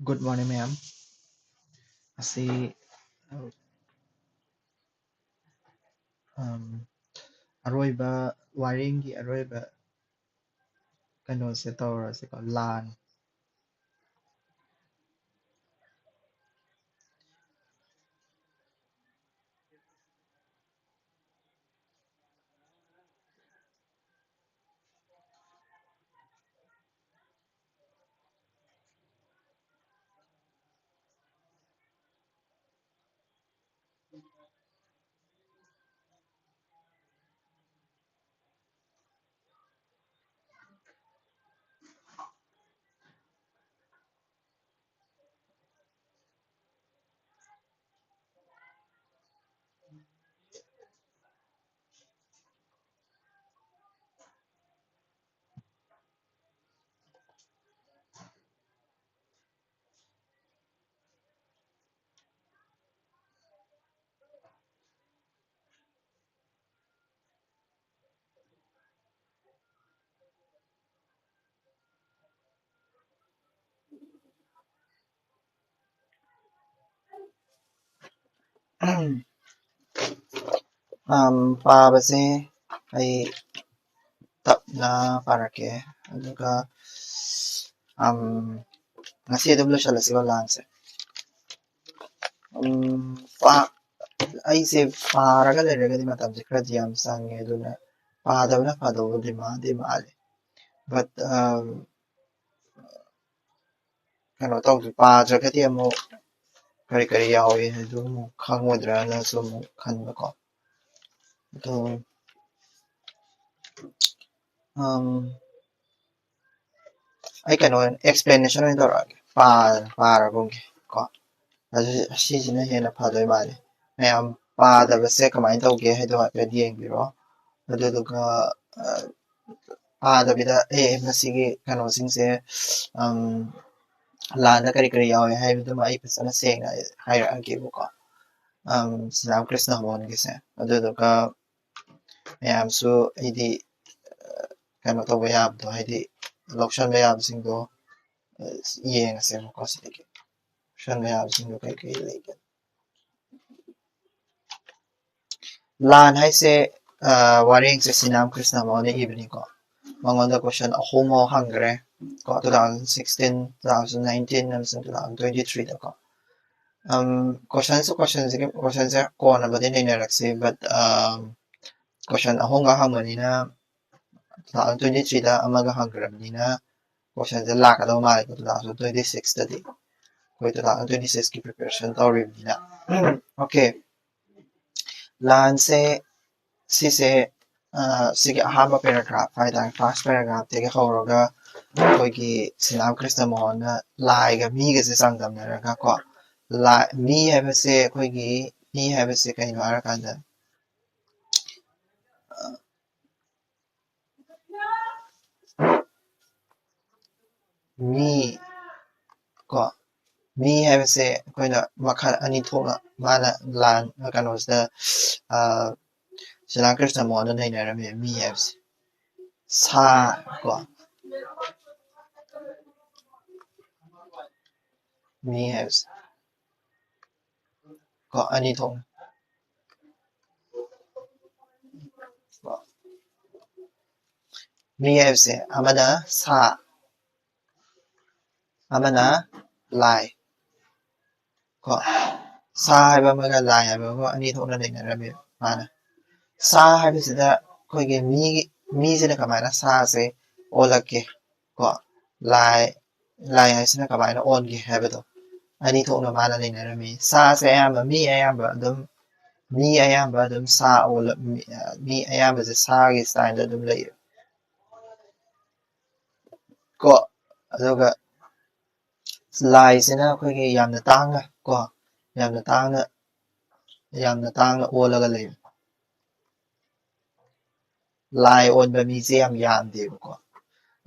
Good morning, ma'am. ꯑꯁꯤ ꯑꯔꯣꯏꯕ ꯋꯥꯔꯦꯡꯒꯤ ꯑꯔꯣꯏꯕ ꯀꯩꯅꯣꯁꯦ ꯇꯧꯔꯁꯤꯀꯣ ꯂꯥꯟ ꯄꯥꯕꯁꯦ ꯑꯩ ꯇꯞꯅ ꯄꯥꯔꯛꯀꯦ ꯑꯗꯨꯒ ꯉꯁꯤ ꯑꯗꯨꯝ ꯂꯣꯏꯁꯤꯜꯂꯁꯤꯀꯣ ꯂꯥꯟꯁꯦ ꯑꯩꯁꯦ ꯄꯥꯔꯒ ꯂꯩꯔꯒꯗꯤ ꯃꯇꯝꯁꯦ ꯈꯔꯗꯤ ꯌꯥꯝ ꯆꯪꯉꯦ ꯑꯗꯨꯅ ꯄꯥꯗꯕꯅ ꯐꯗꯧꯕꯗꯤ ꯃꯥꯜꯂꯦ ꯕꯠ ꯀꯩꯅꯣ ꯇꯧꯗ꯭ꯔꯤ ꯄꯥꯗ꯭ꯔꯒꯗꯤ ꯑꯃꯨꯛ ꯀꯔꯤ ꯀꯔꯤ ꯌꯥꯎꯏ ꯍꯥꯏꯗꯨ ꯑꯃꯨꯛ ꯈꯪꯉꯣꯏꯗ꯭ꯔꯅꯁꯨ ꯑꯃꯨꯛ ꯈꯟꯕꯀꯣ ꯑꯗꯣ ꯑꯩ ꯀꯩꯅꯣ ꯑꯦꯛꯁꯄ꯭ꯂꯦꯅꯦꯁꯟ ꯑꯣꯏꯅ ꯇꯧꯔꯛꯑꯒꯦ ꯄꯥꯔꯒꯨꯝꯒꯦ ꯀꯣ ꯑꯗꯨ ꯁꯤꯁꯤꯅ ꯍꯦꯟꯅ ꯐꯗꯣꯏ ꯃꯥꯜꯂꯦ ꯃꯌꯥꯝ ꯄꯥꯗꯕꯁꯦ ꯀꯃꯥꯏꯅ ꯇꯧꯒꯦ ꯍꯥꯏꯗꯣ ꯍꯥꯏꯐꯦꯠ ꯌꯦꯡꯕꯤꯔꯣ ꯑꯗꯨꯗꯨꯒ ꯄꯥꯗꯕꯤꯗ ꯃꯁꯤꯒꯤ ꯀꯩꯅꯣꯁꯤꯡꯁꯦ ꯂꯥꯟꯗ ꯀꯔꯤ ꯀꯔꯤ ꯌꯥꯎꯋꯦ ꯍꯥꯏꯕꯗꯨꯃ ꯑꯩ ꯐꯖꯅ ꯁꯦꯡꯅ ꯍꯥꯏꯔꯛꯑꯒꯦꯕꯀꯣ ꯁꯤꯔꯥꯝ ꯀ꯭ꯔꯤꯁꯅ ꯃꯣꯍꯟꯒꯤꯁꯦ ꯑꯗꯨꯗꯨꯒ ꯃꯌꯥꯝꯁꯨ ꯑꯩꯗꯤ ꯀꯩꯅꯣ ꯇꯧꯕ ꯌꯥꯕꯗꯣ ꯍꯥꯏꯗꯤ ꯂꯧꯁꯟꯕ ꯌꯥꯕꯁꯤꯡꯗꯣ ꯌꯦꯡꯉꯁꯦꯕꯀꯣ ꯁꯤꯗꯒꯤ ꯂꯧꯁꯟꯕ ꯌꯥꯕꯁꯤꯡꯗꯣ ꯀꯩ ꯀꯩ ꯂꯩꯒꯦ ꯂꯥꯟ ꯍꯥꯏꯁꯦ ꯋꯥꯔꯦꯡꯁꯦ ꯁꯤꯅꯥꯝ ꯀ꯭ꯔꯤꯁꯅ ꯃꯣꯍꯟꯅ ꯏꯕꯅꯤꯀꯣ ꯃꯉꯣꯟꯗ ꯀꯣꯏꯁꯟ ꯑꯍꯨꯝꯃꯨꯛ ꯍꯪꯈ꯭ꯔꯦ ꯀꯣ 2016 2019 ꯑꯃꯁꯨꯡ 2023 ꯗꯀꯣ ꯀꯣꯏꯁꯟꯁꯦ ꯀꯣꯟꯅꯕꯗꯤ ꯅꯩꯅꯔꯛꯁꯤ ꯕꯠ ꯀꯣꯏꯁꯟ ꯑꯍꯨꯝꯒ ꯍꯪꯕꯅꯤꯅ 2023ꯗ ꯑꯃꯒ ꯍꯪꯈ꯭ꯔꯕꯅꯤꯅ ꯀꯣꯏꯁꯟꯁꯦ ꯂꯥꯛꯀꯗꯧ ꯃꯥꯜꯂꯦꯀꯣ 2026ꯇꯗꯤ ꯑꯩꯈꯣꯏ 2026ꯀꯤ ꯄ꯭ꯔꯤꯄꯦꯔꯦꯁꯟ ꯇꯧꯔꯤꯕꯅꯤꯅ ꯑꯣꯀꯦ ꯂꯥꯟꯁꯦ ꯁꯤꯁꯦ ꯁꯤꯒꯤ ꯑꯍꯥꯟꯕ ꯄꯦꯔꯥꯒ꯭ꯔꯥꯐ ꯍꯥꯏꯇꯥꯔꯦ ꯐꯥꯔꯁ ꯄꯦꯔꯥꯒ꯭ꯔꯥꯐꯇꯒꯤ ꯍꯧꯔꯒ ꯑꯩꯈꯣꯏꯒꯤ ꯁꯤꯅꯥꯝ ꯀ꯭ꯔꯤꯁꯅ ꯃꯣꯍꯟꯅ ꯂꯥꯏꯒ ꯃꯤꯒꯁꯦ ꯆꯥꯡꯗꯝꯅꯔꯒ ꯀꯣ ꯃꯤ ꯍꯥꯏꯕꯁꯦ ꯑꯩꯈꯣꯏꯒꯤ ꯃꯤ ꯍꯥꯏꯕꯁꯦ ꯀꯩꯅꯣ ꯍꯥꯏꯔꯀꯥꯟꯗ ꯃꯤ ꯀꯣ ꯃꯤ ꯍꯥꯏꯕꯁꯦ ꯑꯩꯈꯣꯏꯅ ꯃꯈꯜ ꯑꯅꯤ ꯊꯣꯛꯅ ꯃꯥꯅ ꯂꯥꯟ ꯀꯩꯅꯣꯁꯤꯗ ꯁꯤꯅꯥꯝ ꯀ꯭ꯔꯤꯁꯅ ꯃꯣꯍꯟꯅ ꯅꯩꯅꯔꯝꯃꯦ ꯃꯤ ꯍꯥꯏꯕꯁꯦ ꯁꯥ ꯀꯣ ꯃꯤ ꯍꯥꯏꯕꯁꯦ ꯀꯣ ꯑꯅꯤ ꯊꯣꯛꯅ ꯃꯤ ꯍꯥꯏꯕꯁꯦ ꯑꯃꯅ ꯁꯥ ꯑꯃꯅ ꯂꯥꯏ ꯀꯣ ꯁꯥ ꯍꯥꯏꯕ ꯑꯃꯒ ꯂꯥꯏ ꯍꯥꯏꯕ ꯑꯃꯒ ꯑꯅꯤ ꯊꯣꯛꯅ ꯅꯩꯅꯔꯝꯃꯦ ꯃꯥꯅ ꯁꯥ ꯍꯥꯏꯕꯁꯤꯗ ꯑꯩꯈꯣꯏꯒꯤ ꯃꯤꯁꯤꯅ ꯀꯃꯥꯏꯅ ꯁꯥꯁꯦ ꯑꯣꯜꯂꯛꯀꯦ ꯀꯣ ꯂꯥꯏ ꯍꯥꯏꯁꯤꯅ ꯀꯃꯥꯏꯅ ꯑꯣꯟꯒꯦ ꯍꯥꯏꯕꯗꯣ ꯑꯅꯤ ꯊꯣꯛꯅ ꯃꯥꯅ ꯅꯩꯅꯔꯝꯃꯤ ꯁꯥꯁꯦ ꯑꯌꯥꯝꯕ ꯃꯤ ꯑꯌꯥꯝꯕ ꯑꯗꯨꯝ ꯁꯥ ꯃꯤ ꯑꯌꯥꯝꯕꯁꯦ ꯁꯥꯒꯤ ꯁ꯭ꯇꯥꯏꯜꯗ ꯑꯗꯨꯝ ꯂꯩꯌꯦ ꯀꯣ ꯑꯗꯨꯒ ꯂꯥꯏꯁꯤꯅ ꯑꯩꯈꯣꯏꯒꯤ ꯌꯥꯝꯅ ꯇꯥꯡꯅ ꯀꯣ ꯌꯥꯝꯅ ꯇꯥꯡꯅ ꯑꯣꯜꯂꯒ ꯂꯩꯕ ꯂꯥꯏ ꯑꯣꯟꯕ ꯃꯤꯁꯦ ꯌꯥꯝ ꯌꯥꯝꯗꯦꯕꯀꯣ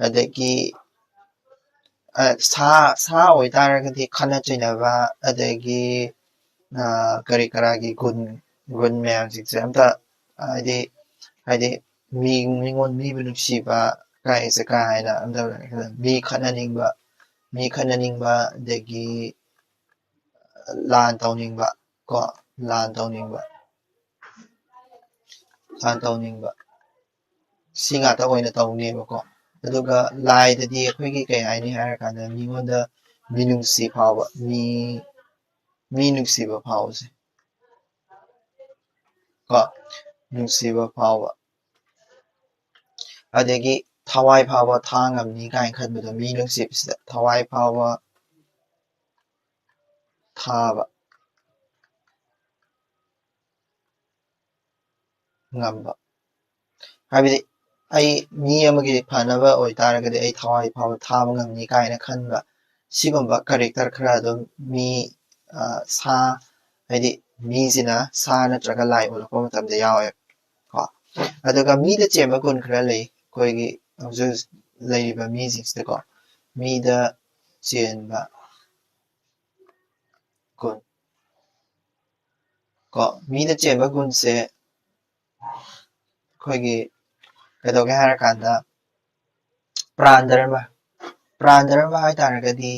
ꯑꯗꯒꯤ ꯁꯥ ꯑꯣꯏꯇꯥꯔꯒꯗꯤ ꯈꯠꯅ ꯆꯩꯅꯕ ꯑꯗꯒꯤ ꯀꯔꯤ ꯀꯔꯥꯒꯤ ꯒꯨꯟ ꯃꯌꯥꯝꯁꯤꯡꯁꯦ ꯑꯝꯇ ꯍꯥꯏꯗꯤ ꯃꯤꯕꯨ ꯅꯨꯡꯁꯤꯕ ꯀꯥꯏꯁꯦ ꯀꯥ ꯍꯦꯟꯅ ꯑꯝꯇ ꯃꯤ ꯈꯠꯅꯅꯤꯡꯕ มีขณะนิ่งบเดกีลานเตานิ่งบก็ลานเตานิ่งบลานเตานิ่งบꯁꯤ ꯉꯥꯛꯇ ꯑꯣꯏꯅ ꯇꯧꯅꯦꯕꯀꯣ ꯑꯗꯨꯒ ꯂꯥꯏꯗꯗꯤ ꯑꯩꯈꯣꯏꯒꯤ ꯀꯩ ꯍꯥꯏꯅꯤ ꯍꯥꯏꯔꯀꯥꯟꯗ ꯃꯤ ꯅꯨꯡꯁꯤꯕ ꯐꯥꯎꯕ ꯑꯗꯒꯤ ꯊꯋꯥꯏ ꯐꯥꯎꯕ ꯊꯥꯉꯝꯅꯤ ꯀꯥꯏꯅ ꯈꯟꯕꯗꯣ ꯃꯤ ꯅꯨꯡꯁꯤꯕꯁꯤꯗ ꯊꯋꯥꯏ ꯐꯥꯎꯕ ꯊꯥꯕ ꯉꯝꯕ ꯍꯥꯏꯕꯗꯤ ꯃꯤ ꯑꯃꯒꯤ ꯐꯅꯕ ꯑꯣꯏꯇꯥꯔꯒꯗꯤ ꯑꯩ ꯊꯋꯥꯏ ꯐꯥꯎꯕ ꯊꯥꯕ ꯉꯝꯅꯤ ꯀꯥꯏꯅ ꯈꯟꯕ ꯁꯤꯒꯨꯝꯕ ꯀꯦꯔꯦꯛꯇꯔ ꯈꯔ ꯑꯗꯨꯝ ꯃꯤ ꯁꯥ ꯍꯥꯏꯗꯤ ꯃꯤꯁꯤꯅ ꯁꯥ ꯅꯠꯇ꯭ꯔꯒ ꯂꯥꯏ ꯑꯣꯜꯂꯛꯄ ꯃꯇꯝꯗ ꯌꯥꯎꯋꯦꯕ ꯀꯣ ꯑꯗꯨꯒ ꯃꯤꯗ ꯆꯦꯟꯕ ꯒꯨꯟ ꯈꯔ ꯂꯩ ꯑꯩꯈꯣꯏꯒꯤ ꯍꯧꯖꯤꯛ ꯂꯩꯔꯤꯕ ꯃꯤꯁꯤꯡꯁꯤꯗꯀꯣ ꯃꯤꯗ ꯆꯦꯟꯕ ꯒꯨꯟ ꯀꯣ ꯃꯤꯗ ꯆꯦꯟꯕ ꯒꯨꯟꯁꯦ ꯑꯩꯈꯣꯏꯒꯤ ꯀꯩꯗꯧꯒꯦ ꯍꯥꯏꯔꯀꯥꯟꯗ ꯄ꯭ꯔꯥꯟ ꯙꯔꯃ ꯍꯥꯏꯇꯥꯔꯒꯗꯤ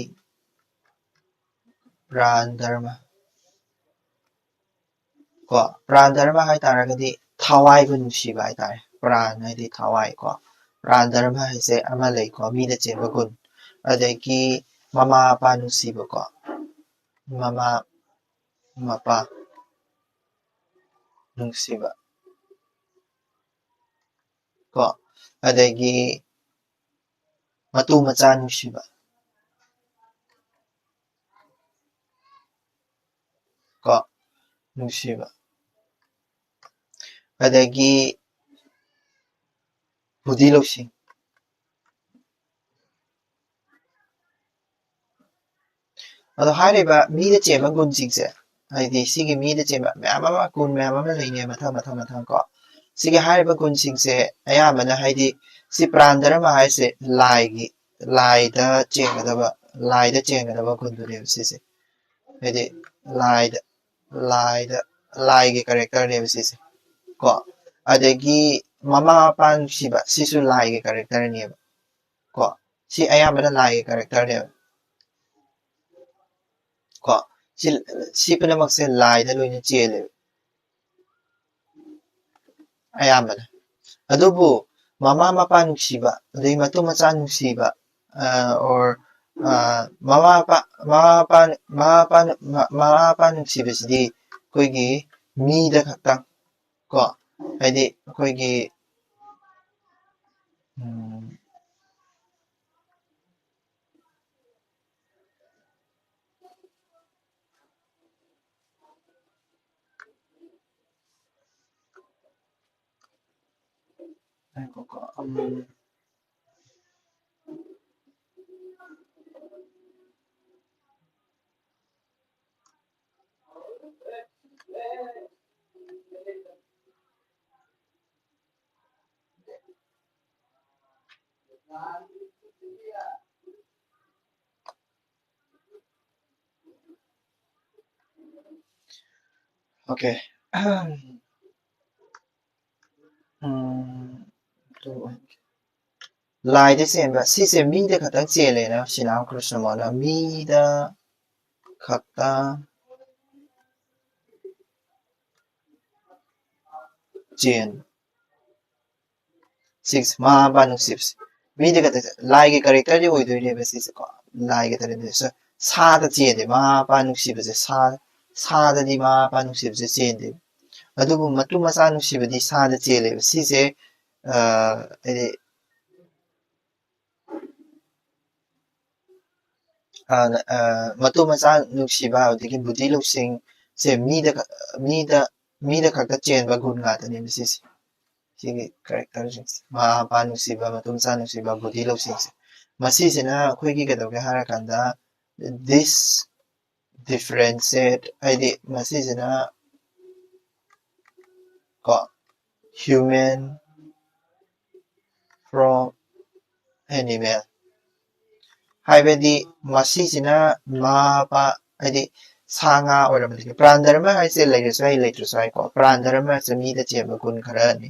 ꯄ꯭ꯔꯥꯟ ꯙꯔꯃ ꯍꯥꯏꯇꯥꯔꯒꯗꯤ ꯊꯋꯥꯏꯕꯨ ꯅꯨꯡꯁꯤꯕ ꯍꯥꯏꯇꯥꯔꯦ ꯄ꯭ꯔꯥꯟ ꯍꯥꯏꯗꯤ ꯊꯋꯥꯏ ꯀꯣ ꯄ꯭ꯔꯥꯟ ꯙꯔꯃ ꯍꯥꯏꯁꯦ ꯑꯃ ꯂꯩꯀꯣ ꯃꯤꯗ ꯆꯦꯟꯕ ꯒꯨꯟ ꯑꯗꯒꯤ ꯃꯃꯥ ꯃꯄꯥ ꯅꯨꯡꯁꯤꯕꯀꯣ ꯃꯃꯥ ꯃꯄꯥ ꯅꯨꯡꯁꯤꯕ ꯀꯣ ꯑꯗꯒꯤ ꯃꯇꯨ ꯃꯆꯥ ꯅꯨꯡꯁꯤꯕ ꯀꯣ ꯅꯨꯡꯁꯤꯕ ꯑꯗꯒꯤ ꯕꯨꯙꯤ ꯂꯧꯁꯤꯡ ꯑꯗꯣ ꯍꯥꯏꯔꯤꯕ ꯃꯤꯗ ꯆꯦꯟꯕ ꯒꯨꯟꯁꯤꯡꯁꯦ ꯍꯥꯏꯗꯤ ꯁꯤꯒꯤ ꯃꯤꯗ ꯆꯦꯟꯕ ꯃꯌꯥꯝ ꯑꯃ ꯒꯨꯟ ꯃꯌꯥꯝ ꯑꯃ ꯂꯩꯅꯦ ꯃꯊꯪ ꯀꯣ ꯁꯤꯒꯤ ꯍꯥꯏꯔꯤꯕ ꯒꯨꯟꯁꯤꯡꯁꯦ ꯑꯌꯥꯝꯕꯅ ꯍꯥꯏꯗꯤ ꯁꯤ ꯄ꯭ꯔꯥꯟ ꯙꯔꯃ ꯍꯥꯏꯁꯦ ꯂꯥꯏꯗ ꯆꯦꯟꯒꯗꯕ ꯒꯨꯟꯗꯨꯅꯦꯕ ꯁꯤꯁꯦ ꯍꯥꯏꯗꯤ ꯂꯥꯏꯒꯤ ꯀꯦꯔꯦꯛꯇꯔꯅꯦꯕ ꯁꯤꯁꯦ ꯀꯣ ꯑꯗꯒꯤ ꯃꯃꯥ ꯃꯄꯥ ꯅꯨꯡꯁꯤꯕ ꯁꯤꯁꯨ ꯂꯥꯏꯒꯤ ꯀꯦꯔꯦꯛꯇꯔꯅꯦꯕ ꯀꯣ ꯁꯤ ꯑꯌꯥꯝꯕꯅ ꯂꯥꯏꯒꯤ ꯀꯦꯔꯦꯛꯇꯔꯅꯦꯕ ꯀꯣ ꯁꯤ ꯄꯨꯝꯅꯃꯛꯁꯦ ꯂꯥꯏꯗ ꯂꯣꯏꯅ ꯆꯦꯜꯂꯦꯕ ꯑꯌꯥꯝꯕꯅ ꯑꯗꯨꯕꯨ ꯃꯃꯥ ꯃꯄꯥ ꯅꯨꯡꯁꯤꯕ ꯑꯗꯒꯤ ꯃꯇꯨ ꯃꯆꯥ ꯅꯨꯡꯁꯤꯕ ꯑꯣꯔ ꯃꯃꯥ ꯃꯄꯥ ꯅꯨꯡꯁꯤꯕꯁꯤꯗꯤ ꯑꯩꯈꯣꯏꯒꯤ ꯃꯤꯗ ꯈꯛꯇꯪ ꯀꯣ ꯍꯥꯏꯗꯤ ꯑꯩꯈꯣꯏꯒꯤ ꯑꯣꯀꯦ ꯂꯥꯏꯗ ꯆꯦꯟꯕ ꯁꯤꯁꯦ ꯃꯤꯗ ꯈꯛꯇꯪ ꯆꯦꯜꯂꯦꯅ ꯁꯤꯅꯥꯝ ꯀ꯭ꯔꯤꯁꯅꯃꯣꯍꯟꯅ ꯃꯤꯗ ꯈꯛꯇꯪ ꯆꯦꯟ ꯁꯤꯛꯁ ꯃꯃꯥ ꯃꯄꯥ ꯅꯨꯡꯁꯤꯕꯁꯦ ꯃꯤꯗ ꯈꯛꯇꯪ ꯂꯥꯏꯒꯤ ꯀꯦꯔꯦꯛꯇꯔꯗꯤ ꯑꯣꯏꯗꯣꯏꯅꯦꯕ ꯁꯤꯁꯦꯀꯣ ꯂꯥꯏꯒꯤ ꯀꯦꯔꯦꯛꯇꯔꯁꯦ ꯁꯥꯗ ꯆꯦꯟꯗꯦ ꯃꯃꯥ ꯃꯄꯥ ꯅꯨꯡꯁꯤꯕꯁꯦ ꯁꯥꯗꯗꯤ ꯃꯃꯥ ꯃꯄꯥ ꯅꯨꯡꯁꯤꯕꯁꯦ ꯆꯦꯟꯗꯦꯕ ꯑꯗꯨꯕꯨ ꯃꯇꯨ ꯃꯆꯥ ꯅꯨꯡꯁꯤꯕꯗꯤ ꯁꯥꯗ ꯆꯦꯜꯂꯦꯕ ꯁꯤꯁꯦ ꯍꯥꯏꯗꯤ ꯃꯇꯨ ꯃꯆꯥ ꯅꯨꯡꯁꯤꯕ ꯑꯗꯒꯤ ꯕꯨꯙꯤ ꯂꯧꯁꯤꯡꯁꯦ ꯃꯤꯗ ꯈꯛꯇ ꯆꯦꯟꯕ ꯒꯨꯟ ꯉꯥꯛꯇꯅꯦꯕ ꯁꯤꯁꯦ ꯁꯤꯒꯤ ꯀꯦꯔꯦꯛꯇꯔꯁꯤꯡꯁꯦ ꯃꯃꯥ ꯃꯄꯥ ꯅꯨꯡꯁꯤꯕ ꯃꯇꯨ ꯃꯆꯥ ꯅꯨꯡꯁꯤꯕ ꯕꯨꯙꯤ ꯂꯧꯁꯤꯡꯁꯦ ꯃꯁꯤꯁꯤꯅ ꯑꯩꯈꯣꯏꯒꯤ ꯀꯩꯗꯧꯒꯦ ꯍꯥꯏꯔꯀꯥꯟꯗ ꯗꯤꯁ ꯗꯤꯐ꯭ꯔꯦꯟꯁꯤꯌꯦꯠ ꯍꯥꯏꯗꯤ ꯃꯁꯤꯁꯤꯅ ꯀꯣ ꯍ꯭ꯌꯨꯃꯦꯟ ꯐ꯭ꯔꯣꯝ ꯑꯦꯅꯤꯃꯦꯜ ꯍꯥꯏꯕꯗꯤ ꯃꯁꯤꯁꯤꯅ ꯃꯃꯥ ꯃꯄꯥ ꯍꯥꯏꯗꯤ ꯁꯥ ꯉꯥ ꯑꯣꯏꯔꯝꯕꯗꯒꯤ ꯄ꯭ꯔꯥꯟ ꯙꯔꯃ ꯍꯥꯏꯁꯦ ꯂꯩꯔꯁꯨ ꯌꯥꯏ ꯂꯩꯇ꯭ꯔꯁꯨ ꯌꯥꯏꯀꯣ ꯄ꯭ꯔꯥꯟ ꯙꯔꯃ ꯍꯥꯏꯁꯦ ꯃꯤꯗ ꯆꯦꯟꯕ ꯒꯨꯟ ꯈꯔꯅꯤ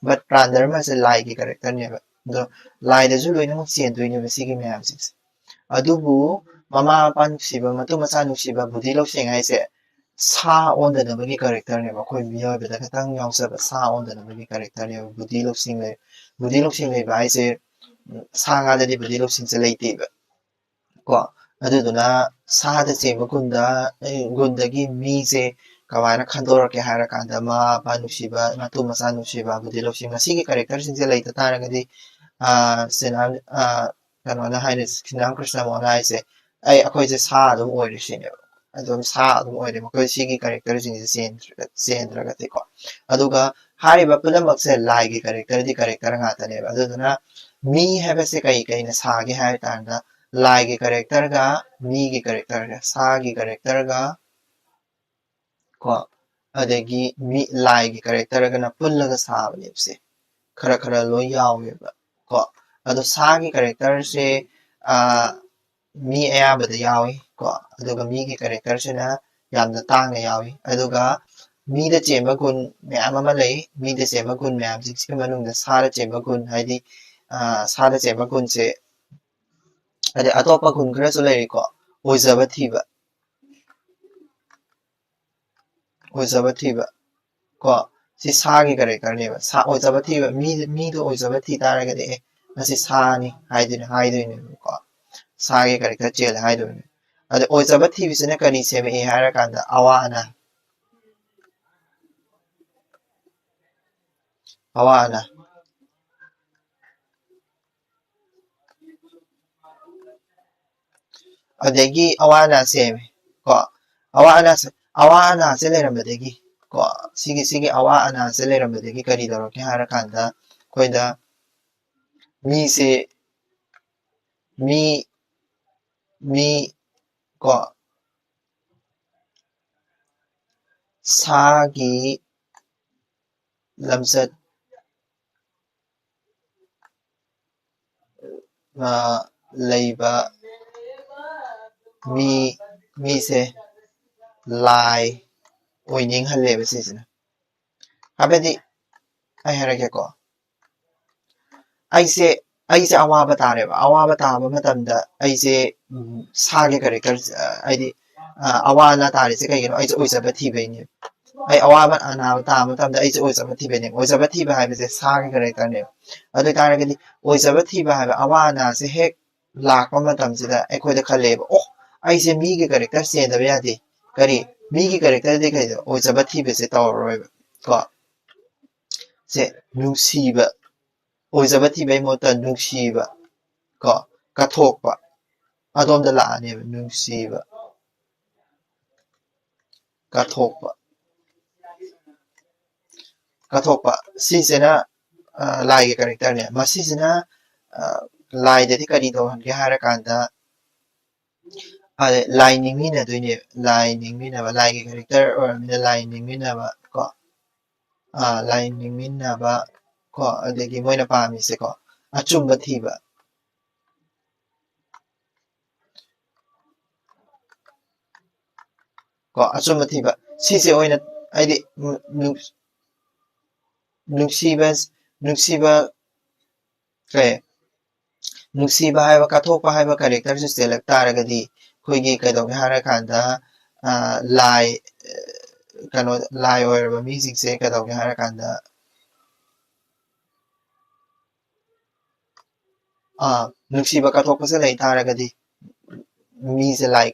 ꯕꯠ ꯄ꯭ꯔꯥꯟ ꯙꯔꯃ ꯍꯥꯏꯁꯦ ꯂꯥꯏꯒꯤ ꯀꯦꯔꯦꯛꯇꯔꯅꯦꯕ ꯑꯗꯣ ꯂꯥꯏꯗꯁꯨ ꯂꯣꯏꯅꯃꯛ ꯆꯦꯟꯗꯣꯏꯅꯦꯕ ꯁꯤꯒꯤ ꯃꯌꯥꯝꯁꯤꯡꯁꯦ ꯑꯗꯨꯕꯨ ꯃꯃꯥ ꯃꯄꯥ ꯅꯨꯡꯁꯤꯕ ꯃꯇꯨ ꯃꯆꯥ ꯅꯨꯡꯁꯤꯕ ꯕꯨꯙꯤ ꯂꯧꯁꯤꯡ ꯍꯥꯏꯁꯦ ꯁꯥ ꯑꯣꯟꯗꯅꯕꯒꯤ ꯀꯦꯔꯦꯛꯇꯔꯅꯦꯕ ꯑꯩꯈꯣꯏ ꯃꯤꯑꯣꯏꯕꯗ ꯈꯤꯇꯪ ꯌꯥꯎꯖꯕ ꯁꯥ ꯑꯣꯟꯗꯅꯕꯒꯤ ꯀꯦꯔꯦꯛꯇꯔꯅꯦꯕ ꯕꯨꯙꯤ ꯂꯧꯁꯤꯡ ꯂꯩ ꯕꯨꯙꯤ ꯂꯧꯁꯤꯡ ꯂꯩꯕ ꯍꯥꯏꯁꯦ ꯁꯥ ꯉꯥꯗꯗꯤ ꯕꯨꯙꯤ ꯂꯧꯁꯤꯡꯁꯦ ꯂꯩꯇꯦꯕ ꯀꯣ ꯑꯗꯨꯗꯨꯅ ꯁꯥꯗ ꯆꯦꯟꯕ ꯒꯨꯟꯗꯒꯤ ꯃꯤꯁꯦ ꯀꯃꯥꯏꯅ ꯈꯟꯗꯣꯔꯛꯀꯦ ꯍꯥꯏꯔꯀꯥꯟꯗ ꯃꯃꯥ ꯃꯄꯥ ꯅꯨꯡꯁꯤꯕ ꯃꯇꯨ ꯃꯆꯥ ꯅꯨꯡꯁꯤꯕ ꯕꯨꯙꯤ ꯂꯧꯁꯤꯡ ꯃꯁꯤꯒꯤ ꯀꯦꯔꯦꯛꯇꯔꯁꯤꯡꯁꯦ ꯂꯩꯇ ꯇꯥꯔꯒꯗꯤ ꯀꯩꯅꯣꯅ ꯍꯥꯏꯔꯤ ꯁ꯭ꯔꯤꯔꯥꯝ ꯀ꯭ꯔꯤꯁꯅ ꯃꯣꯍꯟꯅ ꯍꯥꯏꯁꯦ ꯑꯩꯈꯣꯏꯁꯦ ꯁꯥ ꯑꯗꯨꯝ ꯑꯣꯏꯔꯤ ꯁꯤꯅꯦꯕ ꯑꯗꯨꯝ ꯁꯥ ꯑꯗꯨꯝ ꯑꯣꯏꯔꯦ ꯃꯈꯣꯏ ꯁꯤꯒꯤ ꯀꯦꯔꯦꯛꯇꯔꯁꯤꯡꯁꯦ ꯆꯦꯟꯗ꯭ꯔꯒꯗꯤꯀꯣ ꯑꯗꯨꯒ ꯍꯥꯏꯔꯤꯕ ꯄꯨꯝꯅꯃꯛꯁꯦ ꯂꯥꯏꯒꯤ ꯀꯦꯔꯦꯛꯇꯔꯗꯤ ꯀꯦꯔꯦꯛꯇꯔ ꯉꯥꯛꯇꯅꯦꯕ ꯑꯗꯨꯗꯨꯅ ꯃꯤ ꯍꯥꯏꯕꯁꯦ ꯀꯩꯅ ꯁꯥꯒꯦ ꯍꯥꯏꯕ ꯀꯥꯟꯗ ꯂꯥꯏꯒꯤ ꯀꯦꯔꯦꯛꯇꯔꯒ ꯃꯤꯒꯤ ꯀꯦꯔꯦꯛꯇꯔꯒ ꯁꯥꯒꯤ ꯀꯦꯔꯦꯛꯇꯔꯒ ꯀꯣ ꯑꯗꯒꯤ ꯂꯥꯏꯒꯤ ꯀꯦꯔꯦꯛꯇꯔꯒꯅ ꯄꯨꯜꯂꯒ ꯁꯥꯕꯅꯦꯕꯁꯦ ꯈꯔ ꯂꯣꯏ ꯌꯥꯎꯋꯦꯕ ꯀꯣ ꯑꯗꯣ ꯁꯥꯒꯤ ꯀꯦꯔꯦꯛꯇꯔꯁꯦ ꯃꯤ ꯑꯌꯥꯝꯕꯗ ꯌꯥꯎꯏ ꯀꯣ ꯑꯗꯨꯒ ꯃꯤꯒꯤ ꯀꯦꯔꯦꯛꯇꯔꯁꯤꯅ ꯌꯥꯝꯅ ꯇꯥꯡꯅ ꯌꯥꯎꯏ ꯑꯗꯨꯒ ꯃꯤꯗ ꯆꯦꯟꯕ ꯒꯨꯟ ꯃꯌꯥꯝ ꯑꯃ ꯂꯩ ꯃꯤꯗ ꯆꯦꯟꯕ ꯒꯨꯟ ꯃꯌꯥꯝꯁꯤꯡꯁꯤꯒꯤ ꯃꯅꯨꯡꯗ ꯁꯥꯗ ꯆꯦꯟꯕ ꯒꯨꯟ ꯍꯥꯏꯗꯤ ꯁꯥꯗ ꯆꯦꯟꯕ ꯒꯨꯟꯁꯦ ꯍꯥꯏꯗꯤ ꯑꯇꯣꯞꯄ ꯒꯨꯟ ꯈꯔꯁꯨ ꯂꯩꯔꯤꯀꯣ ꯑꯣꯏꯖꯕ ꯊꯤꯕ ꯀꯣ ꯁꯤ ꯁꯥꯒꯤ ꯀꯦꯔꯦꯛꯇꯔꯅꯦꯕ ꯑꯣꯏꯖꯕ ꯊꯤꯕ ꯃꯤꯗꯣ ꯑꯣꯏꯖꯕ ꯊꯤ ꯇꯥꯔꯒꯗꯤ ꯃꯁꯤ ꯁꯥꯅꯤ ꯍꯥꯏꯗꯣꯏꯅꯦꯕꯀꯣ ꯁꯥꯒꯤ ꯀꯦꯔꯦꯛꯇꯔ ꯆꯦꯜꯂꯦ ꯍꯥꯏꯗꯣꯏꯅꯦ ꯑꯗ ꯑꯣꯏꯖꯕ ꯊꯤꯕꯁꯤꯅ ꯀꯔꯤ ꯁꯦꯝꯃꯛꯏ ꯍꯥꯏꯔꯀꯥꯟꯗ ꯑꯋꯥ ꯑꯅꯥ ꯑꯗꯒꯤ ꯑꯋꯥ ꯑꯅꯥ ꯁꯦꯝꯃꯦ ꯀꯣ ꯑꯋꯥ ꯑꯅꯥꯁꯦ ꯂꯩꯔꯝꯕꯗꯒꯤ ꯀꯣ ꯁꯤꯒꯤ ꯑꯋꯥ ꯑꯅꯥꯁꯦ ꯂꯩꯔꯝꯕꯗꯒꯤ ꯀꯔꯤ ꯇꯧꯔꯛꯀꯦ ꯍꯥꯏꯔꯀꯥꯟꯗ ꯑꯩꯈꯣꯏꯗ ꯃꯤꯁꯦ ꯃꯤ ꯀꯣ ꯁꯥꯒꯤ ꯂꯝꯆꯠ ꯂꯩꯕ ꯃꯤꯁꯦ ꯂꯥꯏ ꯑꯣꯏꯅꯤꯡꯍꯜꯂꯦꯕ ꯁꯤꯁꯤꯅ ꯍꯥꯏꯕꯗꯤ ꯑꯩ ꯍꯥꯏꯔꯛꯀꯦꯀꯣ ꯑꯩꯁꯦ ꯑꯋꯥꯕ ꯇꯥꯔꯦꯕ ꯑꯋꯥꯕ ꯇꯥꯕ ꯃꯇꯝꯗ ꯑꯩꯁꯦ ꯁꯥꯒꯤ ꯀꯦꯔꯦꯛꯇꯔ ꯍꯥꯏꯗꯤ ꯑꯋꯥ ꯑꯅꯥ ꯇꯥꯔꯤꯁꯦ ꯀꯩꯒꯤꯅꯣ ꯑꯩꯁꯦ ꯑꯣꯏꯖꯕ ꯊꯤꯕꯩꯅꯦꯕ ꯑꯩ ꯑꯋꯥꯕ ꯑꯅꯥꯕ ꯇꯥꯕ ꯃꯇꯝꯗ ꯑꯩꯁꯦ ꯑꯣꯏꯖꯕ ꯊꯤꯕꯩꯅꯦꯕ ꯑꯣꯏꯖꯕ ꯊꯤꯕ ꯍꯥꯏꯕꯁꯦ ꯁꯥꯒꯤ ꯀꯦꯔꯦꯛꯇꯔꯅꯦꯕ ꯑꯗꯨ ꯑꯣꯏ ꯇꯥꯔꯒꯗꯤ ꯑꯣꯏꯖꯕ ꯊꯤꯕ ꯍꯥꯏꯕ ꯑꯋꯥ ꯑꯅꯥꯁꯦ ꯍꯦꯛ ꯂꯥꯛꯄ ꯃꯇꯝꯁꯤꯗ ꯑꯩꯈꯣꯏꯗ ꯈꯜꯂꯦꯕ ꯑꯩꯁꯦ ꯃꯤꯒꯤ ꯀꯦꯔꯦꯛꯇꯔ ꯆꯦꯟꯗꯕ ꯌꯥꯗꯦ ꯃꯤꯒꯤ ꯀꯦꯔꯦꯛꯇꯔꯗꯤ ꯀꯩꯗꯣ ꯑꯣꯏꯖꯕ ꯊꯤꯕꯁꯦ ꯇꯧꯔꯔꯣꯏꯕ ꯀꯣ ꯁꯦ ꯅꯨꯡꯁꯤꯕ ꯑꯣꯏꯖꯕ ꯊꯤꯕꯩ ꯃꯍꯨꯠꯇ ꯅꯨꯡꯁꯤꯕ ꯀꯣ ꯀꯠꯊꯣꯛꯄ ꯑꯗꯣꯝꯗ ꯂꯥꯛꯑꯅꯦꯕ ꯅꯨꯡꯁꯤꯕ ꯀꯠꯊꯣꯛꯄ ꯁꯤꯁꯤꯅ ꯂꯥꯏꯒꯤ ꯀꯦꯔꯦꯛꯇꯔꯅꯦ ꯃꯁꯤꯁꯤꯅ ꯂꯥꯏꯗꯗꯤ ꯀꯔꯤ ꯇꯧꯍꯟꯒꯦ ꯍꯥꯏꯔꯀꯥꯟꯗ ꯂꯥꯏ ꯅꯤꯡꯃꯤꯟꯅꯗꯣꯏꯅꯦꯕ ꯂꯥꯏ ꯅꯤꯡꯃꯤꯟꯅꯕ ꯂꯥꯏꯒꯤ ꯀꯦꯔꯦꯛꯇꯔ ꯑꯣꯏꯔꯕꯅꯤꯅ ꯂꯥꯏ ꯅꯤꯡꯃꯤꯟꯅꯕ ꯀꯣ ꯂꯥꯏ ꯅꯤꯡꯃꯤꯟꯅꯕ ꯀꯣ ꯑꯗꯒꯤ ꯃꯣꯏꯅ ꯄꯥꯝꯃꯤꯁꯦ ꯀꯣ ꯑꯆꯨꯝꯕ ꯊꯤꯕ ꯀꯣ ꯑꯆꯨꯝꯕ ꯊꯤꯕ ꯁꯤꯁꯦ ꯑꯣꯏꯅ ꯍꯥꯏꯗꯤ ꯅꯨꯡꯁꯤꯕ ꯍꯥꯏꯕ ꯀꯠꯊꯣꯛꯄ ꯍꯥꯏꯕ ꯀꯦꯔꯦꯛꯇꯔꯁꯨ ꯆꯦꯜꯂꯛ ꯇꯥꯔꯒꯗꯤ ꯑꯩꯈꯣꯏꯒꯤ ꯀꯩꯗꯧꯒꯦ ꯍꯥꯏꯔꯀꯥꯟꯗ ꯂꯥꯏ ꯑꯣꯏꯔꯕ ꯃꯤꯁꯤꯡꯁꯦ ꯀꯩꯗꯧꯒꯦ ꯍꯥꯏꯔꯀꯥꯟꯗ ꯅꯨꯡꯁꯤꯕ ꯀꯠꯊꯣꯛꯄꯁꯦ ꯂꯩ ꯇꯥꯔꯒꯗꯤ ꯃꯤꯁꯦ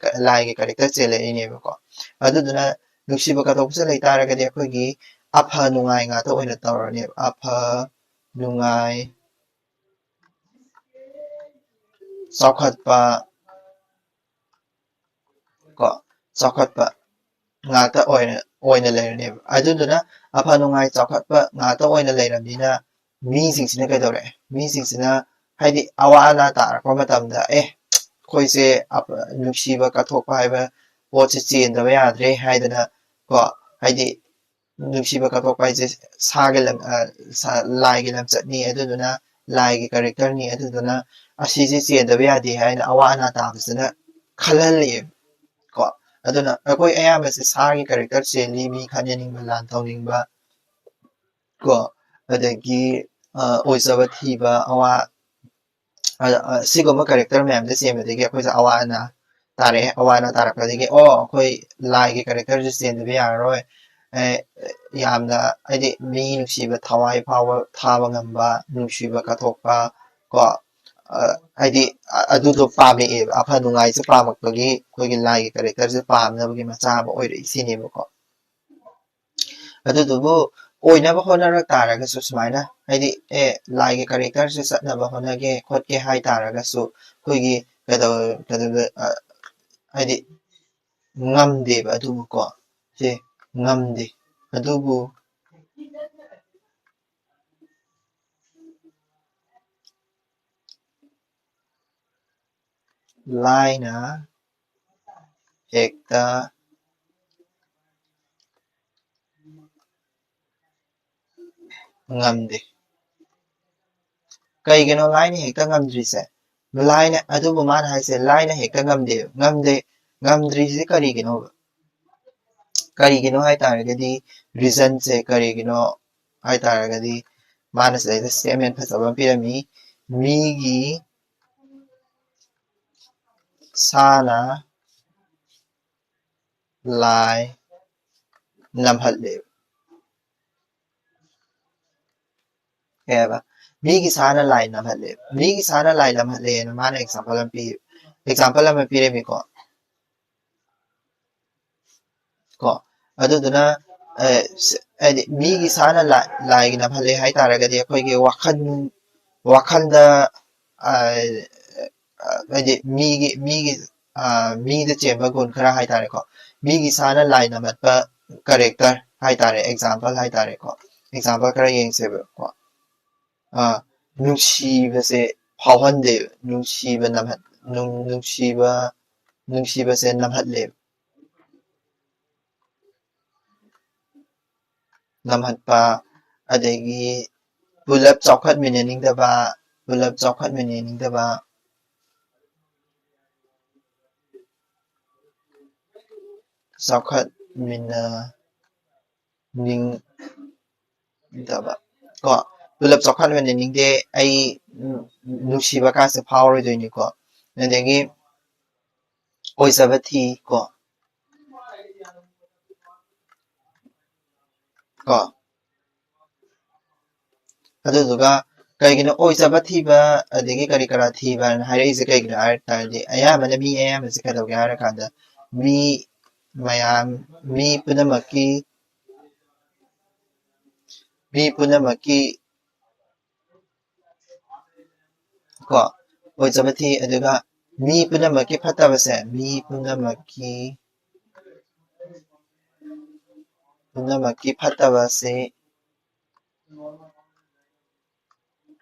ꯂꯥꯏꯒꯤ ꯀꯦꯔꯦꯛꯇꯔ ꯆꯦꯜꯂꯛꯏꯅꯦꯕꯀꯣ ꯑꯗꯨꯗꯨꯅ ꯅꯨꯡꯁꯤꯕ ꯀꯠꯊꯣꯛꯄꯁꯦ ꯂꯩ ꯇꯥꯔꯒꯗꯤ ꯑꯩꯈꯣꯏꯒꯤ ꯑꯐ ꯅꯨꯡꯉꯥꯏ ꯉꯥꯛꯇ ꯑꯣꯏꯅ ꯇꯧꯔꯅꯦꯕ ꯑꯐ ꯅꯨꯡꯉꯥꯏ ꯆꯥꯎꯈꯠꯄ ꯀꯣ ꯆꯥꯎꯈꯠꯄ ꯉꯥꯛꯇ ꯑꯣꯏꯅ ꯂꯩꯔꯅꯦꯕ ꯑꯗꯨꯗꯨꯅ ꯑꯐ ꯅꯨꯡꯉꯥꯏ ꯆꯥꯎꯈꯠꯄ ꯉꯥꯛꯇ ꯑꯣꯏꯅ ꯂꯩꯔꯕꯅꯤꯅ ꯃꯤꯁꯤꯡꯁꯤꯅ ꯀꯩꯗꯧꯔꯛꯑꯦ ꯃꯤꯁꯤꯡꯁꯤꯅ ꯍꯥꯏꯗꯤ ꯑꯋꯥ ꯑꯅꯥ ꯇꯥꯔꯛꯄ ꯃꯇꯝꯗ ꯑꯩꯈꯣꯏꯁꯦ ꯅꯨꯡꯁꯤꯕ ꯀꯠꯊꯣꯛꯄ ꯍꯥꯏꯕ ꯄꯣꯠꯁꯦ ꯆꯦꯟꯗꯕ ꯌꯥꯗ꯭ꯔꯦ ꯍꯥꯏꯗꯅ ꯀꯣ ꯍꯥꯏꯗꯤ ꯅꯨꯡꯁꯤꯕ ꯀꯠꯊꯣꯛꯄ ꯍꯥꯏꯁꯦ ꯂꯥꯏꯒꯤ ꯂꯝꯆꯠꯅꯤ ꯑꯗꯨꯗꯨꯅ ꯂꯥꯏꯒꯤ ꯀꯦꯔꯦꯛꯇꯔꯅꯤ ꯑꯗꯨꯗꯨꯅ ꯑꯁꯤꯁꯦ ꯆꯦꯟꯗꯕ ꯌꯥꯗꯦ ꯍꯥꯏꯅ ꯑꯋꯥ ꯑꯅꯥ ꯇꯥꯕꯁꯤꯅ ꯈꯜꯍꯜꯂꯛꯑꯦꯕ ꯀꯣ ꯑꯗꯨꯅ ꯑꯩꯈꯣꯏ ꯑꯌꯥꯝꯕꯁꯦ ꯁꯥꯒꯤ ꯀꯦꯔꯦꯛꯇꯔ ꯆꯦꯜꯂꯤ ꯃꯤ ꯈꯟꯖꯅꯤꯡꯕ ꯂꯥꯟ ꯇꯧꯅꯤꯡꯕ ꯀꯣ ꯑꯗꯒꯤ ꯑꯣꯏꯖꯕ ꯊꯤꯕ ꯁꯤꯒꯨꯝꯕ ꯀꯦꯔꯦꯛꯇꯔ ꯃꯌꯥꯝꯁꯦ ꯆꯦꯟꯕꯗꯒꯤ ꯑꯩꯈꯣꯏꯁꯦ ꯑꯋꯥ ꯑꯅꯥ ꯇꯥꯔꯛꯑꯦ ꯑꯋꯥ ꯑꯅꯥ ꯇꯥꯔꯛꯄꯗꯒꯤ ꯑꯩꯈꯣꯏ ꯂꯥꯏꯒꯤ ꯀꯦꯔꯦꯛꯇꯔꯁꯦ ꯆꯦꯟꯗꯕ ꯌꯥꯔꯔꯣꯏ ꯌꯥꯝꯅ ꯍꯥꯏꯗꯤ ꯃꯤ ꯅꯨꯡꯁꯤꯕ ꯊꯋꯥꯏ ꯐꯥꯎꯕ ꯊꯥꯕ ꯉꯝꯕ ꯅꯨꯡꯁꯤꯕ ꯀꯠꯊꯣꯛꯄ ꯀꯣ ꯍꯥꯏꯗꯤ ꯑꯗꯨꯗꯣ ꯄꯥꯝꯃꯛꯑꯦꯕ ꯑꯐ ꯅꯨꯡꯉꯥꯏꯁꯦ ꯄꯥꯝꯃꯛꯄꯒꯤ ꯑꯩꯈꯣꯏꯒꯤ ꯂꯥꯏꯒꯤ ꯀꯦꯔꯦꯛꯇꯔꯁꯦ ꯄꯥꯝꯅꯕꯒꯤ ꯃꯆꯥ ꯑꯃ ꯑꯣꯏꯔꯛꯏꯁꯤꯅꯦꯕꯀꯣ ꯑꯗꯨꯗꯨꯕꯨ ꯑꯣꯏꯅꯕ ꯍꯣꯠꯅꯔꯛ ꯇꯥꯔꯒꯁꯨ ꯁꯨꯃꯥꯏꯅ ꯍꯥꯏꯗꯤ ꯂꯥꯏꯒꯤ ꯀꯦꯔꯦꯛꯇꯔꯁꯦ ꯆꯠꯅꯕ ꯍꯣꯠꯅꯒꯦ ꯈꯣꯠꯀꯦ ꯍꯥꯏ ꯇꯥꯔꯒꯁꯨ ꯑꯩꯈꯣꯏꯒꯤ ꯍꯥꯏꯗꯤ ꯉꯝꯗꯦꯕ ꯑꯗꯨꯕꯨꯀꯣ ꯁꯦ ꯉꯝꯗꯦ ꯑꯗꯨꯕꯨ ꯂꯥꯏꯅ ꯍꯦꯛꯇ ꯉꯝꯗꯦ ꯀꯩꯒꯤꯅꯣ ꯂꯥꯏꯅ ꯍꯦꯛꯇ ꯉꯝꯗ꯭ꯔꯤꯁꯦ ꯂꯥꯏꯅ ꯑꯗꯨꯕꯨ ꯃꯥꯅ ꯍꯥꯏꯁꯦ ꯂꯥꯏꯅ ꯍꯦꯛꯇ ꯉꯝꯗ꯭ꯔꯤꯁꯦ ꯀꯔꯤꯒꯤꯅꯣ ꯍꯥꯏ ꯇꯥꯔꯒꯗꯤ ꯔꯤꯖꯟꯁꯦ ꯀꯔꯤꯒꯤꯅꯣ ꯍꯥꯏ ꯇꯥꯔꯒꯗꯤ ꯃꯥꯅ ꯁꯤꯗꯩꯗ ꯁ꯭ꯇꯦꯠꯃꯦꯟ ꯐꯖꯕ ꯑꯃ ꯄꯤꯔꯝꯃꯤ ꯃꯤꯒꯤ ꯁꯥꯅ ꯂꯥꯏ ꯅꯝꯍꯜꯂꯦ ꯀꯩ ꯍꯥꯏꯕ ꯃꯤꯒꯤ ꯁꯥꯅ ꯂꯥꯏ ꯅꯝꯍꯜꯂꯦ ꯃꯤꯒꯤ ꯁꯥꯅ ꯂꯥꯏ ꯅꯝꯍꯜꯂꯦꯅ ꯃꯥꯅ ꯑꯦꯛꯖꯥꯝꯄꯜ ꯑꯃ ꯄꯤꯔꯝꯃꯤꯀꯣ ꯑꯗꯨꯗꯨꯅ ꯍꯥꯏꯗꯤ ꯃꯤꯒꯤ ꯁꯥꯅ ꯂꯥꯏꯒꯤ ꯅꯝꯍꯜꯂꯦ ꯍꯥꯏ ꯇꯥꯔꯒꯗꯤ ꯑꯩꯈꯣꯏꯒꯤ ꯋꯥꯈꯜꯗ ꯍꯥꯏꯗꯤ ꯃꯤꯗ ꯆꯦꯟꯕ ꯒꯨꯟ ꯈꯔ ꯍꯥꯏꯇꯥꯔꯦꯀꯣ ꯃꯤꯒꯤ ꯁꯥꯅ ꯂꯥꯏ ꯅꯝꯍꯠꯄ ꯀꯦꯔꯦꯛꯇꯔ ꯍꯥꯏꯇꯥꯔꯦ ꯑꯦꯛꯖꯥꯝꯄꯜ ꯍꯥꯏꯇꯥꯔꯦꯀꯣ ꯑꯦꯛꯖꯥꯝꯄꯜ ꯈꯔ ꯌꯦꯡꯁꯦꯕꯀꯣ ꯅꯨꯡꯁꯤꯕꯁꯦ ꯐꯥꯎꯍꯟꯗꯦꯕ ꯅꯨꯡꯁꯤꯕꯁꯦ ꯅꯝꯍꯠꯂꯦꯕ ꯅꯝꯍꯠꯄ ꯑꯗꯒꯤ ꯄꯨꯂꯞ ꯆꯥꯎꯈꯠꯃꯤꯟꯅꯅꯤꯡꯗꯕ ꯆꯥꯎꯈꯠꯃꯤꯟꯅꯅꯤꯡꯗꯕ ꯀꯣ ꯄꯨꯂꯞ ꯆꯥꯎꯈꯠꯃꯤꯟꯅꯅꯤꯡꯗꯦ ꯑꯩ ꯅꯨꯡꯁꯤꯕ ꯀꯥꯁꯦ ꯐꯥꯎꯔꯣꯏꯗꯣꯏꯅꯤꯀꯣ ꯑꯗꯒꯤ ꯑꯣꯏꯖꯕ ꯊꯤ ꯀꯣ ꯑꯗꯨꯗꯨꯒ ꯀꯩꯒꯤꯅꯣ ꯑꯣꯏꯖꯕ ꯊꯤꯕ ꯑꯗꯒꯤ ꯀꯔꯤ ꯀꯔꯥ ꯊꯤꯕꯅ ꯍꯥꯏꯔꯛꯏꯁꯦ ꯀꯩꯒꯤꯅꯣ ꯍꯥꯏ ꯇꯥꯔꯗꯤ ꯑꯌꯥꯝꯕꯅ ꯃꯤ ꯑꯌꯥꯝꯕꯁꯦ ꯀꯩꯗꯧꯒꯦ ꯍꯥꯏꯔꯀꯥꯟꯗ ꯃꯤ ꯄꯨꯝꯅꯃꯛꯀꯤ ꯀꯣ ꯑꯣꯏꯖꯕ ꯊꯤ ꯑꯗꯨꯒ ꯃꯤ ꯄꯨꯝꯅꯃꯛꯀꯤ ꯐꯠꯇꯕꯁꯦ ꯄꯨꯝꯅꯃꯛꯀꯤ ꯐꯠꯇꯕꯁꯤ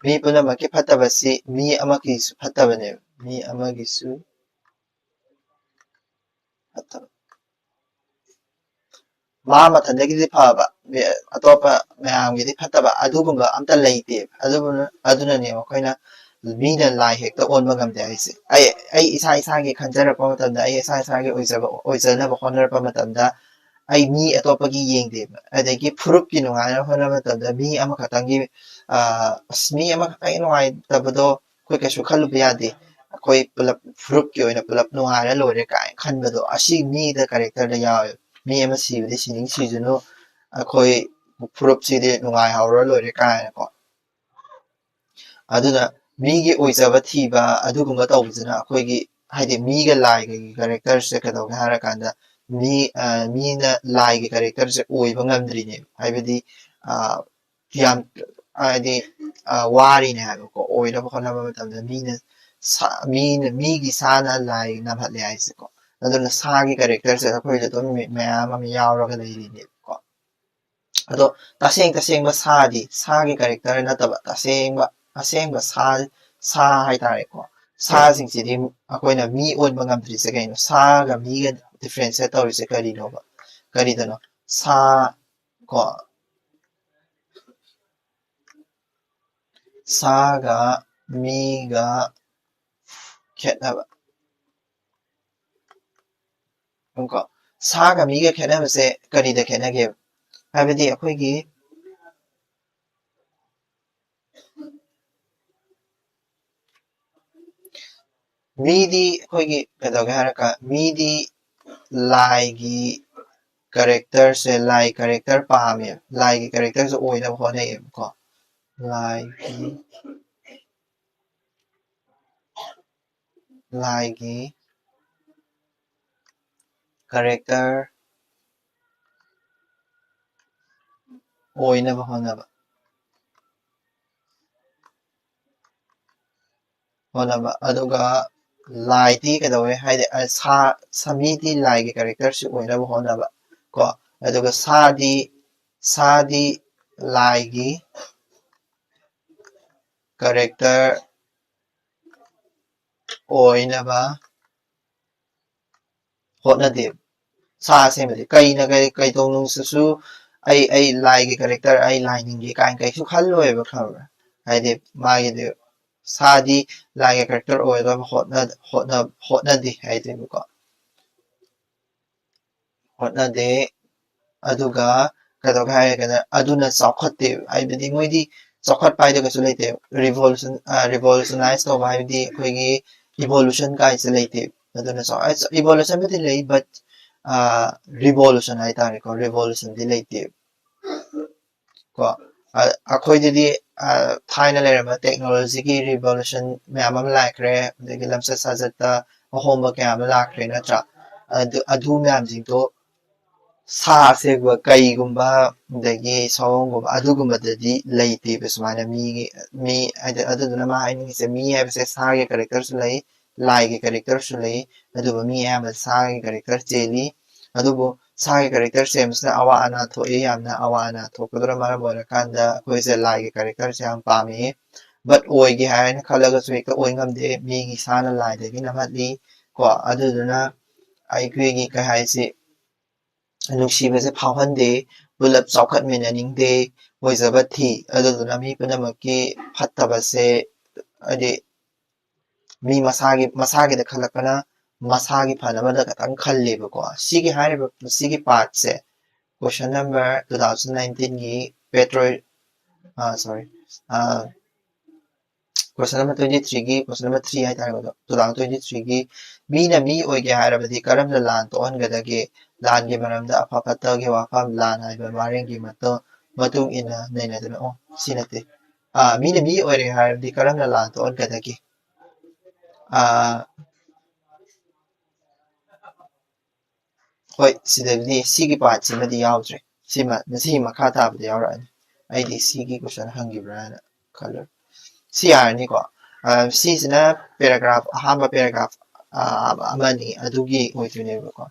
ꯃꯤ ꯄꯨꯝꯅꯃꯛꯀꯤ ꯐꯠꯇꯕꯁꯤ ꯃꯤ ꯑꯃꯒꯤꯁꯨ ꯐꯠꯇꯕꯅꯦꯕ ꯃꯤ ꯑꯃꯒꯤꯁꯨ ꯐꯠꯇꯕ ꯃꯥ ꯃꯊꯟꯗꯒꯤꯗꯤ ꯐꯕ ꯑꯇꯣꯞꯄ ꯃꯌꯥꯝꯒꯤꯗꯤ ꯐꯠꯇꯕ ꯑꯗꯨꯒꯨꯝꯕ ꯑꯝꯇ ꯂꯩꯇꯦꯕ ꯑꯗꯨꯅꯅꯦꯕ ꯑꯩꯈꯣꯏꯅ ꯃꯤꯅ ꯂꯥꯏ ꯍꯦꯛꯇ ꯑꯣꯟꯕ ꯉꯝꯗꯦ ꯍꯥꯏꯁꯦ ꯑꯩ ꯏꯁꯥꯒꯤ ꯈꯟꯖꯔꯛꯄ ꯃꯇꯝꯗ ꯑꯩ ꯏꯁꯥꯒꯤ ꯑꯣꯏꯖꯅꯕ ꯍꯣꯠꯅꯔꯛꯄ ꯃꯇꯝꯗ ꯑꯩ ꯃꯤ ꯑꯇꯣꯞꯄꯒꯤ ꯌꯦꯡꯗꯦꯕ ꯑꯗꯒꯤ ꯐꯨꯔꯨꯞꯀꯤ ꯅꯨꯡꯉꯥꯏꯅꯕ ꯍꯣꯠꯅꯕ ꯃꯇꯝꯗ ꯃꯤ ꯑꯃꯈꯛꯇꯪꯒꯤ ꯃꯤ ꯑꯃꯈꯛꯇꯪꯒꯤ ꯅꯨꯡꯉꯥꯏꯇꯕꯗꯣ ꯑꯩꯈꯣꯏ ꯀꯩꯁꯨ ꯈꯜꯂꯨꯕ ꯌꯥꯗꯦ ꯑꯩꯈꯣꯏ ꯄꯨꯂꯞ ꯐꯨꯔꯨꯞꯀꯤ ꯑꯣꯏꯅ ꯄꯨꯂꯞ ꯅꯨꯡꯉꯥꯏꯔ ꯂꯣꯏꯔꯦ ꯀꯥꯏꯅ ꯈꯟꯕꯗꯣ ꯑꯁꯤ ꯃꯤꯗ ꯀꯦꯔꯦꯛꯇꯔꯗ ꯌꯥꯎꯋꯦꯕ ꯃꯤ ꯑꯃ ꯁꯤꯕꯗꯤ ꯁꯤꯅꯤꯡ ꯁꯤꯖꯅꯨ ꯑꯩꯈꯣꯏ ꯐꯨꯔꯨꯞꯁꯤꯗꯤ ꯅꯨꯡꯉꯥꯏꯍꯧꯔ ꯂꯣꯏꯔꯦ ꯀꯥꯏꯅꯀꯣ ꯑꯗꯨꯅ ꯃꯤꯒꯤ ꯑꯣꯏꯖꯕ ꯊꯤꯕ ꯑꯗꯨꯒꯨꯝꯕ ꯇꯧꯕꯁꯤꯅ ꯑꯩꯈꯣꯏꯒꯤ ꯍꯥꯏꯗꯤ ꯃꯤꯒ ꯂꯥꯏꯒꯒꯤ ꯀꯦꯔꯦꯛꯇꯔꯁꯦ ꯀꯩꯗꯧꯒꯦ ꯍꯥꯏꯔꯀꯥꯟꯗ ꯃꯤꯅ ꯂꯥꯏꯒꯤ ꯀꯦꯔꯦꯛꯇꯔꯁꯦ ꯑꯣꯏꯕ ꯉꯝꯗ꯭ꯔꯤꯅꯦꯕ ꯍꯥꯏꯕꯗꯤ ꯌꯥꯝ ꯍꯥꯏꯗꯤ ꯋꯥꯔꯤꯅꯦ ꯍꯥꯏꯕꯀꯣ ꯑꯣꯏꯅꯕ ꯍꯣꯠꯅꯕ ꯃꯇꯝꯗ ꯃꯤꯒꯤ ꯁꯥꯅ ꯂꯥꯏ ꯅꯝꯍꯠꯂꯦ ꯍꯥꯏꯁꯦꯀꯣ ꯑꯗꯨꯅ ꯁꯥꯒꯤ ꯀꯦꯔꯦꯛꯇꯔꯁꯦ ꯑꯩꯈꯣꯏꯗ ꯑꯗꯨꯝ ꯃꯌꯥꯝ ꯑꯃ ꯌꯥꯎꯔꯒ ꯂꯩꯔꯤꯅꯦꯕꯀꯣ ꯑꯗꯣ ꯇꯁꯦꯡꯕ ꯁꯥꯒꯤ ꯀꯦꯔꯦꯛꯇꯔ ꯅꯠꯇꯕ ꯑꯁꯦꯡꯕ ꯁꯥ ꯍꯥꯏꯇꯥꯔꯦꯀꯣ ꯁꯥꯁꯤꯡꯁꯤꯗꯤ ꯑꯩꯈꯣꯏꯅ ꯃꯤ ꯑꯣꯟꯕ ꯉꯝꯗ꯭ꯔꯤꯁꯦ ꯀꯩꯅꯣ ꯁꯥꯒ ꯃꯤꯒ ꯗꯤꯐ꯭ꯔꯦꯟꯁꯤꯌꯦꯠ ꯇꯧꯔꯤꯁꯦ ꯀꯔꯤꯗꯅꯣ ꯀꯣ ꯁꯥꯒ ꯃꯤꯒ ꯈꯦꯠꯅꯕ ꯀꯣ ꯁꯥꯒ ꯃꯤꯒ ꯈꯦꯠꯅꯕꯁꯦ ꯀꯔꯤꯗ ꯈꯦꯠꯅꯒꯦꯕ ꯍꯥꯏꯕꯗꯤ ꯑꯩꯈꯣꯏꯒꯤ ꯃꯤꯗꯤ ꯑꯩꯈꯣꯏꯒꯤ ꯀꯩꯗꯧꯒꯦ ꯍꯥꯏꯔꯒ ꯃꯤꯗꯤ ꯂꯥꯏꯒꯤ ꯀꯦꯔꯦꯛꯇꯔꯁꯦ ꯂꯥꯏ ꯀꯦꯔꯦꯛꯇꯔ ꯄꯥꯝꯃꯦ ꯂꯥꯏꯒꯤ ꯀꯦꯔꯦꯛꯇꯔꯁꯦ ꯑꯣꯏꯅꯕ ꯍꯣꯠꯅꯩꯌꯦꯕꯀꯣ ꯂꯥꯏꯒꯤ ꯀꯦꯔꯦꯛꯇꯔ ꯑꯣꯏꯅꯕ ꯍꯣꯠꯅꯕ ꯑꯗꯨꯒ ꯂꯥꯏꯗꯤ ꯀꯩꯗꯧꯋꯦ ꯍꯥꯏꯗꯤ ꯃꯤꯗꯤ ꯂꯥꯏꯒꯤ ꯀꯦꯔꯦꯛꯇꯔꯁꯤ ꯑꯣꯏꯅꯕ ꯍꯣꯠꯅꯕ ꯀꯣ ꯑꯗꯨꯒ ꯁꯥꯗꯤ ꯂꯥꯏꯒꯤ ꯀꯦꯔꯦꯛꯇꯔ ꯑꯣꯏꯅꯕ ꯍꯣꯠꯅꯗꯦ ꯁꯥ ꯑꯁꯦꯡꯕꯗꯤ ꯀꯩꯗꯧꯅꯨꯡꯁꯨ ꯑꯩ ꯂꯥꯏꯒꯤ ꯀꯦꯔꯦꯛꯇꯔ ꯑꯩ ꯂꯥꯏꯅꯤꯡꯒꯦ ꯀꯥꯏꯅ ꯀꯩꯁꯨ ꯈꯜꯂꯣꯏꯕ ꯈꯪꯕ꯭ꯔꯥ ꯍꯥꯏꯗꯤ ꯃꯥꯒꯤꯗꯤ ꯁꯥꯗꯤ ꯂꯥꯏꯒꯤ ꯀꯦꯔꯦꯛꯇꯔ ꯑꯣꯏꯅꯕ ꯍꯣꯠꯅꯗꯦ ꯍꯥꯏꯗꯣꯏꯕꯀꯣ ꯍꯣꯠꯅꯗꯦ ꯑꯗꯨꯒ ꯀꯩꯗꯧꯒꯦ ꯍꯥꯏꯔꯒꯅ ꯑꯗꯨꯅ ꯆꯥꯎꯈꯠꯇꯦ ꯍꯥꯏꯕꯗꯤ ꯃꯣꯏꯗꯤ ꯆꯥꯎꯈꯠꯄ ꯍꯥꯏꯗꯣ ꯀꯩꯁꯨ ꯂꯩꯇꯦ ꯔꯤꯚꯣꯂꯨꯁꯅꯥꯏꯁ ꯇꯧꯕ ꯍꯥꯏꯕꯗꯤ ꯑꯩꯈꯣꯏꯒꯤ ꯏꯚꯣꯂꯨꯁꯟ ꯀꯥꯏꯁꯦ ꯂꯩꯇꯦ ꯑꯗꯨꯅ ꯏꯚꯣꯂꯨꯁꯟꯕꯨꯗꯤ ꯂꯩ ꯕꯠ ꯔꯤꯚꯣꯂꯨꯁꯟ ꯍꯥꯏꯇꯥꯔꯦꯀꯣ ꯔꯤꯚꯣꯂꯨꯁꯟꯗꯤ ꯂꯩꯇꯦ ꯀꯣ ꯑꯩꯈꯣꯏꯗꯗꯤ ꯊꯥꯏꯅ ꯂꯩꯔꯝꯕ ꯇꯦꯛꯅꯣꯂꯣꯖꯤꯒꯤ ꯔꯤꯚꯣꯂꯨꯁꯟ ꯃꯌꯥꯝ ꯑꯃ ꯂꯥꯛꯈ꯭ꯔꯦ ꯑꯗꯒꯤ ꯂꯝꯆꯠ ꯁꯥꯖꯠꯇ ꯑꯍꯣꯡꯕ ꯀꯌꯥ ꯑꯃ ꯂꯥꯛꯈ꯭ꯔꯦ ꯅꯠꯇ꯭ꯔꯥ ꯑꯗꯨ ꯃꯌꯥꯝꯁꯤꯡꯗꯣ ꯁꯥ ꯑꯁꯦꯡꯕ ꯀꯩꯒꯨꯝꯕ ꯑꯗꯒꯤ ꯁꯑꯣꯡꯒꯨꯝꯕ ꯑꯗꯨꯒꯨꯝꯕꯗꯗꯤ ꯂꯩꯇꯦꯕ ꯁꯨꯃꯥꯏꯅ ꯃꯤ ꯍꯥꯏꯗꯤ ꯑꯗꯨꯗꯨꯅ ꯃꯥ ꯍꯥꯏꯅꯤꯡꯉꯤꯁꯦ ꯃꯤ ꯍꯥꯏꯕꯁꯦ ꯁꯥꯒꯤ ꯀꯦꯔꯦꯛꯇꯔꯁꯨ ꯂꯩ ꯂꯥꯏꯒꯤ ꯀꯦꯔꯦꯛꯇꯔꯁꯨ ꯂꯩ ꯑꯗꯨꯕꯨ ꯃꯤ ꯑꯌꯥꯝꯕ ꯁꯥꯒꯤ ꯀꯦꯔꯦꯛꯇꯔ ꯆꯦꯜꯂꯤ ꯑꯗꯨꯕꯨ ꯁꯥꯒꯤ ꯀꯦꯔꯦꯛꯇꯔ ꯁꯦꯝꯕꯁꯤꯅ ꯑꯋꯥ ꯑꯅꯥ ꯊꯣꯛꯏ ꯌꯥꯝꯅ ꯑꯋꯥ ꯑꯅꯥ ꯊꯣꯛꯄꯗꯨꯅ ꯃꯔꯝ ꯑꯣꯏꯔꯀꯥꯟꯗ ꯑꯩꯈꯣꯏꯁꯦ ꯂꯥꯏꯒꯤ ꯀꯦꯔꯦꯛꯇꯔꯁꯦ ꯌꯥꯝ ꯄꯥꯝꯃꯤ ꯕꯠ ꯑꯣꯏꯒꯦ ꯍꯥꯏꯅ ꯈꯜꯂꯒꯁꯨ ꯍꯦꯛꯇ ꯑꯣꯏ ꯉꯝꯗꯦ ꯃꯤꯒꯤ ꯁꯥꯅ ꯂꯥꯏꯗꯒꯤ ꯅꯝꯍꯠꯂꯤ ꯀꯣ ꯑꯗꯨꯗꯨꯅ ꯑꯩꯈꯣꯏꯒꯤ ꯀꯩ ꯍꯥꯏꯁꯤ ꯅꯨꯡꯁꯤꯕꯁꯦ ꯐꯥꯎꯍꯟꯗꯦ ꯄꯨꯂꯞ ꯆꯥꯎꯈꯠꯃꯤꯟꯅꯅꯤꯡꯗꯦ ꯑꯣꯏꯖꯕ ꯊꯤ ꯑꯗꯨꯗꯨꯅ ꯃꯤ ꯄꯨꯝꯅꯃꯛꯀꯤ ꯐꯠꯇꯕꯁꯦ ꯍꯥꯏꯗꯤ ꯃꯤ ꯃꯁꯥꯒꯤꯗ ꯈꯜꯂꯛꯄꯅ ꯃꯁꯥꯒꯤ ꯐꯅꯕꯗ ꯈꯇꯪ ꯈꯜꯂꯦꯕꯀꯣ ꯁꯤꯒꯤ ꯄꯥꯔꯠꯁꯦ ꯀꯣꯏꯁꯟ ꯅꯝꯕꯔ 2019ꯒꯤ ꯀꯣꯏꯁꯟ ꯅꯝꯕꯔ 23ꯒꯤ ꯀꯣꯏꯁꯟ ꯅꯝꯕꯔ 3 ꯍꯥꯏꯇꯥꯔꯦꯀꯣ 2023ꯒꯤ ꯃꯤꯅ ꯃꯤ ꯑꯣꯏꯒꯦ ꯍꯥꯏꯔꯕꯗꯤ ꯀꯔꯝꯅ ꯂꯥꯟ ꯇꯣꯛꯍꯟꯒꯗꯒꯦ ꯂꯥꯟꯒꯤ ꯃꯔꯝꯗ ꯑꯐ ꯐꯠꯇꯒꯤ ꯋꯥꯐꯝ ꯂꯥꯟ ꯍꯥꯏꯕ ꯋꯥꯔꯦꯡꯒꯤ ꯃꯇꯨꯡ ꯏꯟꯅ ꯅꯩꯅꯗꯨꯅ ꯁꯤ ꯅꯠꯇꯦ ꯃꯤꯅ ꯃꯤ ꯑꯣꯏꯔꯦ ꯍꯥꯏꯔꯕꯗꯤ ꯀꯔꯝꯅ ꯂꯥꯟ ꯇꯣꯛꯍꯟꯒꯗꯒꯦ ꯍꯣꯏ ꯁꯤꯗꯗꯤ ꯁꯤꯒꯤ ꯄꯥꯔꯠꯁꯤꯃꯗꯤ ꯌꯥꯎꯗ꯭ꯔꯦ ꯁꯤꯒꯤ ꯃꯈꯥ ꯇꯥꯕꯗ ꯌꯥꯎꯔꯛꯑꯅꯤ ꯑꯩꯗꯤ ꯁꯤꯒꯤ ꯀꯣꯏꯁꯟ ꯍꯪꯈꯤꯕ꯭ꯔꯥꯅ ꯈꯜꯂꯨꯔꯦ ꯁꯤ ꯌꯥꯔꯅꯤꯀꯣ ꯁꯤꯁꯤꯅ ꯄꯦꯔꯥꯒ꯭ꯔꯥꯐ ꯑꯍꯥꯟꯕ ꯄꯦꯔꯥꯒ꯭ꯔꯥꯐ ꯑꯃꯅꯤ ꯑꯗꯨꯒꯤ ꯑꯣꯏꯗꯣꯏꯅꯦꯕꯀꯣ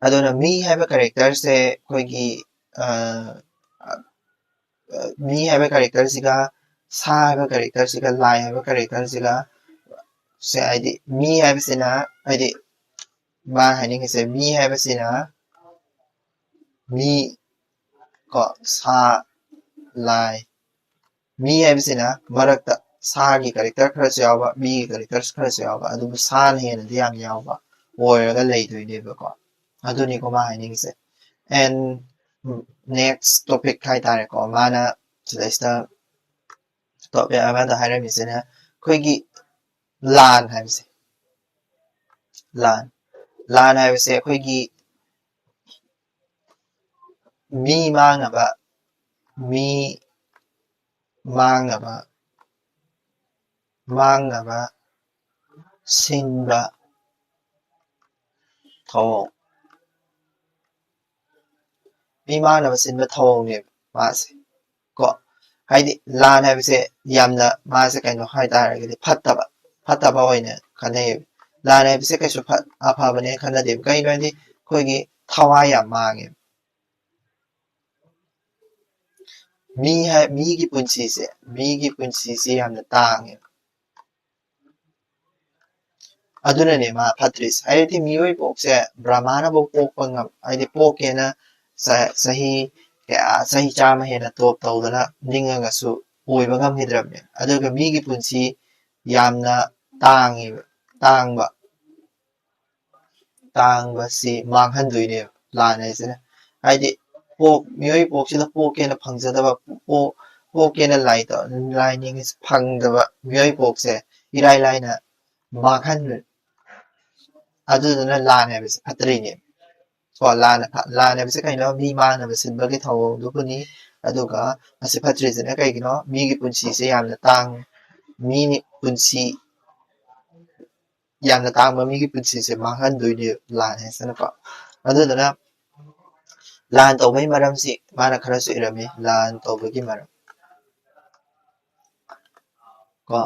ꯑꯗꯨꯅ ꯃꯤ ꯍꯥꯏꯕ ꯀꯦꯔꯦꯛꯇꯔꯁꯦ ꯑꯩꯈꯣꯏꯒꯤ ꯃꯤ ꯍꯥꯏꯕ ꯀꯦꯔꯦꯛꯇꯔꯁꯤꯒ ꯁꯥ ꯍꯥꯏꯕ ꯀꯦꯔꯦꯛꯇꯔꯁꯤꯒ ꯂꯥꯏ ꯍꯥꯏꯕ ꯀꯦꯔꯦꯛꯇꯔꯁꯤꯒ ꯁꯦ ꯍꯥꯏꯗꯤ ꯃꯤ ꯍꯥꯏꯕꯁꯤꯅ ꯍꯥꯏꯗꯤ ꯃꯥ ꯍꯥꯏꯅꯤꯡꯉꯤꯁꯦ ꯃꯤ ꯍꯥꯏꯕꯁꯤꯅ ꯃꯤ ꯀꯣ ꯁꯥ ꯂꯥꯏ ꯃꯤ ꯍꯥꯏꯕꯁꯤꯅ ꯃꯔꯛꯇ ꯁꯥꯒꯤ ꯀꯦꯔꯦꯛꯇꯔ ꯈꯔꯁꯨ ꯌꯥꯎꯕ ꯃꯤꯒꯤ ꯀꯦꯔꯦꯛꯇꯔ ꯈꯔꯁꯨ ꯌꯥꯎꯕ ꯑꯗꯨꯕꯨ ꯁꯥꯅ ꯍꯦꯟꯅꯗꯤ ꯌꯥꯝ ꯌꯥꯎꯕ ꯑꯣꯏꯔꯒ ꯂꯩꯗꯣꯏꯅꯦꯕꯀꯣ ꯑꯗꯨꯅꯤꯀꯣ ꯃꯥ ꯍꯥꯏꯅꯤꯡꯉꯤꯁꯦ ꯑꯦꯟ ꯅꯦꯛꯁ ꯇꯣꯄꯤꯛ ꯍꯥꯏꯇꯥꯔꯦꯀꯣ ꯃꯥꯅ ꯁꯤꯗꯩꯁꯤꯗ ꯇꯣꯄꯤꯛ ꯑꯃꯗ ꯍꯥꯏꯔꯝꯃꯤꯁꯤꯅ ꯑꯩꯈꯣꯏꯒꯤ ꯂꯥꯟ ꯍꯥꯏꯕꯁꯦ ꯂꯥꯟ ꯍꯥꯏꯕꯁꯦ ꯑꯩꯈꯣꯏꯒꯤ ꯃꯤ ꯃꯥꯡꯅꯕ ꯁꯤꯟꯕ ꯊꯧꯑꯣꯡ ꯃꯤ ꯃꯥꯡꯅꯕ ꯁꯤꯟꯕ ꯊꯧꯑꯣꯡꯅꯦꯕ ꯃꯥꯁꯦ ꯀꯣ ꯍꯥꯏꯗꯤ ꯂꯥꯟ ꯍꯥꯏꯕꯁꯦ ꯌꯥꯝꯅ ꯃꯥꯁꯦ ꯀꯩꯅꯣ ꯍꯥꯏꯇꯥꯔꯒꯗꯤ ꯐꯠꯇꯕ ꯑꯣꯏꯅ ꯈꯟꯅꯩꯌꯦꯕ ꯂꯥꯟ ꯍꯥꯏꯕꯁꯦ ꯀꯩꯁꯨ ꯑꯐꯕꯅꯦ ꯈꯟꯅꯗꯦꯕ ꯀꯩꯒꯤꯅꯣ ꯍꯥꯏꯗꯤ ꯑꯩꯈꯣꯏꯒꯤ ꯊꯋꯥꯏ ꯌꯥꯝ ꯃꯥꯡꯉꯦꯕ ꯃꯤꯒꯤ ꯄꯨꯟꯁꯤꯁꯦ ꯌꯥꯝꯅ ꯇꯥꯡꯉꯦꯕ ꯑꯗꯨꯅꯅꯦ ꯃꯥ ꯐꯠꯇ꯭ꯔꯤꯁꯦ ꯍꯥꯏꯗꯤ ꯃꯤꯑꯣꯏ ꯄꯣꯛꯁꯦ ꯕ꯭ꯔꯍ꯭ꯃꯥꯅꯐꯧ ꯄꯣꯛꯄ ꯍꯥꯏꯗꯤ ꯄꯣꯛꯀꯦꯅ ꯆꯍꯤ 100 ꯍꯦꯟꯅ ꯇꯣꯞ ꯇꯧꯗꯅ ꯅꯤꯡꯉꯒꯁꯨ ꯑꯣꯏꯕ ꯉꯝꯈꯤꯗ꯭ꯔꯕꯅꯦ ꯑꯗꯨꯒ ꯃꯤꯒꯤ ꯄꯨꯟꯁꯤ ꯌꯥꯝꯅ ꯇꯥꯡꯕꯁꯤ ꯃꯥꯡꯍꯟꯗꯣꯏꯅꯦꯕ ꯂꯥꯟ ꯍꯥꯏꯁꯤꯅ ꯍꯥꯏꯗꯤ ꯃꯤꯑꯣꯏ ꯄꯣꯛꯁꯤꯗ ꯄꯣꯛꯀꯦꯅ ꯐꯪꯖꯗꯕ ꯄꯣꯛꯀꯦꯅ ꯂꯥꯏ ꯅꯤꯡꯉꯤꯁꯤ ꯐꯪꯗꯕ ꯃꯤꯑꯣꯏ ꯄꯣꯛꯁꯦ इराय लाइना माखन अदुदुना लान हाइबसे फत्तरिने को लान हाइबसे कइनो मी मांगनबा सिनबगे थौदुबुनी अदुगा असे फत्तरिजेना कइगिनो मीगी पुंसीसे यामना तांग मीनी पुंसी यामना तांगबा मीगी पुंसीसे मांगहनदोइने लान हाइसनको अदुदुना लान तौबई मरमसी माना खरसु इरमी लान तौबगी मरम को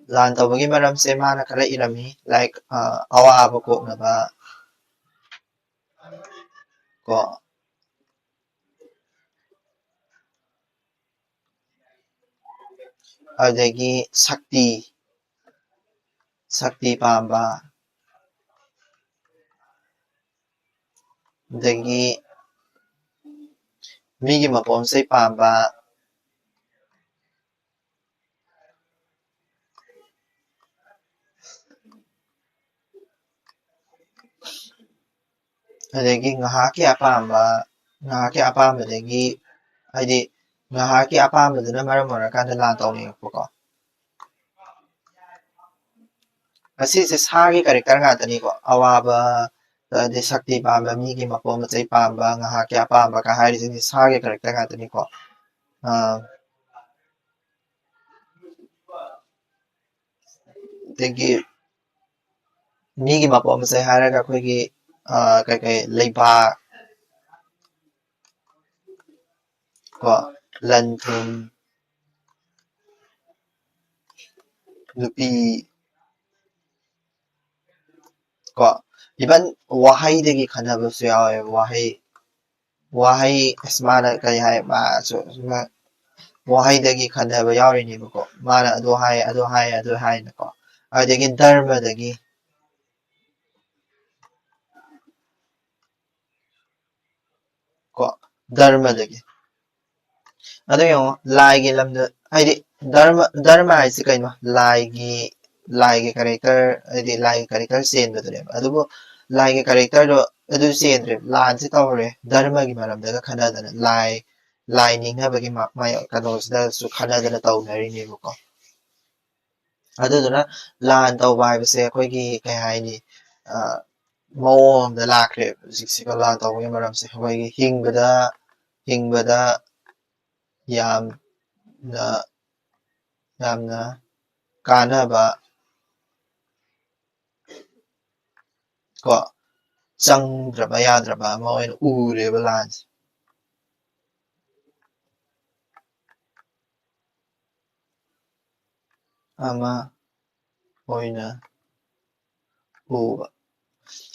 लान तौबगी मरमसे माना खरा इरमी लाइक अवाब कोकनबा को अदगी शक्ति पांबा दगी मीगी मपोमसे पांबा अदगी ngahaki apambadagi haidi ngahaki apambaduna maram orakanda lan tawninगपको असि सागी कैरेक्टर ngатनी को अवाबा दे शक्ति पांबा मीगी मपोमसे पांबा ngahaki apamba का हाइरिसिंग सागी कैरेक्टर ngатनी को दगी मीगी मपोमसे हारगा खोगी कई लेबा को लंथुम नुपी को इवन वहाईदगी खनबसु यावे वहाई स्माना कई हाय मासु वहाईदगी खनबा यावरिनिबको माना अदो हाय नको अदगी धर्मदगी को धर्मदगी अदो यो लाइगी लमद हाइदि धर्म हाइसि कइनो लाइगी कैरेक्टर हाइदि लाइगी कैरेक्टर सेनबदुने अदुबो लाइगी कैरेक्टर दो अदु सेनद्रे लानसे तवरे धर्मगी मरमदगा खनदना लाई निंगबगी माय कनोसदा सु खनदना तौनरिनेबको अदुदुना लान तौबा हाइबसे अखोइगी कई हाइनि मओंदा लाख्रे जिक्सिको लान तौबगी मरमसे अखोइगी हिंगबदा यामना कानबा को चंद्रबा याद्रबा अमा ओइन उरेबा लानसे अमा ओइना उबा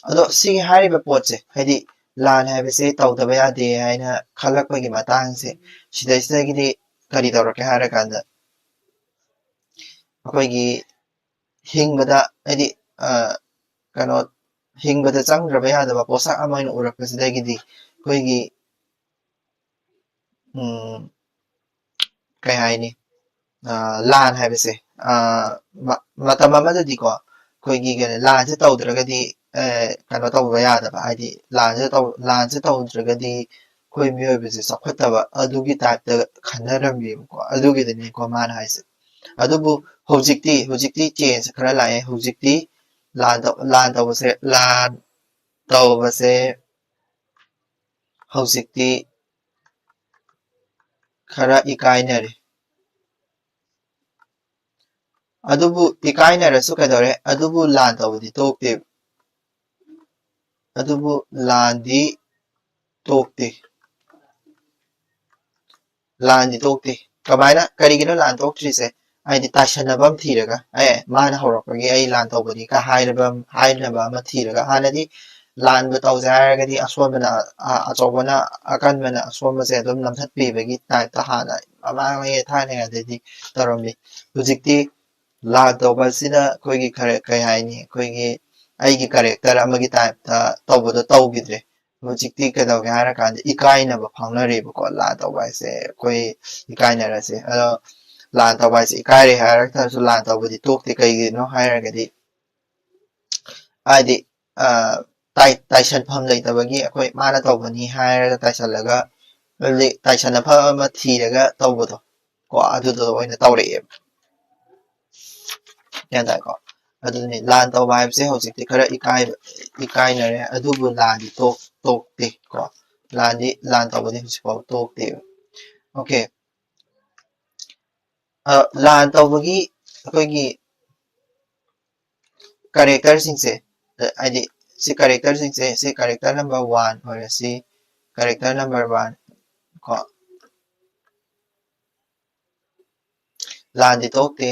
अदो सिगी हारिबा पोतसे हाइदि लान हाइबसे तौदबा यादे हाइना खलकपगी मतांगसे सिदैसिदगिदि करी तौरके हारकांदा अखोइगी हिंगबदा हाइदि कनो हिंगबदा चंद्रबा यादबा पोसा अमा ओइन उरकपसिदगिदि अखोइगी कई हाइनि लान हाइबसे मतम अमददिको अखोइगी लानसे तौद्रगदि कनो तौबा यादबा हाइदि लानसे तौद्रगदि कोई मियोइबसे सखतबा अदुगी टाइपता खनरमीबको अदुगिदनिको मान हाइसे अदुबु होजिक्ति चेंज खरा लाए होजिक्ति लान तौबसे होजिक्ति खरा इकाइनरे अदुबु इकाइनरसु कदौरे अदुबु लान तौबदि तोक्ते अदुबु लांदी तोक्ते कमायना करिगिनो लान तोक्ट्रिसे हाइदि ताशनबम थीरगा माना हौरकपगी आई लान तौबदि का हाइनबा अमा थीरगा हानदि लानबु तौजे हारगदि असोबना अचौबना अकनबना असोबसे अदुम नमथत्पीबगी टाइपता हाना अमांगे थानेगदि तौरमि हुजिक्ति लान तौबसिना कोइगी कई हाइनि कोइगी आइगी कैरेक्टर अमगी टाइपता तौबदो तौगिद्रे हुजिक्ति कदौगे हारकांदि इकाइनबा फाउनरेबको लान तौबाइसे कोइ इकाइनरसे अदो लान तौबाइसे इकाइरे हारकतासु लान तौबदि तोक्ते कइगिनो हारगदि आदि ताइसनफम लैतबगी अखोइ माना तौबनी हारगा ताइसनलगा ताइसनफम अमा थीरगा तौबदो को अदुदो ओइना तौरए ꯒ꯭ꯌꯥꯟ ꯇꯥꯏꯀꯣ ꯑꯗꯨꯅꯤ ꯂꯥꯟ ꯇꯧꯕ ꯍꯥꯏꯕꯁꯦ ꯍꯧꯖꯤꯛꯇꯤ ꯈꯔ ꯏꯀꯥꯏꯅꯔꯦ ꯑꯗꯨꯕꯨ ꯂꯥꯟꯗꯤ ꯇꯣꯛꯇꯦ ꯀꯣ ꯂꯥꯟ ꯇꯧꯕꯗꯤ ꯍꯧꯖꯤꯛꯐꯥꯎ ꯇꯣꯛꯇꯦꯕ ꯑꯣꯀꯦ ꯂꯥꯟ ꯇꯧꯕꯒꯤ ꯑꯩꯈꯣꯏꯒꯤ ꯀꯔꯦꯛꯇꯔꯁꯤꯡꯁꯦ ꯍꯥꯏꯗꯤ ꯁꯤ ꯀꯔꯦꯛꯇꯔꯁꯤꯡꯁꯦ ꯁꯤ ꯀꯔꯦꯛꯇꯔ ꯅꯝꯕꯔ 1 ꯑꯣꯏꯔꯁꯤ ꯀꯔꯦꯛꯇꯔ ꯅꯝꯕꯔ 1 ꯀꯣ ꯂꯥꯟꯗꯤ ꯇꯣꯛꯇꯦ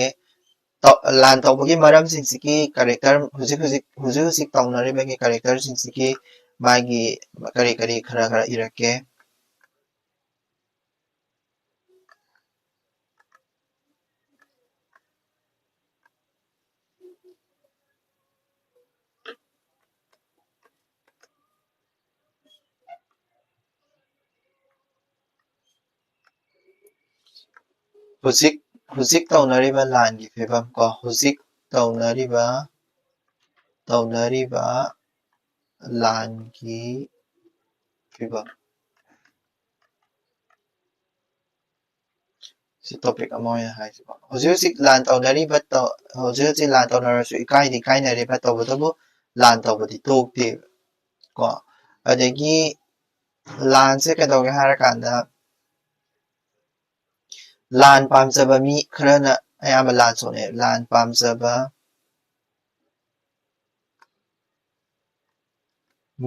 ꯂꯥꯟ ꯇꯧꯕꯒꯤ ꯃꯔꯝꯁꯤꯡꯁꯤꯒꯤ ꯀꯔꯦꯛꯇꯔ ꯍꯧꯖꯤꯛ ꯇꯧꯅꯔꯤꯕꯒꯤ ꯀꯔꯦꯛꯇꯔꯁꯤꯡꯁꯤꯒꯤ ꯃꯥꯒꯤ ꯀꯔꯤ ꯈꯔ ꯏꯔꯛꯀꯦ ꯍꯧꯖꯤꯛ ꯇꯧꯅꯔꯤꯕ ꯂꯥꯟꯒꯤ ꯐꯤꯕꯝ ꯀꯣ ꯍꯧꯖꯤꯛ ꯇꯧꯅꯔꯤꯕ ꯂꯥꯟꯒꯤ ꯐꯤꯕꯝ ꯁꯤ ꯇꯣꯄꯤꯛ ꯑꯃ ꯑꯣꯏꯅ ꯍꯥꯏꯁꯤꯀꯣ ꯍꯧꯖꯤꯛ ꯂꯥꯟ ꯇꯧꯅꯔꯤꯕ ꯍꯧꯖꯤꯛ ꯂꯥꯟ ꯇꯧꯅꯔꯁꯨ ꯏꯀꯥꯏꯅꯔꯤꯕ ꯇꯧꯕꯇꯕꯨ ꯂꯥꯟ ꯇꯧꯕꯗꯤ ꯇꯣꯛꯇꯦꯕ ꯀꯣ ꯑꯗꯒꯤ ꯂꯥꯟꯁꯦ ꯀꯩꯗꯧꯒꯦ ꯍꯥꯏꯔꯀꯥꯟꯗ ꯂꯥꯟ ꯄꯥꯝꯖꯕ ꯃꯤ ꯈꯔꯅ ꯑꯌꯥꯝꯕ ꯂꯥꯟ ꯁꯣꯛꯅꯩ ꯂꯥꯟ ꯄꯥꯝꯖꯕ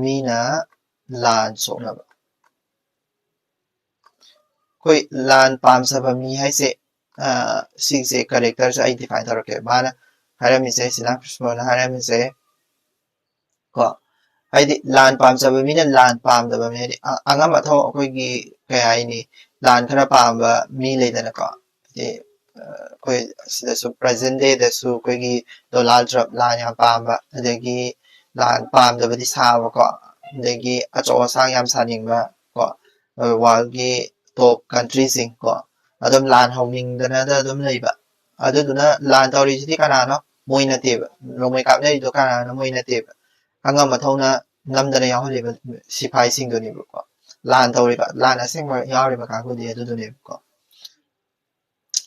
ꯃꯤꯅ ꯂꯥꯟ ꯁꯣꯛꯅꯕ ꯑꯩꯈꯣꯏ ꯂꯥꯟ ꯄꯥꯝꯖꯕ ꯃꯤ ꯍꯥꯏꯁꯦ ꯁꯤꯁꯦ ꯀꯔꯦꯛꯇꯔꯁꯦ ꯑꯩ ꯗꯤꯐꯥꯏꯟ ꯇꯧꯔꯛꯀꯦ ꯃꯥꯅ ꯍꯥꯏꯔꯝꯃꯤꯁꯦ ꯁꯤꯅꯥ ꯀ꯭ꯔꯤꯁꯅꯣꯅ ꯍꯥꯏꯔꯝꯃꯤꯁꯦ ꯀꯣ ꯍꯥꯏꯗꯤ ꯂꯥꯟ ꯄꯥꯝꯖꯕ ꯃꯤꯅ ꯂꯥꯟ ꯄꯥꯝꯗꯕ ꯃꯤ ꯍꯥꯏꯗꯤ ꯑꯉꯝ ꯑꯊꯧ ꯑꯩꯈꯣꯏꯒꯤ ꯀꯩ ꯍꯥꯏꯅꯤ ꯂꯥꯟ ꯈꯔ ꯄꯥꯝꯕ ꯃꯤ ꯂꯩꯗꯅꯀꯣ ꯍꯥꯏꯗꯤ ꯑꯩꯈꯣꯏ ꯁꯤꯗꯁꯨ ꯄ꯭ꯔꯖꯦꯟ ꯗꯦꯗꯁꯨ ꯑꯩꯈꯣꯏꯒꯤ ꯗꯣꯅꯥꯜड ꯇ꯭ꯔꯝꯞ ꯂꯥꯟ ꯌꯥꯝ ꯄꯥꯝꯕ ꯑꯗꯒꯤ ꯂꯥꯟ ꯄꯥꯝꯗꯕꯗꯤ ꯁꯥꯕꯀꯣ ꯑꯗꯒꯤ ꯑꯆꯧ ꯑꯁꯥꯡ ꯌꯥꯝ ꯁꯥꯅꯤꯡꯕ ꯀꯣ ꯋꯥꯔꯜꯒꯤ ꯇꯣꯞ ꯀꯟꯇ꯭ꯔꯤꯁꯤꯡ ꯀꯣ ꯑꯗꯨꯝ ꯂꯥꯟ ꯍꯧꯅꯤꯡꯗꯅꯗ ꯑꯗꯨꯝ ꯂꯩꯕ ꯑꯗꯨꯗꯨꯅ ꯂꯥꯟ ꯇꯧꯔꯤꯁꯤꯗꯤ ꯀꯅꯥꯅꯣ ꯃꯣꯏ ꯅꯠꯇꯦꯕ ꯅꯣꯡꯃꯩ ꯀꯥꯞꯅꯔꯤꯗꯣ ꯀꯅꯥꯅꯣ ꯃꯣꯏ ꯅꯠꯇꯦꯕ ꯑꯉꯝ ꯑꯊꯧꯅ ꯅꯝꯗꯅ ꯌꯥꯎꯍꯜꯂꯤꯕ ꯁꯤꯐꯥꯏꯁꯤꯡꯗꯨꯅꯦꯕꯀꯣ ꯂꯥꯟ ꯇꯧꯔꯤꯕ ꯂꯥꯟ ꯑꯁꯦꯡꯕ ꯌꯥꯎꯔꯤꯕ ꯀꯥꯡꯕꯨꯗꯤ ꯑꯗꯨꯗꯨꯅꯦꯕꯀꯣ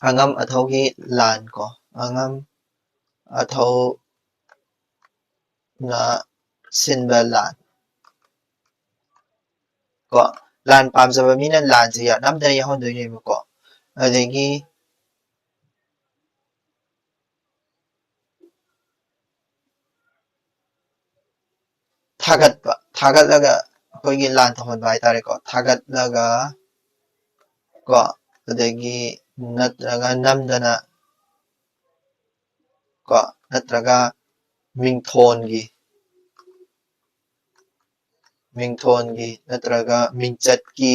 ꯑꯉꯝ ꯑꯊꯧꯒꯤ ꯂꯥꯟ ꯀꯣ ꯑꯉꯝ ꯑꯊꯧꯅ ꯁꯤꯟꯕ ꯂꯥꯟ ꯀꯣ ꯂꯥꯟ ꯄꯥꯝꯖꯕ ꯃꯤꯅ ꯂꯥꯟꯁꯦ ꯅꯝꯗꯅ ꯌꯥꯎꯍꯟꯗꯣꯏꯅꯦꯕꯀꯣ ꯑꯗꯒꯤ ꯊꯥꯒꯠꯂꯒ ꯑꯩꯈꯣꯏꯒꯤ ꯂꯥꯟ ꯇꯧꯍꯟꯕ ꯍꯥꯏꯇꯥꯔꯦꯀꯣ ꯊꯥꯒꯠꯂꯒ ꯀꯣ ꯑꯗꯒꯤ ꯅꯠꯇ꯭ꯔꯒ ꯅꯝꯗꯅ ꯀꯣ ꯅꯠꯇ꯭ꯔꯒ ꯃꯤꯡꯊꯣꯟꯒꯤ ꯅꯠꯇ꯭ꯔꯒ ꯃꯤꯡꯆꯠꯀꯤ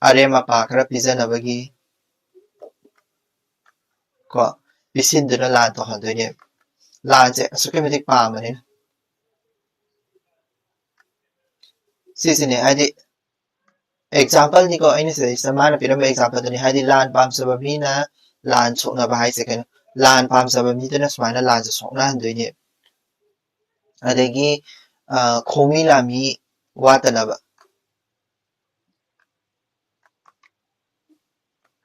ꯑꯔꯦꯝ ꯑꯄꯥ ꯈꯔ ꯄꯤꯖꯅꯕꯒꯤ ꯀꯣ ꯄꯤꯁꯤꯟꯗꯨꯅ ꯂꯥꯟ ꯇꯧꯍꯟꯗꯣꯏꯅꯦꯕ ꯂꯥꯟꯁꯦ ꯑꯁꯨꯛꯀꯤ ꯃꯇꯤꯛ ꯄꯥꯝꯕꯅꯤꯅ ꯁꯤꯁꯤꯅꯦ ꯍꯥꯏꯗꯤ ꯑꯦꯛꯖꯥꯝꯄꯜꯅꯤꯀꯣ ꯑꯩꯅ ꯁꯤꯗꯩꯁꯤꯗ ꯃꯥꯅ ꯄꯤꯔꯝꯕ ꯑꯦꯛꯖꯥꯝꯄꯜꯗꯨꯅꯤ ꯍꯥꯏꯗꯤ ꯂꯥꯟ ꯄꯥꯝꯖꯕ ꯃꯤꯅ ꯂꯥꯟ ꯁꯣꯛꯅꯕ ꯍꯥꯏꯁꯦ ꯀꯩꯅꯣ ꯂꯥꯟ ꯄꯥꯝꯖꯕ ꯃꯤꯗꯨꯅ ꯁꯨꯃꯥꯏꯅ ꯂꯥꯟꯁꯦ ꯁꯣꯛꯅꯍꯟꯗꯣꯏꯅꯦ ꯑꯗꯒꯤ ꯈꯣꯡꯃꯤ ꯂꯥꯟꯃꯤ ꯋꯥꯠꯇꯅꯕ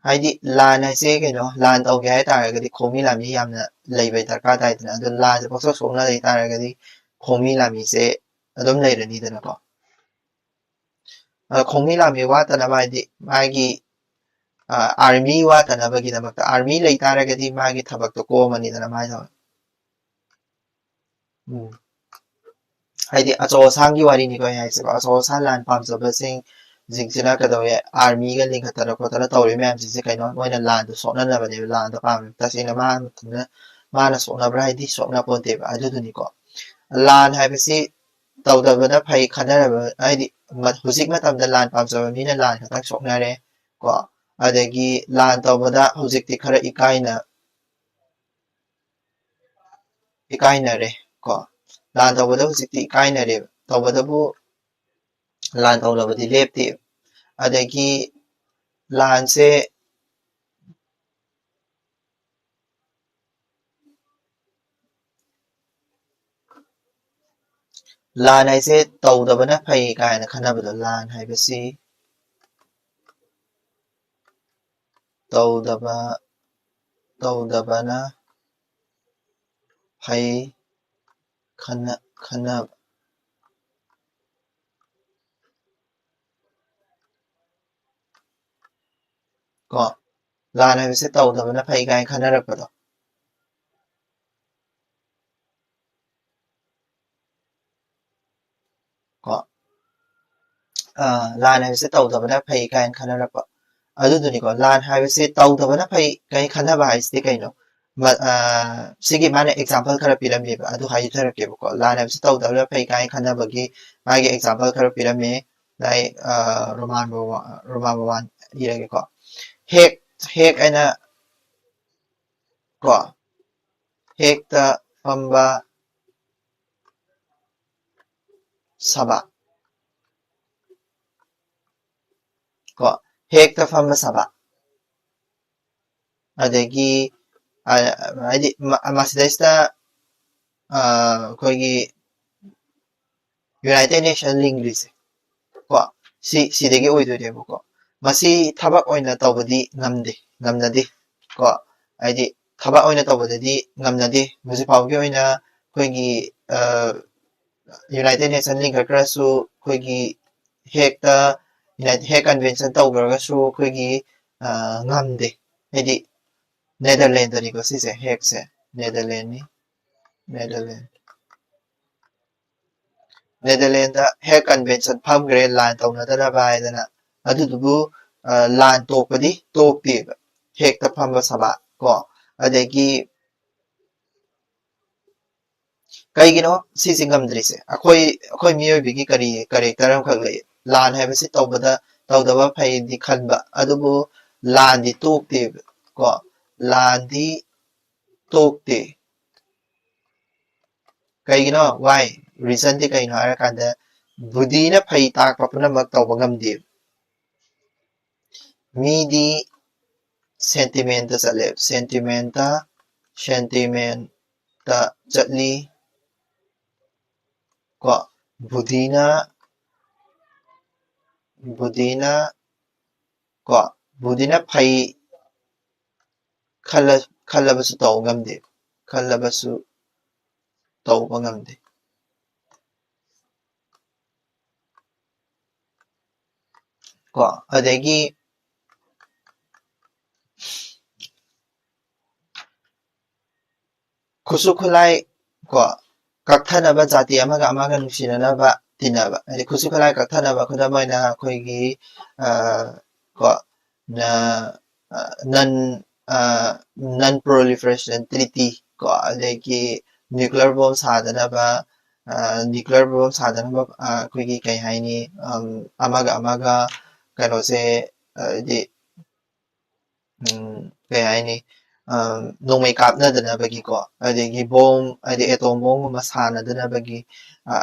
ꯍꯥꯏꯗꯤ ꯂꯥꯟ ꯍꯥꯏꯁꯦ ꯀꯩꯅꯣ ꯂꯥꯟ ꯇꯧꯒꯦ ꯍꯥꯏ ꯇꯥꯔꯒꯗꯤ ꯈꯣꯡꯃꯤ ꯂꯥꯟꯃꯤ ꯌꯥꯝꯅ ꯂꯩꯕꯩ ꯗꯔꯀꯥꯔ ꯇꯥꯏꯗꯅ ꯑꯗꯨ ꯂꯥꯟꯁꯦ ꯄꯥꯛꯁꯣꯛ ꯁꯣꯛꯅ ꯂꯩ ꯇꯥꯔꯒꯗꯤ ꯈꯣꯡꯃꯤ ꯂꯥꯟꯃꯤꯁꯦ ꯑꯗꯨꯝ ꯂꯩꯔꯅꯤꯗꯅꯀꯣ ꯈꯣꯡꯃꯤ ꯂꯥꯟꯃꯤ ꯋꯥꯠꯇꯅꯕ ꯍꯥꯏꯗꯤ ꯃꯥꯒꯤ ꯑꯥꯔꯃꯤ ꯋꯥꯠꯇꯅꯕꯒꯤꯗꯃꯛꯇ ꯑꯥꯔꯃꯤ ꯂꯩ ꯇꯥꯔꯒꯗꯤ ꯃꯥꯒꯤ ꯊꯕꯛꯇꯣ ꯀꯣꯝꯃꯅꯤꯗꯅ ꯃꯥꯏ ꯊꯕꯛ ꯍꯥꯏꯗꯤ ꯑꯆꯧ ꯑꯁꯥꯡꯒꯤ ꯋꯥꯔꯤꯅꯤꯀꯣ ꯑꯩ ꯍꯥꯏꯁꯦꯀꯣ ꯑꯆꯧ ꯑꯁꯥꯡ ꯂꯥꯟ ꯄꯥꯝꯖꯕꯁꯤꯡ ꯁꯤꯡꯁꯤꯅ ꯀꯩꯗꯧꯋꯦ ꯑꯥꯔꯃꯤꯒ ꯂꯤꯡꯈꯠꯇꯅ ꯈꯣꯠꯇꯅ ꯇꯧꯔꯤ ꯃꯌꯥꯝꯁꯤꯡꯁꯦ ꯀꯩꯅꯣ ꯃꯣꯏꯅ ꯂꯥꯟꯗꯣ ꯁꯣꯛꯅꯅꯕꯅꯦꯕ ꯂꯥꯟꯗꯣ ꯄꯥꯝꯃꯦ ꯇꯁꯦꯡꯅ ꯃꯥꯅ ꯁꯣꯛꯅꯕ꯭ꯔꯥ ꯍꯥꯏꯗꯤ ꯁꯣꯛꯅ ꯄꯣꯟꯇꯦꯕ ꯑꯗꯨꯗꯨꯅꯤꯀꯣ ꯂꯥꯟ ꯍꯥꯏꯕꯁꯤ ꯇꯧꯗꯕꯅ ꯐꯩ ꯈꯟꯅꯔꯕ ꯍꯥꯏꯗꯤ ꯍꯧꯖꯤꯛ ꯃꯇꯝꯗ ꯂꯥꯟ ꯄꯥꯝꯖꯕ ꯃꯤꯅ ꯂꯥꯟ ꯈꯛꯇꯪ ꯁꯣꯛꯅꯔꯦ ꯀꯣ ꯑꯗꯒꯤ ꯂꯥꯟ ꯇꯧꯕꯗ ꯍꯧꯖꯤꯛꯇꯤ ꯈꯔ ꯏꯀꯥꯏꯅꯔꯦ ꯀꯣ ꯂꯥꯟ ꯇꯧꯕꯗ ꯍꯧꯖꯤꯛꯇꯤ ꯏꯀꯥꯏꯅꯔꯦꯕ ꯇꯧꯕꯇꯕꯨ ꯂꯥꯟ ꯇꯧꯅꯕꯗꯤ ꯂꯦꯞꯇꯦ ꯑꯗꯒꯤ ꯂꯥꯟꯁꯦ ꯂꯥꯟ ꯍꯥꯏꯁꯦ ꯇꯧꯗꯕꯅ ꯐꯩ ꯀꯥꯏꯅ ꯈꯟꯅꯕꯗꯣ ꯂꯥꯟ ꯍꯥꯏꯕꯁꯤ ꯇꯧꯗꯕꯅ ꯐꯩ ꯈꯟꯅꯕ ꯀꯣ ꯂꯥꯟ ꯍꯥꯏꯕꯁꯦ ꯇꯧꯗꯕꯅ ꯐꯩ ꯀꯥꯏꯅ ꯈꯟꯅꯔꯛꯄꯗꯣ ꯀꯣ ꯂꯥꯟ ꯍꯥꯏꯕꯁꯦ ꯇꯧꯗꯕꯅ ꯐꯩ ꯀꯥꯏꯅ ꯈꯟꯅꯔꯛꯄ ꯑꯗꯨꯗꯨꯅꯤꯀꯣ ꯂꯥꯟ ꯍꯥꯏꯕꯁꯦ ꯇꯧꯗꯕꯅ ꯐꯩ ꯀꯥꯏꯅ ꯈꯟꯅꯕ ꯍꯥꯏꯁꯤꯗꯤ ꯀꯩꯅꯣ ꯁꯤꯒꯤ ꯃꯥꯅ ꯑꯦꯛꯖꯥꯝꯄꯜ ꯈꯔ ꯄꯤꯔꯝꯃꯦꯕ ꯑꯗꯨ ꯍꯥꯏꯖꯔꯛꯀꯦꯕꯀꯣ ꯂꯥꯟ ꯍꯥꯏꯕꯁꯤ ꯇꯧꯗꯕꯅ ꯐꯩ ꯀꯥꯏꯅ ꯈꯟꯅꯕꯒꯤ ꯃꯥꯒꯤ ꯑꯦꯛꯖꯥꯝꯄꯜ ꯈꯔ ꯄꯤꯔꯝꯃꯦ ꯂꯥꯏꯛ ꯔꯣꯃꯥꯟ ꯕꯕꯥꯟ ꯏꯔꯒꯦꯀꯣ ꯍꯦꯛ ꯑꯩꯅ ꯀꯣ ꯍꯦꯛꯇ ꯐꯝꯕ ꯁꯕ ꯀꯣ ꯍꯦꯛꯇ ꯐꯝꯕ ꯁꯕ ꯑꯗꯒꯤ ꯍꯥꯏꯗꯤ ꯃꯁꯤꯗꯩꯁꯤꯗ ꯑꯩꯈꯣꯏꯒꯤ ꯌꯨꯅꯥꯏꯇꯦꯠ ꯅꯦꯁꯟ ꯂꯤꯡꯈ꯭ꯔꯤꯁꯦ ꯀꯣ ꯁꯤꯗꯒꯤ ꯑꯣꯏꯗꯣꯏꯅꯦꯕꯀꯣ ꯃꯁꯤ ꯊꯕꯛ ꯑꯣꯏꯅ ꯇꯧꯕꯗꯤ ꯉꯝꯅꯗꯦ ꯀꯣ ꯍꯥꯏꯗꯤ ꯊꯕꯛ ꯑꯣꯏꯅ ꯇꯧꯕꯗꯗꯤ ꯉꯝꯅꯗꯦ ꯍꯧꯖꯤꯛꯐꯥꯎꯒꯤ ꯑꯣꯏꯅ ꯑꯩꯈꯣꯏꯒꯤ ꯌꯨꯅꯥꯏꯇꯦꯠ ꯅꯦꯁꯟ ꯂꯤꯡꯈꯠꯈ꯭ꯔꯁꯨ ꯑꯩꯈꯣꯏꯒꯤ ꯍꯦꯛ ꯀꯟꯚꯦꯟꯁꯟ ꯇꯧꯈ꯭ꯔꯒꯁꯨ ꯑꯩꯈꯣꯏꯒꯤ ꯉꯝꯗꯦ ꯍꯥꯏꯗꯤ ꯅꯦꯗꯔꯂꯦꯟꯗꯅꯤꯀꯣ ꯁꯤꯁꯦ ꯍꯦꯛꯁꯦ ꯅꯦꯗꯔꯂꯦꯟꯅꯤ ꯅꯦꯗꯔꯂꯦꯟꯗ ꯍꯦꯛ ꯀꯟꯚꯦꯟꯁꯟ ꯐꯝꯈ꯭ꯔꯦ ꯂꯥꯟ ꯇꯧꯅꯗꯅꯕ ꯍꯥꯏꯗꯅ ꯑꯗꯨꯗꯨꯕꯨ ꯂꯥꯟ ꯇꯣꯛꯄꯗꯤ ꯇꯣꯛꯇꯦꯕ ꯍꯦꯛꯇ ꯐꯝꯕ ꯁꯕꯥ ꯀꯣ ꯑꯗꯒꯤ ꯀꯩꯒꯤꯅꯣ ꯁꯤꯁꯦ ꯉꯝꯗ꯭ꯔꯤꯁꯦ ꯑꯩꯈꯣꯏ ꯃꯤꯑꯣꯏꯕꯒꯤ ꯀꯔꯤ ꯀꯔꯦꯛꯇꯔ ꯑꯃꯈꯛ ꯂꯩ ꯂꯥꯟ ꯍꯥꯏꯕꯁꯤ ꯇꯧꯗꯕ ꯐꯩꯗꯤ ꯈꯟꯕ ꯑꯗꯨꯕꯨ ꯂꯥꯟꯗꯤ ꯇꯣꯛꯇꯦꯕ ꯀꯣ ꯂꯥꯟꯗꯤ ꯇꯣꯛꯇꯦ ꯀꯩꯒꯤꯅꯣ ꯋꯥꯏ ꯔꯤꯖꯟꯗꯤ ꯀꯩꯅꯣ ꯍꯥꯏꯔꯀꯥꯟꯗ ꯕꯨꯙꯤꯅ ꯐꯩ ꯇꯥꯛꯄ ꯄꯨꯝꯅꯃꯛ ꯇꯧꯕ ꯉꯝꯗꯦ ꯃꯤꯗꯤ ꯁꯦꯟꯇꯤꯃꯦꯟꯇ ꯆꯠꯂꯦ ꯁꯦꯟꯇꯤꯃꯦꯟꯇ ꯆꯠꯂꯤ ꯀꯣ ꯕꯨꯙꯤꯅ ꯀꯣ ꯕꯨꯙꯤꯅ ꯐꯩ ꯈꯜꯂꯕꯁꯨ ꯇꯧꯕ ꯉꯝꯗꯦ ꯈꯜꯂꯕꯁꯨ ꯇꯧꯕ ꯉꯝꯗꯦ ꯀꯣ ꯑꯗꯒꯤ ꯈꯨꯠꯁꯨ ꯈꯨꯠꯂꯥꯏ ꯀꯣ ꯀꯛꯊꯅꯕ ꯖꯥꯇꯤ ꯑꯃꯒ ꯑꯃꯒ ꯅꯨꯡꯁꯤꯅꯅꯕ ꯇꯤꯟꯅꯕ ꯍꯥꯏꯗꯤ ꯈꯨꯠꯁꯨ ꯈꯨꯠꯂꯥꯏ ꯀꯛꯊꯅꯕ ꯈꯨꯗꯝ ꯑꯣꯏꯅ ꯑꯩꯈꯣꯏꯒꯤ ꯀꯣ ꯅꯟ ꯄ꯭ꯔꯣꯂꯤꯐꯔꯦꯁꯟ ꯇ꯭ꯔꯤꯇꯤ ꯀꯣ ꯑꯗꯒꯤ ꯅ꯭ꯌꯨꯀ꯭ꯂꯤꯌꯔ ꯕꯣꯝ ꯁꯥꯗꯅꯕ ꯑꯩꯈꯣꯏꯒꯤ ꯀꯩ ꯍꯥꯏꯅꯤ ꯑꯃꯒ ꯀꯩꯅꯣꯁꯦ ꯍꯥꯏꯗꯤ ꯀꯩ ꯍꯥꯏꯅꯤ ꯅꯣꯡꯃꯩ ꯀꯥꯞꯅꯗꯅꯕꯒꯤꯀꯣ ꯑꯗꯒꯤ ꯕꯣꯝ ꯍꯥꯏꯗꯤ ꯑꯦꯇꯣꯝ ꯕꯣꯝꯒꯨꯝꯕ ꯁꯥꯟꯅꯗꯅꯕꯒꯤ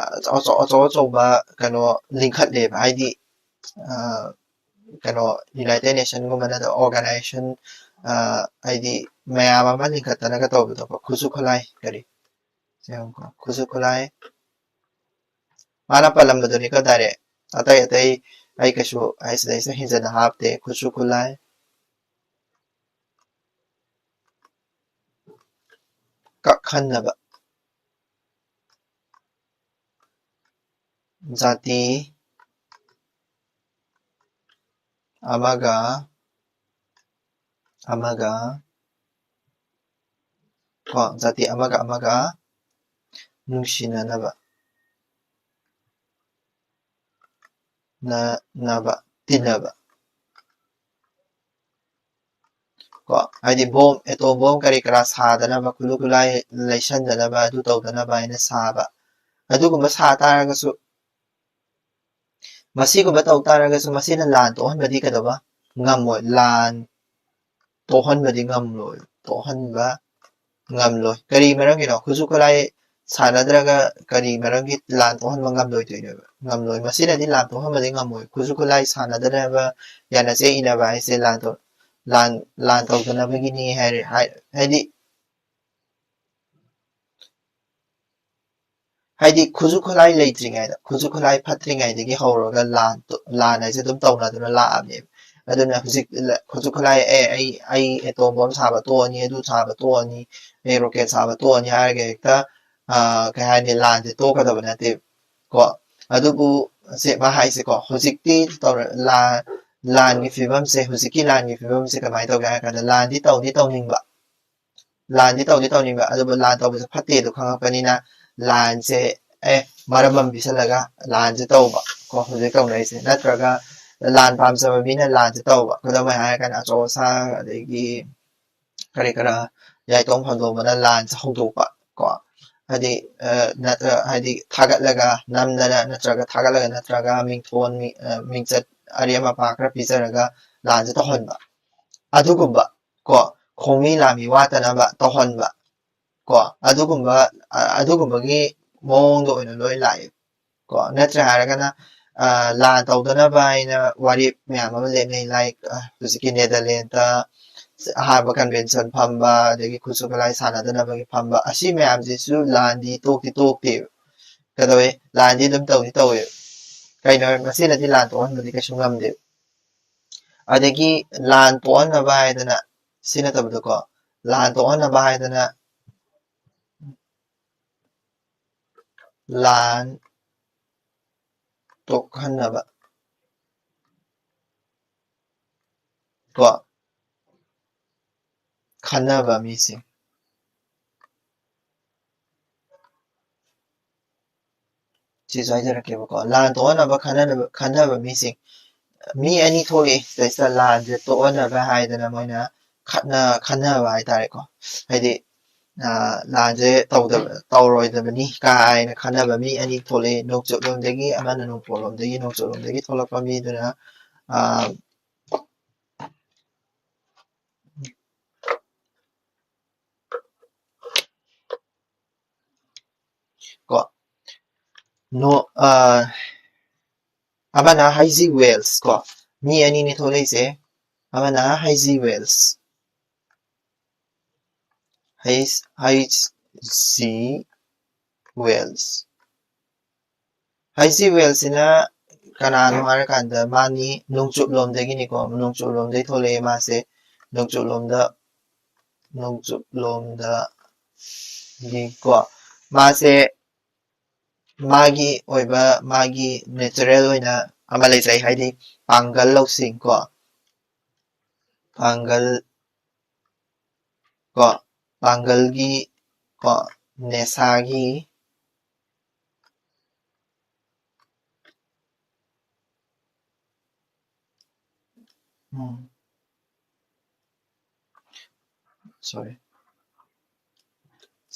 ꯑꯆꯧꯕ ꯀꯩꯅꯣ ꯂꯤꯡꯈꯠꯂꯦꯕ ꯍꯥꯏꯗꯤ ꯀꯩꯅꯣ ꯌꯨꯅꯥꯏꯇꯦꯠ ꯅꯦꯁꯟꯒꯨꯝꯕꯅ ꯑꯣꯔꯒꯅꯥꯏꯖꯦꯁꯟ ꯍꯥꯏꯗꯤ ꯃꯌꯥꯝ ꯑꯃ ꯂꯤꯡꯈꯠꯇꯅꯒ ꯇꯧꯕꯗꯣꯀꯣ ꯈꯨꯠꯁꯨ ꯈꯨꯠꯂꯥꯏ ꯈꯨꯠꯁꯨ ꯈꯨꯠꯂꯥꯏ ꯃꯥꯅ ꯄꯜꯂꯝꯕꯗꯨꯅꯤꯀꯣ ꯗꯥꯏꯔꯦꯛ ꯑꯇꯩ ꯑꯩ ꯀꯩꯁꯨ ꯁꯤꯗꯩꯁꯤꯗ ꯍꯦꯟꯖꯟꯅ ꯍꯥꯞꯇꯦ ꯈꯨꯠꯁꯨ ꯈꯨꯠꯂꯥꯏ ꯀꯛꯍꯟꯅꯕ ꯖꯥꯇꯤ ꯑꯃꯒ ꯀꯣ ꯖꯥꯇꯤ ꯑꯃꯒ ꯅꯨꯡꯁꯤꯅꯅꯕ ꯇꯤꯟꯅꯕ ꯀꯣ ꯍꯥꯏꯗꯤ ꯑꯦꯇꯣꯝ ꯕꯣꯝ ꯀꯔꯤ ꯀꯔꯥ ꯁꯥꯗꯅꯕ ꯈꯨꯠꯁꯨ ꯈꯨꯠꯂꯥꯏ ꯂꯩꯁꯟꯗꯅꯕ ꯑꯗꯨ ꯇꯧꯗꯅꯕ ꯍꯥꯏꯅ ꯁꯥꯕ ꯑꯗꯨꯒꯨꯝꯕ ꯁꯥ ꯇꯥꯔꯒꯁꯨ ꯃꯁꯤꯒꯨꯝꯕ ꯇꯧ ꯇꯥꯔꯒꯁꯨ ꯃꯁꯤꯅ ꯂꯥꯟ ꯇꯣꯛꯍꯟꯕꯗꯤ ꯀꯩꯗꯧꯕ ꯉꯝꯃꯣꯏ ꯂꯥꯟ ꯇꯣꯛꯍꯟꯕꯗꯤ ꯉꯝꯂꯣꯏ ꯀꯔꯤ ꯃꯔꯝꯒꯤꯅꯣ ꯈꯨꯠꯁꯨ ꯈꯨꯠꯂꯥꯏ ꯁꯥꯟꯅꯗ꯭ꯔꯒ ꯀꯔꯤ ꯃꯔꯝꯒꯤ ꯂꯥꯟ ꯊꯣꯛꯍꯟꯕ ꯉꯝꯂꯣꯏꯗꯣꯏꯅꯣꯕ ꯉꯝꯂꯣꯏ ꯃꯁꯤꯅꯗꯤ ꯂꯥꯟ ꯊꯣꯛꯍꯟꯕꯗꯤ ꯉꯝꯃꯣꯏ ꯈꯨꯠꯁꯨ ꯈꯨꯠꯂꯥꯏ ꯁꯥꯟꯅꯗꯅꯕ ꯌꯥꯅꯆꯦ ꯏꯟꯅꯕ ꯍꯥꯏꯁꯦ ꯂꯥꯟ ꯇꯧꯗꯅꯕꯒꯤꯅꯤ ꯍꯥꯏꯗꯤ ꯈꯨꯠꯁꯨ ꯈꯨꯠꯂꯥꯏ ꯂꯩꯇ꯭ꯔꯤꯉꯩꯗ ꯈꯨꯠꯁꯨ ꯈꯨꯠꯂꯥꯏ ꯐꯠꯇ꯭ꯔꯤꯉꯩꯗꯒꯤ ꯍꯧꯔꯒ ꯂꯥꯟ ꯍꯥꯏꯁꯦ ꯑꯗꯨꯝ ꯇꯧꯅꯗꯨꯅ ꯂꯥꯛꯑꯕꯅꯦꯕ ꯑꯗꯨꯅ ꯍꯧꯖꯤꯛ ꯈꯨꯠꯁꯨ ꯈꯨꯠꯂꯥꯏ ꯑꯩ ꯑꯦꯇꯣꯝ ꯕꯣꯝ ꯁꯥꯕ ꯇꯣꯛꯑꯅꯤ ꯑꯗꯨ ꯁꯥꯕ ꯇꯣꯛꯑꯅꯤ ꯑꯩ ꯔꯣꯀꯦꯠ ꯁꯥꯕ ꯇꯣꯛꯑꯅꯤ ꯍꯥꯏꯔꯒ ꯍꯦꯛꯇ ꯀꯩ ꯍꯥꯏꯅꯤ ꯂꯥꯟꯁꯦ ꯇꯣꯛꯀꯗꯕ ꯅꯠꯇꯦ ꯀꯣ ꯑꯗꯨꯕꯨ ꯁꯦ ꯃꯥ ꯍꯥꯏꯁꯦꯀꯣ ꯍꯧꯖꯤꯛꯇꯤ ꯂꯥꯟꯒꯤ ꯐꯤꯕꯝꯁꯦ ꯍꯧꯖꯤꯛꯀꯤ ꯂꯥꯟꯒꯤ ꯐꯤꯕꯝꯁꯦ ꯀꯃꯥꯏꯅ ꯇꯧꯒꯦ ꯍꯥꯏ ꯀꯥꯟꯗ ꯂꯥꯟꯗꯤ ꯇꯧꯅꯤꯡꯕ ꯂꯥꯟꯗꯤ ꯇꯧꯅꯤꯡꯕ ꯑꯗꯨꯕꯨ ꯂꯥꯟ ꯇꯧꯕꯁꯦ ꯐꯠꯇꯦꯗꯣ ꯈꯪꯉꯛꯄꯅꯤꯅ ꯂꯥꯟꯁꯦ ꯃꯔꯝ ꯑꯃ ꯄꯤꯁꯜꯂꯒ ꯂꯥꯟꯁꯦ ꯇꯧꯕ ꯀꯣ ꯍꯧꯖꯤꯛ ꯇꯧꯅꯔꯤꯁꯦ ꯅꯠꯇ꯭ꯔꯒ ꯂꯥꯟ ꯄꯥꯝꯖꯕ ꯃꯤꯅ ꯂꯥꯟꯁꯦ ꯇꯧꯕ ꯈꯨꯗꯝ ꯑꯣꯏꯅ ꯍꯥꯏꯔꯀꯥꯟꯗ ꯑꯆꯧ ꯑꯁꯥꯡ ꯑꯗꯒꯤ ꯀꯔꯤ ꯀꯔꯥ ꯌꯥꯏꯇꯣꯡ ꯐꯝꯗꯣꯡꯕꯅ ꯂꯥꯟꯁꯦ ꯍꯧꯗꯣꯛꯄ ꯀꯣ ꯍꯥꯏꯗꯤ ꯍꯥꯏꯗꯤ ꯊꯥꯒꯠꯂꯒ ꯅꯝꯗꯅ ꯅꯠꯇ꯭ꯔꯒ ꯃꯤꯡꯊꯣꯟ ꯃꯤꯡꯆꯠ ꯑꯔꯦꯝ ꯑꯄꯥ ꯈꯔ ꯄꯤꯖꯔꯒ ꯂꯥꯟꯁꯦ ꯇꯧꯍꯟꯕ ꯑꯗꯨꯒꯨꯝꯕ ꯀꯣ ꯈꯣꯡꯃꯤ ꯂꯥꯝꯃꯤ ꯋꯥꯠꯇꯅꯕ ꯇꯧꯍꯟꯕ ꯀꯣ ꯑꯗꯨꯒꯨꯝꯕꯒꯤ ꯃꯑꯣꯡꯗ ꯑꯣꯏꯅ ꯂꯣꯏ ꯂꯥꯛꯑꯦ ꯀꯣ ꯅꯠꯇ꯭ꯔꯦ ꯍꯥꯏꯔꯒꯅ ꯂꯥꯟ ꯇꯧꯗꯅꯕ ꯑꯩꯅ ꯋꯥꯔꯤ ꯃꯌꯥꯝ ꯑꯃ ꯂꯦꯞꯅꯩ ꯂꯥꯏꯛ ꯍꯧꯖꯤꯛꯀꯤ ꯅꯦꯗꯔꯂꯦꯟꯗ ꯑꯍꯥꯟꯕ ꯀꯟꯚꯦꯟꯁꯟ ꯐꯝꯕ ꯑꯗꯒꯤ ꯈꯨꯠꯁꯨ ꯈꯨꯠꯂꯥꯏ ꯁꯥꯟꯅꯗꯅꯕꯒꯤ ꯐꯝꯕ ꯑꯁꯤ ꯃꯌꯥꯝꯁꯤꯁꯨ ꯂꯥꯟꯗꯤ ꯇꯣꯛꯇꯦꯕ ꯀꯩꯗꯧꯋꯦ ꯂꯥꯟꯗꯤ ꯑꯗꯨꯝ ꯇꯧꯋꯦ ꯀꯩꯅꯣ ꯃꯁꯤꯅꯗꯤ ꯂꯥꯟ ꯇꯣꯛꯍꯟꯕꯗꯤ ꯀꯩꯁꯨ ꯉꯝꯗꯦꯕ ꯑꯗꯒꯤ ꯂꯥꯟ ꯇꯣꯛꯍꯟꯅꯕ ꯍꯥꯏꯗꯅ ꯁꯤ ꯅꯠꯇꯕꯗꯀꯣ ꯂꯥꯟ ꯇꯣꯛꯍꯟꯅꯕ ꯍꯥꯏꯗꯅ ꯂꯥꯟ ꯇꯣꯛꯍꯟꯅꯕ ꯀꯣ ꯈꯟꯅꯕ ꯃꯤꯁꯤꯡ ꯁꯤꯁꯨ ꯍꯥꯏꯖꯔꯛꯀꯦꯕꯀꯣ ꯂꯥꯟ ꯇꯣꯛꯍꯟꯅꯕ ꯈꯟꯅꯕ ꯃꯤꯁꯤꯡ ꯃꯤ ꯑꯅꯤ ꯊꯣꯛꯏ ꯁꯤꯗꯩꯁꯤꯗ ꯂꯥꯟꯁꯦ ꯇꯣꯛꯍꯟꯅꯕ ꯍꯥꯏꯗꯅ ꯃꯣꯏꯅ ꯈꯟꯅꯕ ꯍꯥꯏꯇꯥꯔꯦꯀꯣ ꯍꯥꯏꯗꯤ ꯂꯥꯟꯁꯦ ꯇꯧꯔꯣꯏꯗꯕꯅꯤ ꯀꯥꯏꯅ ꯈꯟꯅꯕ ꯃꯤ ꯑꯅꯤ ꯊꯣꯛꯂꯛꯏ ꯅꯣꯡꯆꯨꯞꯂꯣꯝꯗꯒꯤ ꯑꯃꯅ ꯅꯣꯡꯆꯨꯞꯂꯣꯝꯗꯒꯤ ꯊꯣꯛꯂꯛꯄ ꯃꯤꯗꯨꯅ ꯀꯣ ꯑꯃꯅ ꯍꯩꯖꯤ ꯋꯦꯜꯁ ꯀꯣ ꯃꯤ ꯑꯅꯤꯅꯤ ꯊꯣꯛꯂꯛꯏꯁꯦ ꯑꯃꯅ ꯍꯩꯖꯤ ꯋꯦꯜꯁ ꯍꯩꯖꯤ ꯋꯦꯜꯁꯤꯅ ꯀꯅꯥꯅꯣ ꯍꯥꯏꯔꯀꯥꯟꯗ ꯃꯥꯅꯤ ꯅꯣꯡꯆꯨꯞꯂꯣꯝꯗꯒꯤꯅꯤꯀꯣ ꯅꯣꯡꯆꯨꯞꯂꯣꯝꯗꯒꯤ ꯊꯣꯛꯂꯛꯑꯦ ꯃꯥꯁꯦ ꯅꯣꯡꯆꯨꯞꯂꯣꯝꯗꯒꯤꯀꯣ ꯃꯥꯁꯦ ꯃꯥꯒꯤ ꯑꯣꯏꯕ ꯃꯥꯒꯤ ꯅꯦꯆꯔꯦꯜ ꯑꯣꯏꯅ ꯑꯃ ꯂꯩꯖꯩ ꯍꯥꯏꯗꯤ ꯄꯥꯡꯒꯜ ꯂꯧꯁꯤꯡ ꯀꯣ ꯄꯥꯡꯒꯜꯒꯤ ꯀꯣ ꯅꯦꯁꯥꯒꯤ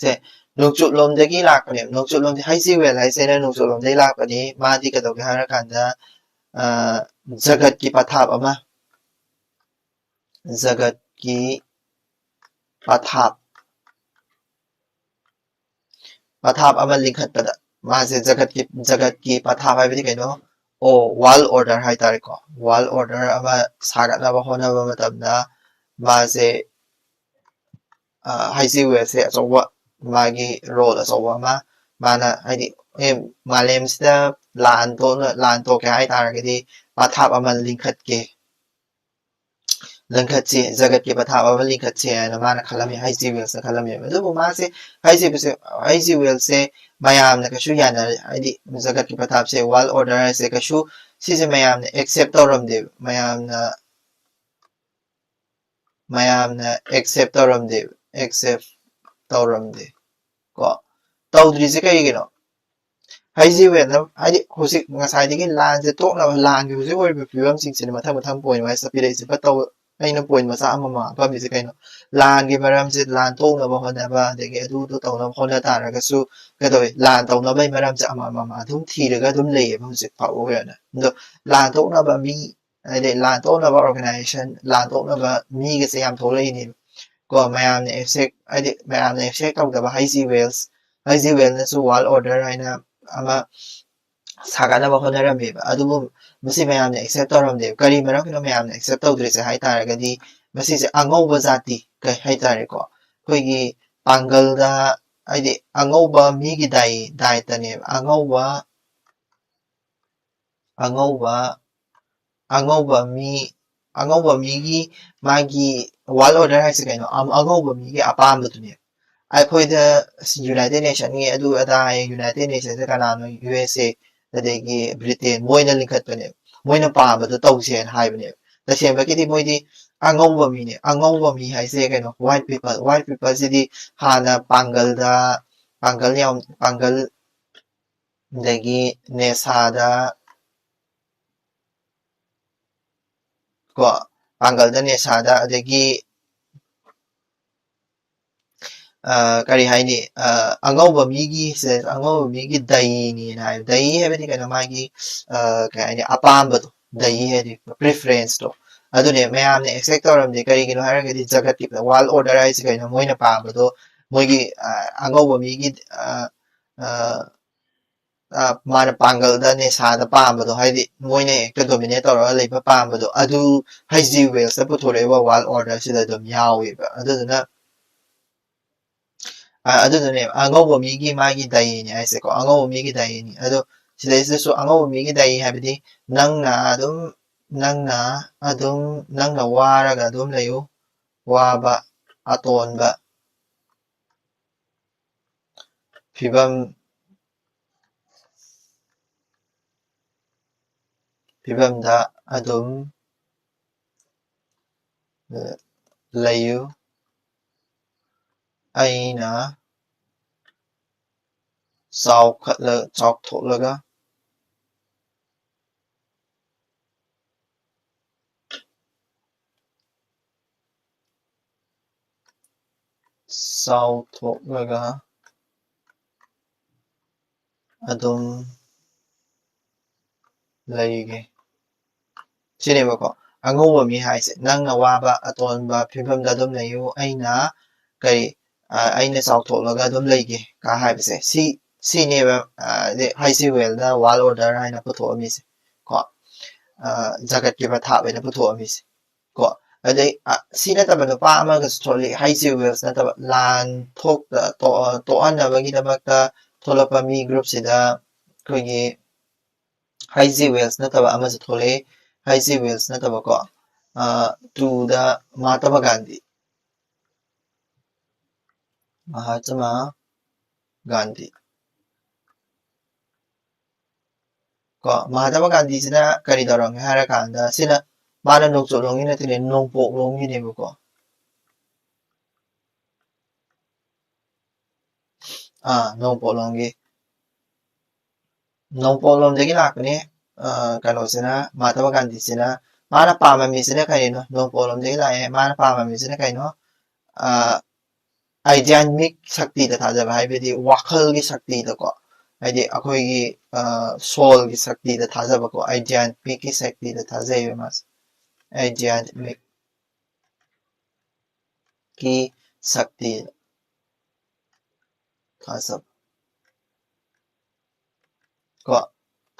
ꯁꯦ ꯅꯣꯡꯆꯨꯞꯂꯣꯝꯗꯒꯤ ꯂꯥꯛꯄꯅꯦ ꯅꯣꯡꯆꯨꯞꯂꯣꯝꯗ ꯍꯩꯖꯤꯋꯦꯜ ꯍꯥꯏꯁꯦꯅ ꯅꯣꯡꯆꯨꯞꯂꯣꯝꯗꯒꯤ ꯂꯥꯛꯄꯅꯤ ꯃꯥꯗꯤ ꯀꯩꯗꯧꯒꯦ ꯍꯥꯏꯔꯀꯥꯟꯗ ꯖꯒꯠꯀꯤ ꯄꯊꯥꯞ ꯑꯃ ꯂꯤꯡꯈꯠꯄꯗ ꯃꯥꯁꯦ ꯖꯒꯠꯀꯤ ꯄꯊꯥꯞ ꯍꯥꯏꯕꯗꯤ ꯀꯩꯅꯣ ꯋꯥꯔꯜ ꯑꯣꯔꯗꯔ ꯍꯥꯏꯇꯥꯔꯦꯀꯣ ꯋꯥꯔꯜ ꯑꯣꯔꯗꯔ ꯑꯃ ꯁꯥꯒꯠꯅꯕ ꯍꯣꯠꯅꯕ ꯃꯇꯝꯗ ꯃꯥꯁꯦ ꯍꯩꯖꯤꯋꯦꯜꯁꯦ ꯑꯆꯧꯕ ꯃꯥꯒꯤ ꯔꯣꯜ ꯑꯆꯧꯕ ꯑꯃ ꯃꯥꯅ ꯍꯥꯏꯗꯤ ꯃꯥꯂꯦꯝꯁꯤꯗ ꯂꯥꯟ ꯇꯣꯛꯀꯦ ꯍꯥꯏꯇꯥꯔꯒꯗꯤ ꯄꯊꯥꯞ ꯑꯃ ꯂꯤꯡꯈꯠꯁꯤ ꯖꯒꯠꯀꯤ ꯄꯊꯥꯞ ꯑꯃ ꯂꯤꯡꯈꯠꯁꯤ ꯍꯥꯏꯅ ꯃꯥꯅ ꯈꯜꯂꯝꯃꯤ ꯍꯩꯖꯤꯋꯦꯜꯁꯅ ꯈꯜꯂꯝꯃꯦꯕ ꯑꯗꯨꯕꯨ ꯃꯥꯁꯦ ꯍꯩꯖꯤꯋꯦꯜꯁꯦ ꯃꯌꯥꯝꯅ ꯀꯩꯁꯨ ꯌꯥꯅꯔꯦ ꯍꯥꯏꯗꯤ ꯖꯒꯠꯀꯤ ꯄꯊꯥꯞꯁꯦ ꯋꯥꯔꯜ ꯑꯣꯔꯗꯔ ꯍꯥꯏꯁꯦ ꯀꯩꯁꯨ ꯁꯤꯁꯦ ꯃꯌꯥꯝꯅ ꯑꯦꯛꯁꯦꯞ ꯇꯧꯔꯝꯗꯦꯕ ꯃꯌꯥꯝꯅ ꯑꯦꯛꯁꯦꯞ ꯇꯧꯔꯝꯗꯦ ꯀꯣ ꯇꯧꯗ꯭ꯔꯤꯁꯦ ꯀꯩꯒꯤꯅꯣ ꯍꯩꯖꯤꯋꯦꯜꯅ ꯍꯥꯏꯗꯤ ꯍꯧꯖꯤꯛ ꯉꯁꯥꯏꯗꯒꯤ ꯂꯥꯟꯁꯦ ꯇꯣꯛꯅꯕ ꯂꯥꯟꯒꯤ ꯍꯧꯖꯤꯛ ꯑꯣꯏꯔꯤꯕ ꯐꯤꯕꯝꯁꯤꯡꯁꯤꯅ ꯃꯊꯪ ꯄꯣꯏꯟ ꯋꯥꯏꯁ ꯄꯤꯔꯛꯏꯁꯦ ꯑꯩꯅ ꯄꯣꯏꯟ ꯃꯆꯥ ꯑꯃꯃꯝ ꯍꯥꯞꯄꯝꯃꯤꯁꯦ ꯀꯩꯅꯣ ꯂꯥꯟꯒꯤ ꯃꯔꯝꯁꯦ ꯂꯥꯟ ꯇꯣꯛꯅꯕ ꯍꯣꯠꯅꯕ ꯑꯗꯒꯤ ꯑꯗꯨꯗꯣ ꯇꯧꯅꯕ ꯍꯣꯠꯅ ꯇꯥꯔꯒꯁꯨ ꯀꯩꯗꯧꯋꯤ ꯂꯥꯟ ꯇꯧꯅꯕꯒꯤ ꯃꯔꯝꯁꯦ ꯑꯃꯃꯝ ꯑꯗꯨꯝ ꯊꯤꯔꯒ ꯑꯗꯨꯝ ꯂꯩꯌꯦꯕ ꯍꯧꯖꯤꯛ ꯐꯥꯎꯕ ꯑꯣꯏꯅ ꯑꯗꯣ ꯂꯥꯟ ꯇꯣꯛꯅꯕ ꯃꯤ ꯍꯥꯏꯗꯤ ꯂꯥꯟ ꯇꯣꯛꯅꯕ ꯑꯣꯔꯒꯅꯥꯏꯖꯦꯁꯟ ꯂꯥꯟ ꯇꯣꯛꯅꯕ ꯃꯤꯒꯁꯦ ꯌꯥꯝ ꯊꯣꯛꯂꯛꯏꯅꯦꯕ ꯀꯣ ꯃꯌꯥꯝꯅ ꯑꯦꯛꯁꯦꯞ ꯇꯧꯗꯕ ꯍꯩꯖꯤꯋꯦꯜꯅꯁꯨ ꯋꯥꯔꯜ ꯑꯣꯔꯗꯔ ꯍꯥꯏꯅ ꯑꯃ ꯁꯥꯒꯠꯅꯕ ꯍꯣꯠꯅꯔꯝꯃꯦꯕ ꯑꯗꯨꯕꯨ ꯃꯁꯤ ꯃꯌꯥꯝꯅ ꯑꯦꯛꯁꯦꯞ ꯇꯧꯔꯝꯗꯦꯕ ꯀꯔꯤ ꯃꯔꯝꯒꯤꯅꯣ ꯃꯌꯥꯝꯅ ꯑꯦꯛꯁꯦꯞ ꯇꯧꯗ꯭ꯔꯤꯁꯦ ꯍꯥꯏꯇꯥꯔꯒꯗꯤ ꯃꯁꯤꯁꯦ ꯑꯉꯧꯕ ꯖꯥꯇꯤ ꯀꯩ ꯍꯥꯏꯇꯥꯔꯦꯀꯣ ꯑꯩꯈꯣꯏꯒꯤ ꯄꯥꯡꯒꯜꯗ ꯍꯥꯏꯗꯤ ꯑꯉꯧꯕ ꯃꯤꯒꯤ ꯗꯥꯏꯇꯅꯦꯕ ꯑꯉꯧꯕ ꯃꯤ ꯑꯉꯧꯕ ꯃꯤꯒꯤ ꯃꯥꯒꯤ ꯋꯥꯔꯜ ꯑꯣꯔꯗꯔ ꯍꯥꯏꯁꯦ ꯀꯩꯅꯣ ꯑꯉꯧꯕ ꯃꯤꯒꯤ ꯑꯄꯥꯝꯕꯗꯨꯅꯦ ꯑꯩꯈꯣꯏꯗ ꯌꯨꯅꯥꯏꯇꯦꯠ ꯅꯦꯁꯟꯒꯤ ꯑꯗꯨ ꯑꯗꯥ ꯌꯨꯅꯥꯏꯇꯦꯠ ꯅꯦꯁꯟꯁꯦ ꯀꯅꯥꯅꯣ ꯌꯨ ꯑꯦꯁ ꯑꯦ ꯑꯗꯒꯤ ꯕ꯭ꯔꯤꯇꯦꯟ ꯃꯣꯏꯅ ꯂꯤꯡꯈꯠꯄꯅꯦꯕ ꯃꯣꯏꯅ ꯄꯥꯝꯕꯗꯣ ꯇꯧꯁꯦꯅ ꯍꯥꯏꯕꯅꯦꯕ ꯇꯁꯦꯡꯕꯒꯤꯗꯤ ꯃꯣꯏꯗꯤ ꯑꯉꯧꯕ ꯃꯤꯅꯦ ꯑꯉꯧꯕ ꯃꯤ ꯍꯥꯏꯁꯦ ꯀꯩꯅꯣ ꯋꯥꯏꯠ ꯄꯤꯄꯜꯁꯤꯗꯤ ꯍꯥꯟꯅ ꯄꯥꯡꯒꯜꯗ ꯄꯥꯡꯒꯜ ꯑꯗꯒꯤ ꯅꯦꯁꯥꯗ ꯀꯣ ꯄꯥꯡꯒꯜꯗ ꯅꯦꯁꯥꯗ ꯑꯗꯒꯤ ꯀꯔꯤ ꯍꯥꯏꯅꯤ ꯑꯉꯧꯕ ꯃꯤꯒꯤ ꯑꯉꯧꯕ ꯃꯤꯒꯤ ꯗꯩꯅꯤꯅ ꯍꯥꯏ ꯗꯩ ꯍꯥꯏꯕꯗꯤ ꯀꯩꯅꯣ ꯃꯥꯒꯤ ꯀꯩ ꯍꯥꯏꯅꯤ ꯑꯄꯥꯝꯕꯗꯣ ꯗꯩ ꯍꯥꯏꯗꯤ ꯄ꯭ꯔꯤꯐꯔꯦꯟꯁꯇꯣ ꯑꯗꯨꯅꯦ ꯃꯌꯥꯝꯅ ꯑꯦꯛꯁꯦꯞ ꯇꯧꯔꯝꯗꯦ ꯀꯔꯤꯒꯤꯅꯣ ꯍꯥꯏꯔꯒꯗꯤ ꯖꯒꯠꯀꯤ ꯋꯥꯔꯜ ꯑꯣꯔꯗꯔ ꯍꯥꯏꯁꯦ ꯀꯩꯅꯣ ꯃꯣꯏꯅ ꯄꯥꯝꯕꯗꯣ ꯃꯣꯏꯒꯤ ꯑꯉꯧꯕ ꯃꯤꯒꯤ ꯃꯥꯅ ꯄꯥꯡꯒꯜꯗ ꯅꯦꯁꯥꯗ ꯄꯥꯝꯕꯗꯣ ꯍꯥꯏꯗꯤ ꯃꯣꯏꯅ ꯍꯦꯛꯇ ꯗꯣꯃꯤꯅꯦꯠ ꯇꯧꯔꯒ ꯂꯩꯕ ꯄꯥꯝꯕꯗꯣ ꯑꯗꯨ ꯍꯩꯖꯤ ꯋꯦꯜꯁꯇ ꯄꯨꯊꯣꯔꯛꯏꯕ ꯋꯥꯔꯜ ꯑꯣꯔꯗꯔꯁꯤꯗ ꯑꯗꯨꯝ ꯌꯥꯎꯋꯦꯕ ꯑꯗꯨꯗꯨꯅꯦ ꯑꯉꯧꯕ ꯃꯤꯒꯤ ꯃꯥꯒꯤ ꯗꯌꯤꯅꯤ ꯍꯥꯏꯁꯦꯀꯣ ꯑꯉꯧꯕ ꯃꯤꯒꯤ ꯗꯌꯤꯅꯤ ꯑꯗꯣ ꯁꯤꯗꯩꯁꯤꯗꯁꯨ ꯑꯉꯧꯕ ꯃꯤꯒꯤ ꯗꯌꯤ ꯍꯥꯏꯕꯗꯤ ꯅꯪꯅ ꯋꯥꯔꯒ ꯑꯗꯨꯝ ꯂꯩꯌꯨ ꯋꯥꯕ ꯑꯇꯣꯟꯕ ꯐꯤꯕꯝꯗ ꯑꯗꯨꯝ ꯂꯩꯌꯨ ꯑꯩꯅ ꯆꯥꯎꯊꯣꯛꯂꯒ ꯑꯗꯨꯝ ꯂꯩꯒꯦ ꯁꯤꯅꯦꯕꯀꯣ ꯑꯉꯧꯕ ꯃꯤ ꯍꯥꯏꯁꯦ ꯅꯪꯅ ꯋꯥꯕ ꯑꯇꯣꯟꯕ ꯐꯤꯕꯝꯗ ꯑꯗꯨꯝ ꯂꯩꯌꯨ ꯑꯩꯅ ꯆꯥꯎꯊꯣꯛꯂꯒ ꯑꯗꯨꯝ ꯂꯩꯒꯦ ꯀ ꯍꯥꯏꯕꯁꯦ ꯁꯤꯅꯦꯕ ꯍꯩꯁꯤ ꯋꯦꯜꯅ ꯋꯥꯔꯜ ꯑꯣꯔꯗꯔ ꯍꯥꯏꯅ ꯄꯨꯊꯣꯛꯑꯝꯃꯤꯁꯦ ꯀꯣ ꯖꯒꯠꯀꯤ ꯄꯊꯥꯞ ꯑꯣꯏꯅ ꯄꯨꯊꯣꯛꯑꯝꯃꯤꯁꯦ ꯀꯣ ꯑꯗꯩ ꯁꯤ ꯅꯠꯇꯕ ꯅꯨꯄꯥ ꯑꯃꯒꯁꯨ ꯊꯣꯛꯂꯛꯏ ꯍꯩꯁꯤ ꯋꯦꯜꯁ ꯅꯠꯇꯕ ꯂꯥꯟ ꯇꯣꯛꯍꯟꯅꯕꯒꯤꯗꯃꯛꯇ ꯊꯣꯛꯂꯛꯄ ꯃꯤ ꯒ꯭ꯔꯨꯞꯁꯤꯗ ꯑꯩꯈꯣꯏꯒꯤ ꯍꯩꯖꯤ ꯋꯦꯜꯁ ꯅꯠꯇꯕ ꯑꯃꯁꯨ ꯊꯣꯛꯂꯛꯏ ꯍꯩꯖꯤ ꯋꯦꯜꯁ ꯅꯠꯇꯕꯀꯣ ꯇꯨꯗ ꯃꯍꯥꯇꯃꯥ ꯒꯥꯟꯙꯤ ꯀꯣ ꯃꯍꯥꯇꯃꯥ ꯒꯥꯟꯙꯤꯁꯤꯅ ꯀꯔꯤ ꯇꯧꯔꯝꯒꯦ ꯍꯥꯏꯔ ꯀꯥꯟꯗ ꯁꯤꯅ ꯃꯥꯅ ꯅꯣꯡꯆꯨꯞꯂꯣꯝꯒꯤ ꯅꯠꯇꯦꯅꯦ ꯅꯣꯡꯄꯣꯛꯂꯣꯝꯒꯤꯅꯦꯕꯀꯣ ꯅꯣꯡꯄꯣꯛꯂꯣꯝꯗꯒꯤ ꯂꯥꯛꯄꯅꯦ ꯀꯩꯅꯣꯁꯤꯅ ꯃꯍꯥꯇꯃꯥ ꯒꯥꯟꯙꯤꯁꯤꯅ ꯃꯥꯅ ꯄꯥꯝꯃꯝꯃꯤꯁꯤꯅ ꯀꯔꯤꯅꯣ ꯅꯣꯡꯄꯣꯛꯂꯣꯝꯗꯒꯤ ꯂꯥꯛꯑꯦ ꯃꯥꯅ ꯄꯥꯝꯃꯝꯃꯤꯁꯤꯅ ꯀꯩꯅꯣ ꯑꯥꯏꯗꯤꯌꯥꯟꯃꯤꯛ ꯁꯛꯇꯤꯗ ꯊꯥꯖꯕ ꯍꯥꯏꯕꯗꯤ ꯋꯥꯈꯜꯒꯤ ꯁꯛꯇꯤꯗꯀꯣ ꯍꯥꯏꯗꯤ ꯑꯩꯈꯣꯏꯒꯤ ꯁꯣꯜꯒꯤ ꯁꯛꯇꯤꯗ ꯊꯥꯖꯕꯀꯣ ꯑꯥꯏꯗꯤꯌꯥꯟꯃꯤꯛꯀꯤ ꯁꯛꯇꯤꯗ ꯊꯥꯖꯩꯕ ꯃꯥꯁꯦ ꯑꯥꯏꯗꯤꯌꯥꯟꯃꯤꯛꯀꯤ ꯁꯛꯇꯤꯗ ꯊꯥꯖꯕ ꯀꯣ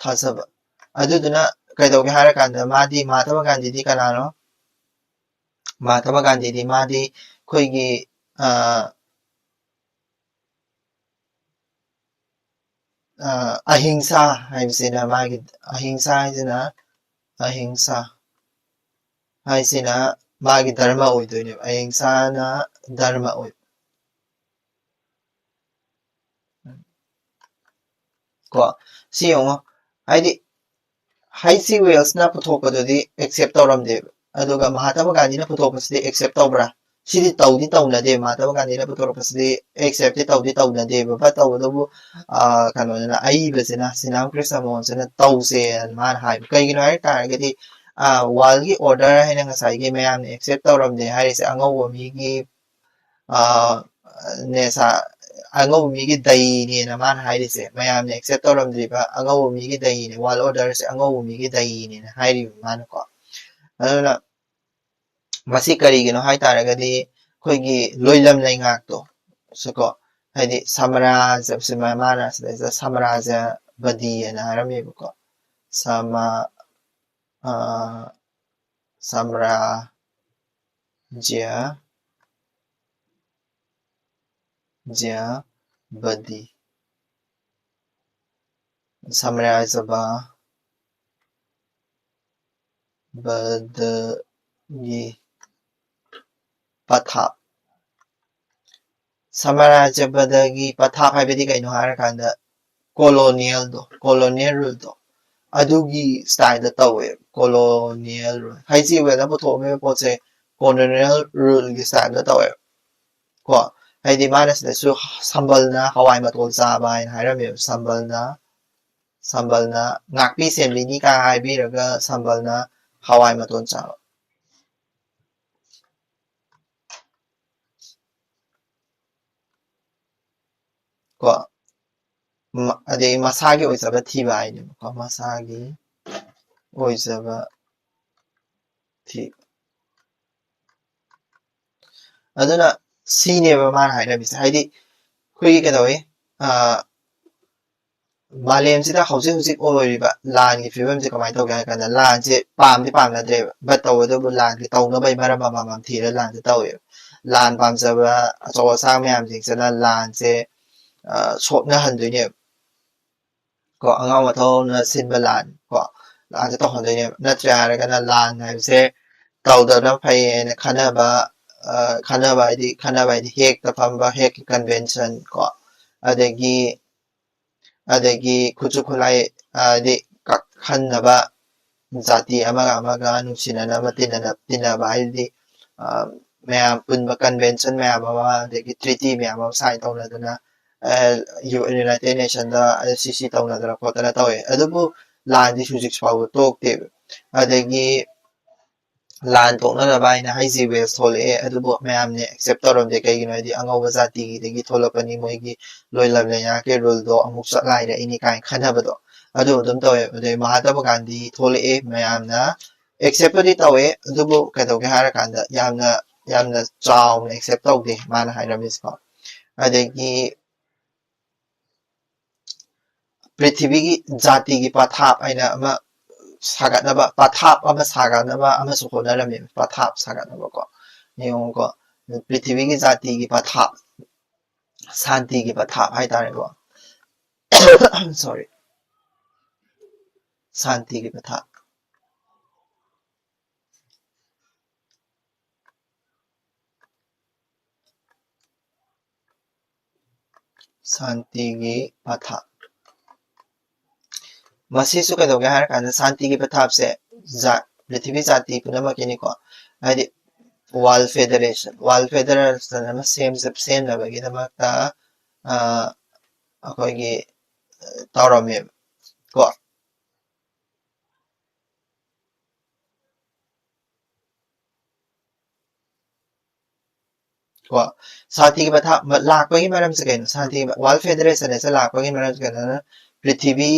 ꯊꯥꯖꯕ ꯑꯗꯨꯗꯨꯅ ꯀꯩꯗꯧꯒꯦ ꯍꯥꯏꯔꯀꯥꯟꯗ ꯃꯥꯗꯤ ꯃꯍꯥꯇꯃꯥ ꯒꯥꯟꯙꯤꯗꯤ ꯀꯅꯥꯅꯣ ꯃꯍꯥꯇꯃꯥ ꯒꯥꯟꯙꯤꯗꯤ ꯃꯥꯗꯤ ꯑꯩꯈꯣꯏꯒꯤ ꯑꯍꯤꯡꯁꯥ ꯍꯥꯏꯕꯁꯤꯅ ꯃꯥꯒꯤ ꯑꯍꯤꯡꯁꯥ ꯍꯥꯏꯁꯤꯅ ꯃꯥꯒꯤ ꯙꯔꯃ ꯑꯣꯏꯗꯣꯏꯅꯦꯕ ꯑꯍꯤꯡꯁꯥꯅ ꯙꯔꯃ ꯑꯣꯏ ꯀꯣ ꯁꯤ ꯌꯦꯡꯉꯣ ꯍꯥꯏꯗꯤ ꯍꯩꯁꯤ ꯋꯦꯜꯁꯅ ꯄꯨꯊꯣꯛꯄꯗꯨꯗꯤ ꯑꯦꯛꯁꯦꯞ ꯇꯧꯔꯝꯗꯦꯕ ꯑꯗꯨꯒ ꯃꯍꯥꯇꯃꯥ ꯒꯥꯟꯙꯤꯅ ꯄꯨꯊꯣꯛꯄꯁꯤꯗꯤ ꯑꯦꯛꯁꯦꯞ ꯇꯧꯕ꯭ꯔꯥ ꯁꯤꯗꯤ ꯇꯧꯗꯤ ꯇꯧꯅꯗꯦ ꯃꯍꯥꯇꯃꯥ ꯒꯥꯟꯙꯤꯅ ꯄꯨꯊꯣꯔꯛꯄꯁꯤꯗꯤ ꯑꯦꯛꯁꯦꯞꯇꯤ ꯇꯧꯗꯤ ꯇꯧꯅꯗꯦꯕ ꯕꯠ ꯇꯧꯕꯇꯕꯨ ꯀꯩꯅꯣꯁꯤꯅ ꯑꯏꯕꯁꯤꯅ ꯁꯤꯅꯥꯝ ꯀ꯭ꯔꯤꯁꯅ ꯃꯣꯍꯟꯁꯤꯅ ꯇꯧꯁꯦꯅ ꯃꯥꯅ ꯍꯥꯏꯕ ꯀꯩꯒꯤꯅꯣ ꯍꯥꯏ ꯇꯥꯔꯒꯗꯤ ꯋꯥꯔꯜꯒꯤ ꯑꯣꯔꯗꯔ ꯍꯥꯏꯅ ꯉꯁꯥꯏꯒꯤ ꯃꯌꯥꯝꯅ ꯑꯦꯛꯁꯦꯞ ꯇꯧꯔꯝꯗꯦ ꯍꯥꯏꯔꯤꯁꯦ ꯑꯉꯧꯕ ꯃꯤꯒꯤ ꯅꯦꯁꯥ ꯑꯉꯧꯕ ꯃꯤꯒꯤ ꯗꯩꯅꯦꯅ ꯃꯥꯅ ꯍꯥꯏꯔꯤꯁꯦ ꯃꯌꯥꯝꯅ ꯑꯦꯛꯁꯦꯞ ꯇꯧꯔꯝꯗ꯭ꯔꯤꯕ ꯑꯉꯧꯕ ꯃꯤꯒꯤ ꯗꯩꯅꯦ ꯋꯥꯔꯜ ꯑꯣꯔꯗꯔꯁꯦ ꯑꯉꯧꯕ ꯃꯤꯒꯤ ꯗꯩꯅꯦꯅ ꯍꯥꯏꯔꯤꯕ ꯃꯥꯅꯀꯣ ꯑꯗꯨꯅ ꯃꯁꯤ ꯀꯔꯤꯒꯤꯅꯣ ꯍꯥꯏ ꯇꯥꯔꯒꯗꯤ ꯑꯩꯈꯣꯏꯒꯤ ꯂꯣꯏꯂꯝ ꯂꯩꯉꯥꯛꯇꯣ ꯁꯨꯀꯣ ꯍꯥꯏꯗꯤ ꯁꯃꯔꯥꯖ ꯃꯥꯅ ꯁꯤꯗꯩꯁꯤꯗ ꯁꯝꯔꯥꯖꯕꯗꯤꯑꯅ ꯍꯥꯏꯔꯝꯃꯦꯕꯀꯣ ꯁꯝꯔꯥꯖ꯭ꯌꯕꯗꯤ ꯁꯝꯔꯥꯖꯕ पथाप साम्राज्यवादी पथाप हाइबदी कइनो हारकांदा colonial rule दो अदुगी स्टाइल दा तवे colonial rule हाइजी वेदा पुथोमे पोचे colonial rule की स्टाइल दा तवे को हाइदी मानसनेसु संबलना हवाई मतोल चाबा हाइन हाइरमे संबलना ngakpi semlini ka haibiraga संबलना हवाई मतोल चाबा को अदे मसागी ओइसबा थिबा हाइने को मसागी ओइसबा थी अदुना सीनेबा मान हाइरबिस हाइदी खुई केदवे मालेमसिदा हौसे हुजिक ओइरिबा लानगी फिबमसे कमाय तौगे हाइकांदा लानसे पामनद्रेबा बट तौदबु लानगी तौनबई मरम मामम थीरा लानसे तौवे लान पामजबा अचौ असांग म्यामसिंगसना लानसे सोपना हन्दुइने को अंगाव मथौना सिनबा लान को लानसे तौहन्दुइने नत्रे हारगना लान हाइबसे तौदबना फैयेना खनबा हाइदी हेक तफम्बा हेक कन्वेंशन को अदगी खुचु खुलाई दि खन्नबा जाति अमगा नुसिननबा तिनबा हाइदी मैम पुनबा कन्वेंशन मैम अदगी ट्रीटी मैम साइन तौनदना यूनाइटेड नेशन दा सीसी तौनदना खोतना तौवे अदुबु लान दि सुजिक फाउ तोक्ते अदगी लान तोक्ननबा आइना हाइजी वेस थोले अदुबु मैम ने एक्सेप्ट तौरमदे कइगिनो हाइदी अंगौबा जाति गी थोलपनी मोइगी लोइलम लेया के रूल दो अमुक चलाइरे इनी काइन खनबदो अदु दम तौवे अदे महात्मा गांधी थोले मैमना एक्सेप्ट दि तौवे अदुबु कदौगे हारकांदा यामना चाउना एक्सेप्ट तौदे माना हाइरमिस को अदगी पृथ्वी की जाति की पथाप आइना अमा सागतनबा पथाप अमा सागतनबा अमा सुखोनरमे पथाप सागतनबा को नियों को पृथ्वी की जाति की पथाप शांति की पथाप हाइतारेको सॉरी शांति की पथाप शांति की पथाप मसीसु कदौगे हारकांदा शांति की पथाप से पृथ्वी जाति पुनमकिनिको हाइदी वर्ल्ड फेडरेशन अमा सेमनबगीदमक्ता अखोइगी तौरमे को शांति की पथाप लाकपगी मरम से कइनो शांति वर्ल्ड फेडरेशन से लाकपगी मरम से कइनो पृथ्वी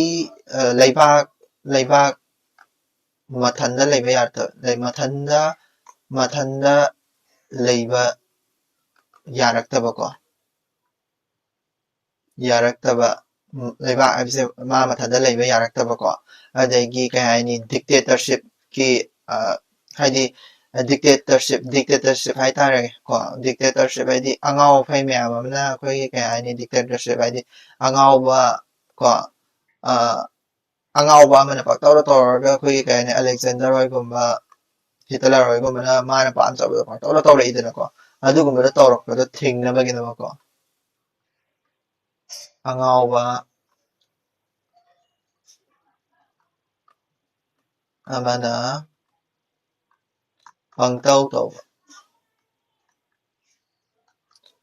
लैबाक मथंदा लैबा यारत मथंदा लैबा यारक्तबको लैबा हाइबसे मा मथंदा लैबा यारक्तबको अदगी कय हाइनी डिक्टेटरशिप की हाइदी डिक्टेटरशिप हाइतारे को डिक्टेटरशिप हाइदी अंगाव फै म्याम अमना अखोइगी कय हाइनी डिक्टेटरशिप हाइदी अंगावबा को अंगावबा अमना पक्तौरा तौरगा अखोइगी कय हाइनी अलेक्जेंडर होइगुम्बा हिटलर होइगुम्बना माना पामजबा पक्तौरा तौरइदनको अदुगुम्बदा तौरक्पदा थिंगनबगिदमको अंगावबा अमना पंगतौ तौबा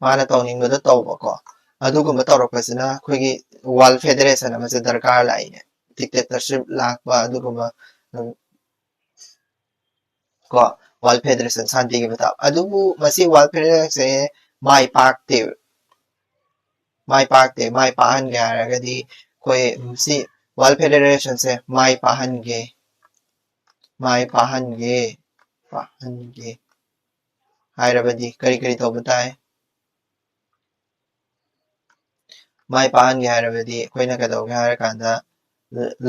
माना तौनिंगबदा तौबको अदुगुम्बा तौरक्पसिना अखोइगी वर्ल्ड फेडरेशन अमसे दरकार लाइने डिक्टेटरशिप लाकबा अदुगुम्बा को वर्ल्ड फेडरेशन शांति की पथाप अदुबु मसी वर्ल्ड फेडरेशन से माई पाहन गया हारगदी कोई मसी वर्ल्ड फेडरेशन से माई पाहनगे हाइरबदी करी तौबताय माई पाहनगे हाइरबदी अखोइना कदौगे हारकांदा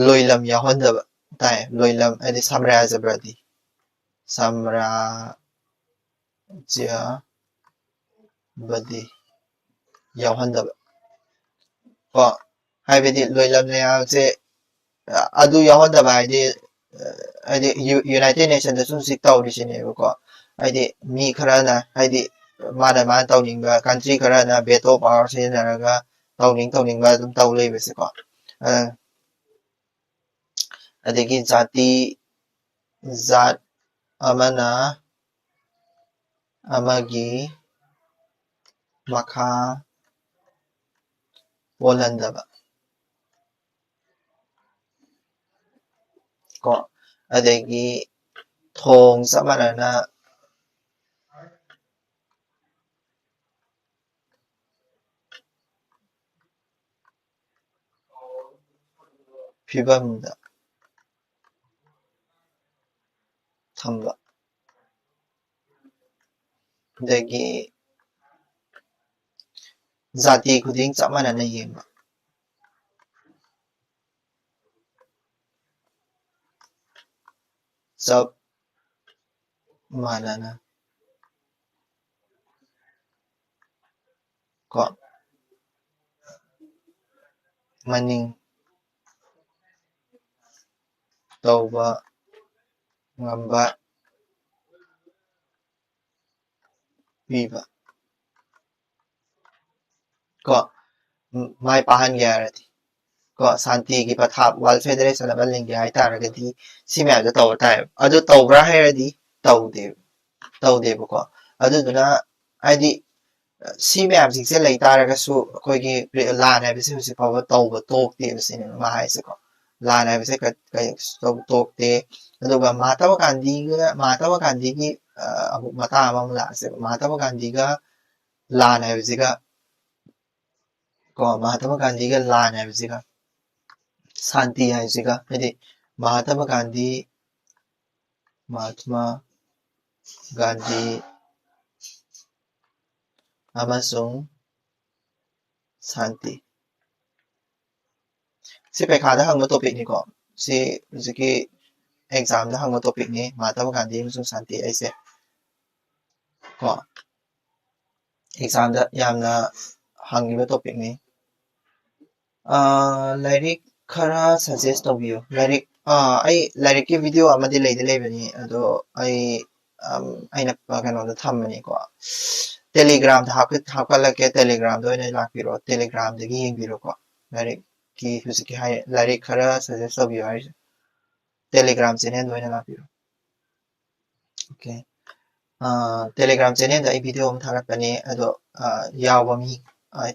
लोइलम याहोंदबा ताय लोइलम अदि साम्राज्यवादी याहोंदबा को हाइबदी लोइलम यासे अदु याहोंदबा हाइदी ꯍꯥꯏꯗꯤ ꯌꯨꯅꯥꯏꯇꯦꯠ ꯅꯦꯁꯟꯗꯁꯨ ꯍꯧꯖꯤꯛ ꯇꯧꯔꯤꯁꯤꯅꯦꯕꯀꯣ ꯍꯥꯏꯗꯤ ꯃꯤ ꯈꯔꯅ ꯍꯥꯏꯗꯤ ꯃꯥꯅ ꯇꯧꯅꯤꯡꯕ ꯀꯟꯇ꯭ꯔꯤ ꯈꯔꯅ ꯚꯦꯇꯣ ꯄꯋꯥꯔ ꯁꯤꯖꯤꯟꯅꯔꯒ ꯇꯧꯅꯤꯡꯕ ꯑꯗꯨꯝ ꯇꯧ ꯂꯩꯕꯁꯦꯀꯣ ꯑꯗꯒꯤ ꯖꯥꯠ ꯑꯃꯅ ꯑꯃꯒꯤ ꯃꯈꯥ ꯄꯣꯜꯍꯟꯗꯕ ꯀꯣ ꯑꯗꯒꯤ ꯊꯣꯡ ꯆꯞ ꯃꯥꯟꯅꯅ ꯐꯤꯕꯝꯗ ꯊꯝꯕ ꯑꯗꯒꯤ ꯖꯥꯇꯤ ꯈꯨꯗꯤꯡ ꯆꯞ ꯃꯥꯟꯅꯅ ꯌꯦꯡꯕ ꯆꯞ ꯃꯥꯟꯅꯅ ꯀꯣ ꯃꯅꯤꯡ ꯇꯧꯕ ꯉꯝꯕ ꯄꯤꯕ ꯀꯣ ꯃꯥꯏ ꯄꯥꯛꯍꯟꯒꯦ ꯍꯥꯏꯔꯗꯤ ꯀꯣ ꯁꯥꯟꯇꯤꯒꯤ ꯄꯊꯥꯞ ꯋꯥꯔꯜ ꯐꯦꯗꯔꯦꯁꯟ ꯑꯃ ꯂꯤꯡꯒꯦ ꯍꯥꯏꯇꯥꯔꯒꯗꯤ ꯁꯤ ꯃꯌꯥꯝꯗꯣ ꯇꯧꯕ ꯇꯥꯏꯕ ꯑꯗꯨ ꯇꯧꯕ꯭ꯔꯥ ꯍꯥꯏꯔꯗꯤ ꯇꯧꯗꯦꯕꯀꯣ ꯑꯗꯨꯗꯨꯅ ꯍꯥꯏꯗꯤ ꯁꯤ ꯃꯌꯥꯝꯁꯤꯡꯁꯦ ꯂꯩ ꯇꯥꯔꯒꯁꯨ ꯑꯩꯈꯣꯏꯒꯤ ꯂꯥꯟ ꯍꯥꯏꯕꯁꯤ ꯍꯧꯖꯤꯛ ꯐꯥꯎꯕ ꯇꯧꯕ ꯇꯣꯛꯇꯦꯕ ꯁꯤꯅꯦꯕ ꯃꯥ ꯍꯥꯏꯁꯦꯀꯣ ꯂꯥꯟ ꯍꯥꯏꯕꯁꯦ ꯇꯣꯛꯇꯦ ꯑꯗꯨꯒ ꯃꯍꯥꯇꯃꯥ ꯒꯥꯟꯙꯤꯒꯤ ꯑꯃꯨꯛ ꯃꯇꯥꯡ ꯑꯃꯃꯨꯛ ꯂꯥꯛꯑꯁꯦꯕ ꯃꯍꯥꯇꯃꯥ ꯒꯥꯟꯙꯤꯒ ꯂꯥꯟ ꯍꯥꯏꯕꯁꯤꯒ ꯀꯣ ꯃꯍꯥꯇꯃꯥ ꯒꯥꯟꯙꯤꯒ ꯂꯥꯟ ꯍꯥꯏꯕꯁꯤꯒ ꯁꯥꯟꯇꯤ ꯍꯥꯏꯕꯁꯤꯒ ꯍꯥꯏꯗꯤ ꯃꯍꯥꯇꯃꯥ ꯒꯥꯟꯙꯤ ꯑꯃꯁꯨꯡ ꯁꯥꯟꯇꯤ ꯁꯤ ꯄꯩꯈꯥꯗ ꯍꯪꯕ ꯇꯣꯄꯤꯛꯅꯤꯀꯣ ꯁꯤ ꯍꯧꯖꯤꯛꯀꯤ ꯑꯦꯛꯖꯥꯝꯗ ꯍꯪꯕ ꯇꯣꯄꯤꯛꯅꯤ ꯃꯍꯥꯇꯃꯥ ꯒꯥꯟꯙꯤ ꯑꯃꯁꯨꯡ ꯁꯥꯟꯇꯤ ꯑꯩꯁꯦ ꯀꯣ ꯑꯦꯛꯖꯥꯝꯗ ꯌꯥꯝꯅ ꯍꯪꯉꯤꯕ ꯇꯣꯄꯤꯛꯅꯤ ꯂꯥꯏꯔꯤꯛ ꯈꯔ ꯁꯖꯦꯁ ꯇꯧꯕꯤꯌꯨ ꯑꯩ ꯂꯥꯏꯔꯤꯛꯀꯤ ꯚꯤꯗꯤꯑꯣ ꯑꯃꯗꯤ ꯂꯩꯕꯅꯤ ꯑꯗꯣ ꯑꯩꯅ ꯀꯩꯅꯣꯗ ꯊꯝꯕꯅꯤꯀꯣ ꯇꯦꯂꯤꯒ꯭ꯔꯥꯝꯗ ꯍꯥꯞꯀꯠꯂꯛꯀꯦ ꯇꯦꯂꯤꯒ꯭ꯔꯥꯝꯗ ꯑꯣꯏꯅ ꯂꯥꯛꯄꯤꯔꯣ ꯇꯦꯂꯤꯒ꯭ꯔꯥꯝꯗꯒꯤ ꯌꯦꯡꯕꯤꯔꯣꯀꯣ ꯂꯥꯏꯔꯤꯛꯀꯤ ꯍꯧꯖꯤꯛꯀꯤ ꯂꯥꯏꯔꯤꯛ ꯈꯔ ꯁꯖꯦꯁ ꯇꯧꯕꯤꯌꯨ ꯍꯥꯏꯔꯤꯁꯦ ꯇꯦꯂꯤꯒ꯭ꯔꯥꯝ ꯆꯦꯅꯦꯜꯗ ꯑꯣꯏꯅ ꯂꯥꯛꯄꯤꯔꯣ ꯑꯣꯀꯦ ꯇꯦꯂꯤꯒ꯭ꯔꯥꯝ ꯆꯦꯅꯦꯜꯗ ꯑꯩ ꯚꯤꯗꯤꯑꯣ ꯑꯃ ꯊꯥꯒꯠꯄꯅꯤ ꯑꯗꯣ ꯌꯥꯎꯕ ꯃꯤ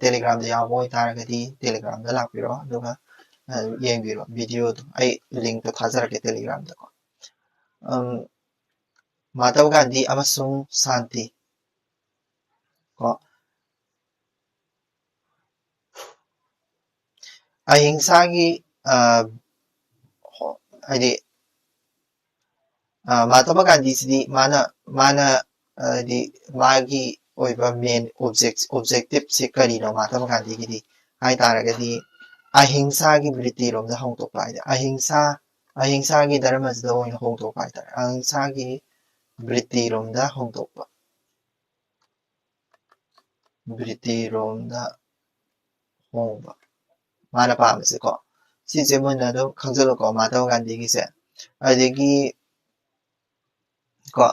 ꯇꯦꯂꯤꯒ꯭ꯔꯥꯝꯗ ꯌꯥꯎꯕ ꯑꯣꯏꯇꯥꯔꯒꯗꯤ ꯇꯦꯂꯤꯒ꯭ꯔꯥꯝꯗ ꯂꯥꯛꯄꯤꯔꯣ ꯑꯗꯨꯒ ꯌꯦꯡꯕꯤꯔꯣ ꯚꯤꯗꯤꯑꯣꯗꯣ ꯑꯩ ꯂꯤꯡꯛꯇꯣ ꯊꯥꯖꯔꯛꯀꯦ ꯇꯦꯂꯤꯒ꯭ꯔꯥꯝꯗꯀꯣ ꯃꯍꯥꯇꯃꯥ ꯒꯥꯟꯙꯤ ꯑꯃꯁꯨꯡ ꯁꯥꯟꯇꯤ ꯀꯣ ꯑꯍꯤꯡꯁꯥꯒꯤ ꯍꯥꯏꯗꯤ ꯃꯍꯥꯇꯃꯥ ꯒꯥꯟꯙꯤꯁꯤꯗꯤ ꯃꯥꯅ ꯍꯥꯏꯗꯤ ꯃꯥꯒꯤ ꯑꯣꯏꯕ ꯃꯦꯟ ꯑꯣꯕꯖꯦꯛꯇꯤꯞꯁꯤ ꯀꯔꯤꯅꯣ ꯃꯍꯥꯇꯃꯥ ꯒꯥꯟꯙꯤꯒꯤꯗꯤ ꯍꯥꯏꯇꯥꯔꯒꯗꯤ ꯑꯍꯤꯡꯁꯥꯒꯤ ꯕ꯭ꯔꯤꯇꯤꯔꯣꯝꯗ ꯍꯣꯡꯗꯣꯛꯄ ꯍꯥꯏꯇꯥꯔꯦ ꯑꯍꯤꯡꯁꯥꯒꯤ ꯙꯔꯃꯁꯤꯗ ꯑꯣꯏꯅ ꯍꯣꯡꯗꯣꯛꯄ ꯍꯥꯏꯇꯥꯔꯦ ꯑꯍꯤꯡꯁꯥꯒꯤ ꯕ꯭ꯔꯤꯇꯤꯔꯣꯝꯗ ꯍꯣꯡꯗꯣꯛꯄ ꯕ꯭ꯔꯤꯇꯤꯔꯣꯝꯗ ꯍꯣꯡꯕ ꯃꯥꯅ ꯄꯥꯝꯕꯁꯦꯀꯣ ꯁꯤꯁꯦ ꯃꯣꯏꯅ ꯑꯗꯨꯝ ꯈꯪꯖꯤꯜꯂꯨꯀꯣ ꯃꯍꯥꯇꯃꯥ ꯒꯥꯟꯙꯤꯒꯤꯁꯦ ꯑꯗꯒꯤ ꯀꯣ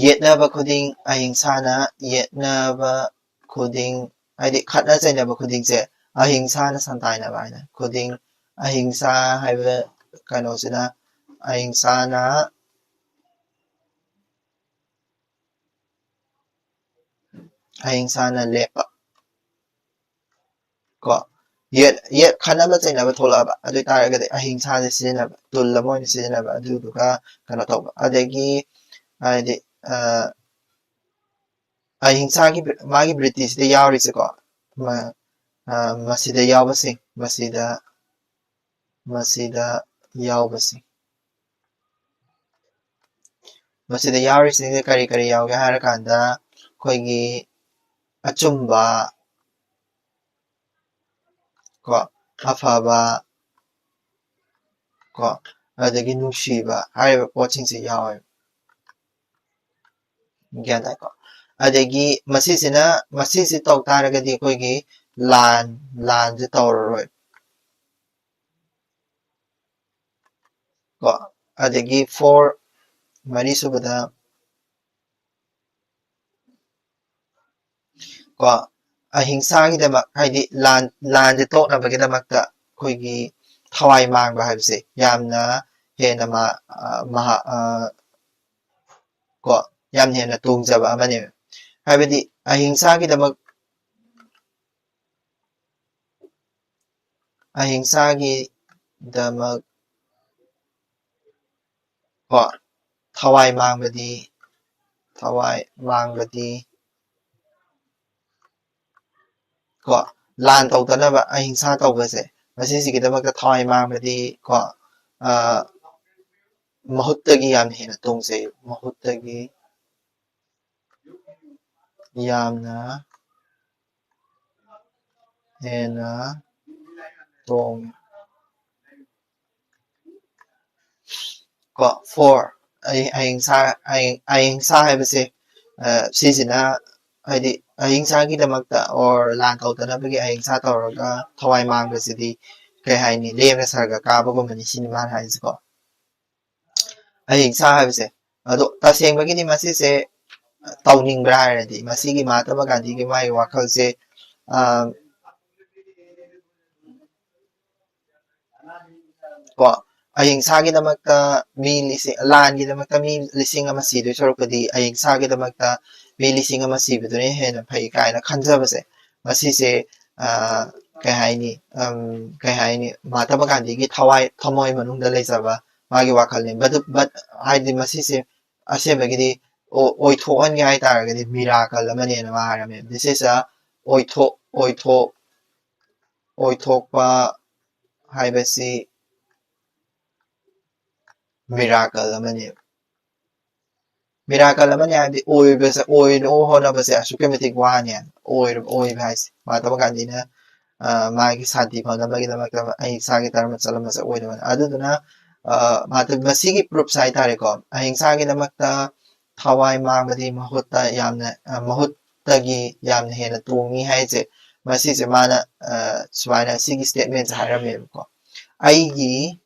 ꯌꯦꯠꯅꯕ ꯈꯨꯗꯤꯡ ꯑꯍꯤꯡꯁꯥꯅ ꯌꯦꯠꯅꯕ ꯈꯨꯗꯤꯡ ꯍꯥꯏꯗꯤ ꯈꯠꯅ ꯆꯩꯅꯕ ꯈꯨꯗꯤꯡꯁꯦ ꯑꯍꯤꯡꯁꯥꯅ ꯁꯟꯇꯥꯏꯅꯕ ꯍꯥꯏꯅ ꯈꯨꯗꯤꯡ ꯑꯍꯤꯡꯁꯥ ꯍꯥꯏꯕ ꯀꯩꯅꯣꯁꯤꯅ ꯑꯍꯤꯡꯁꯥꯅ ꯂꯦꯞꯄ ꯀꯣ ꯈꯠꯅꯕ ꯆꯩꯅꯕ ꯊꯣꯛꯂꯛꯑꯕ ꯑꯗꯨ ꯑꯣꯏꯇꯥꯔꯒꯗꯤ ꯑꯍꯤꯡꯁꯥꯁꯦ ꯁꯤꯖꯤꯟꯅꯕ ꯇꯨꯜ ꯑꯃ ꯑꯣꯏꯅ ꯁꯤꯖꯤꯟꯅꯕ ꯑꯗꯨꯗꯨꯒ ꯀꯩꯅꯣ ꯇꯧꯕ ꯑꯗꯒꯤ ꯍꯥꯏꯗꯤ ꯑꯍꯤꯡꯁꯥꯒꯤ ꯃꯥꯒꯤ ꯕ꯭ꯔꯤꯇꯤꯁꯤꯗ ꯌꯥꯎꯔꯤꯁꯦꯀꯣ ꯃꯁꯤꯗ ꯌꯥꯎꯕꯁꯤꯡ ꯃꯁꯤꯗ ꯌꯥꯎꯔꯤꯁꯤꯡꯁꯦ ꯀꯔꯤ ꯌꯥꯎꯒꯦ ꯍꯥꯏꯔꯀꯥꯟꯗ ꯑꯩꯈꯣꯏꯒꯤ ꯑꯆꯨꯝꯕ ꯀꯣ ꯑꯐꯕ ꯀꯣ ꯑꯗꯒꯤ ꯅꯨꯡꯁꯤꯕ ꯍꯥꯏꯔꯤꯕ ꯄꯣꯠꯁꯤꯡꯁꯦ ꯌꯥꯎꯋꯦꯕ ꯒ꯭ꯌꯥꯟ ꯇꯥꯏꯀꯣ ꯑꯗꯒꯤ ꯃꯁꯤꯁꯤ ꯇꯧ ꯇꯥꯔꯒꯗꯤ ꯑꯩꯈꯣꯏꯒꯤ ꯂꯥꯟꯁꯦ ꯇꯧꯔꯔꯣꯏ ꯀꯣ adagi 4 mari subada ko ahingsa gi da haidi lan de tok na bagi da makta koigi thawai mang ba habse yamna hena ko yam hena tungjaba amane habidi ahingsa gi da ahingsaगी damak ko thawai mangbadi ko lan tawdanaba ahingsa tawbase masisigi damakta thawai mangbadi ko mahuttagi yamna hena tungse mahuttagi yamna hena tong ko 4 ahingsa habase sisina haidi ahingsa gi damakta or lan tawdanabagi ahingsa tawraga thawai mangbasidi kai haini lemna sarga kabagumani sini man haise ko ahingsa habase ado tasengbagidi masise tawningbra hairadi masigi Mahatma Gandhi gi mai wakhalse ko ahingsa gi damakta mi lising lan gi damakta mi lising ama sidoi sarukadi ahingsa gi damakta mi lising ama sibadune hena phai kaina khanjabase masise kai haini Mahatma Gandhi gi thawai thamoi manungda leijaba magi wakhalne but haidi masise asembagidi oithokange haitaragadi miracle amane na maharame this is a oithokpa haibasi miracle amane haibdi oino honabase asuke wani oiba haise Mahatma Gandhi na magi santi phanabagi damakta ahingsa gi dharma chalamase oidabane aduduna masigi proofs haitareko ahingsa gi damakta thawai mangbadi mahutta yamna mahuttagi yamna hena tungi haise masise mana sumaina sigi statement hairameko aigi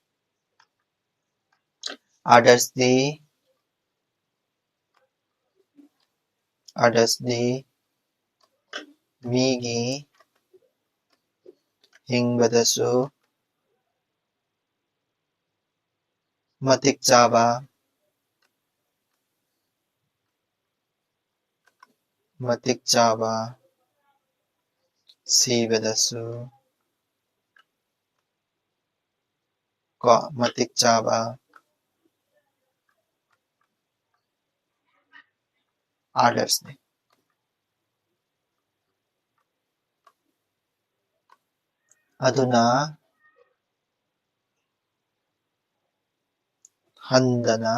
othersdi migi hingbadasu matik chaba sibadasu ko matik chaba othersni aduna handana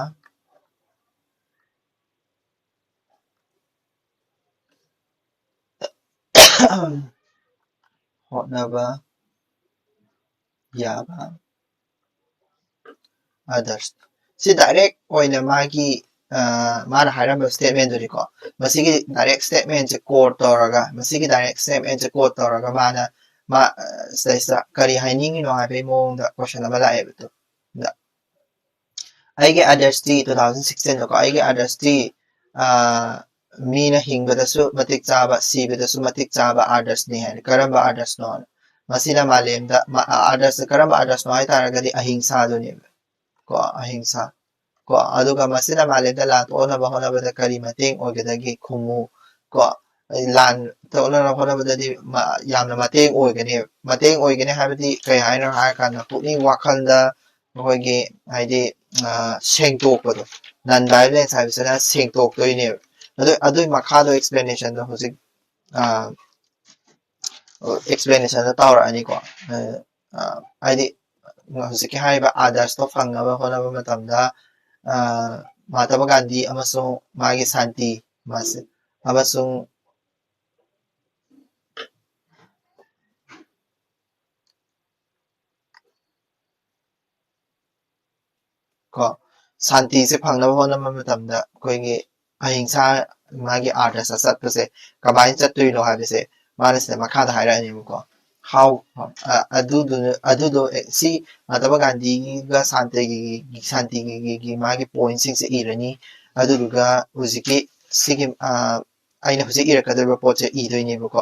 hotnaba yaba others si direct oina magi mana hairamba statement duriko masigi direct statement je quote toraga masigi direct statement je quote toraga mana staisa kari hainingi no haibe mongda question ama laebetu da aige others 2016 ko aige others mina hingbadasu matik chaba sibadasu matik chaba others ni hain karamba others no masina malemda others karamba others no haitaragadi ahingsa duni ko ahingsa ko aduga masina malemda lan onaba honabada kari mating oigadagi khumu ko lan onaba honabadadi yamna mating oigane habadi kai haino haikana pukning wakhalda hoigi haidi sengtokpado non violence habisana sengtoktoine adui makhado explanation do hojik explanation da tawrani ko haidi hojiki haiba others to fangnaba honaba matamda Mahatma Gandhi amasung magi santi amasung ko santi se phangnaba honaba matamda koigi ahingsa magi others satpase kamain chattuino haibase manasina makhada hairani ko how ꯑꯗꯨꯗꯣ ꯁꯤ ꯃꯍꯥꯇꯃꯥ ꯒꯥꯟꯙꯤꯒ ꯁꯥꯟꯇꯤꯒꯤ ꯃꯥꯒꯤ ꯄꯣꯏꯟꯠꯁꯤꯡꯁꯦ ꯏꯔꯅꯤ ꯑꯗꯨꯗꯨꯒ ꯍꯧꯖꯤꯛꯀꯤ ꯁꯤꯒꯤ ꯑꯩꯅ ꯍꯧꯖꯤꯛ ꯏꯔꯛꯀꯗꯧꯔꯤꯕ ꯄꯣꯠꯁꯦ ꯏꯗꯣꯏꯅꯦꯕꯀꯣ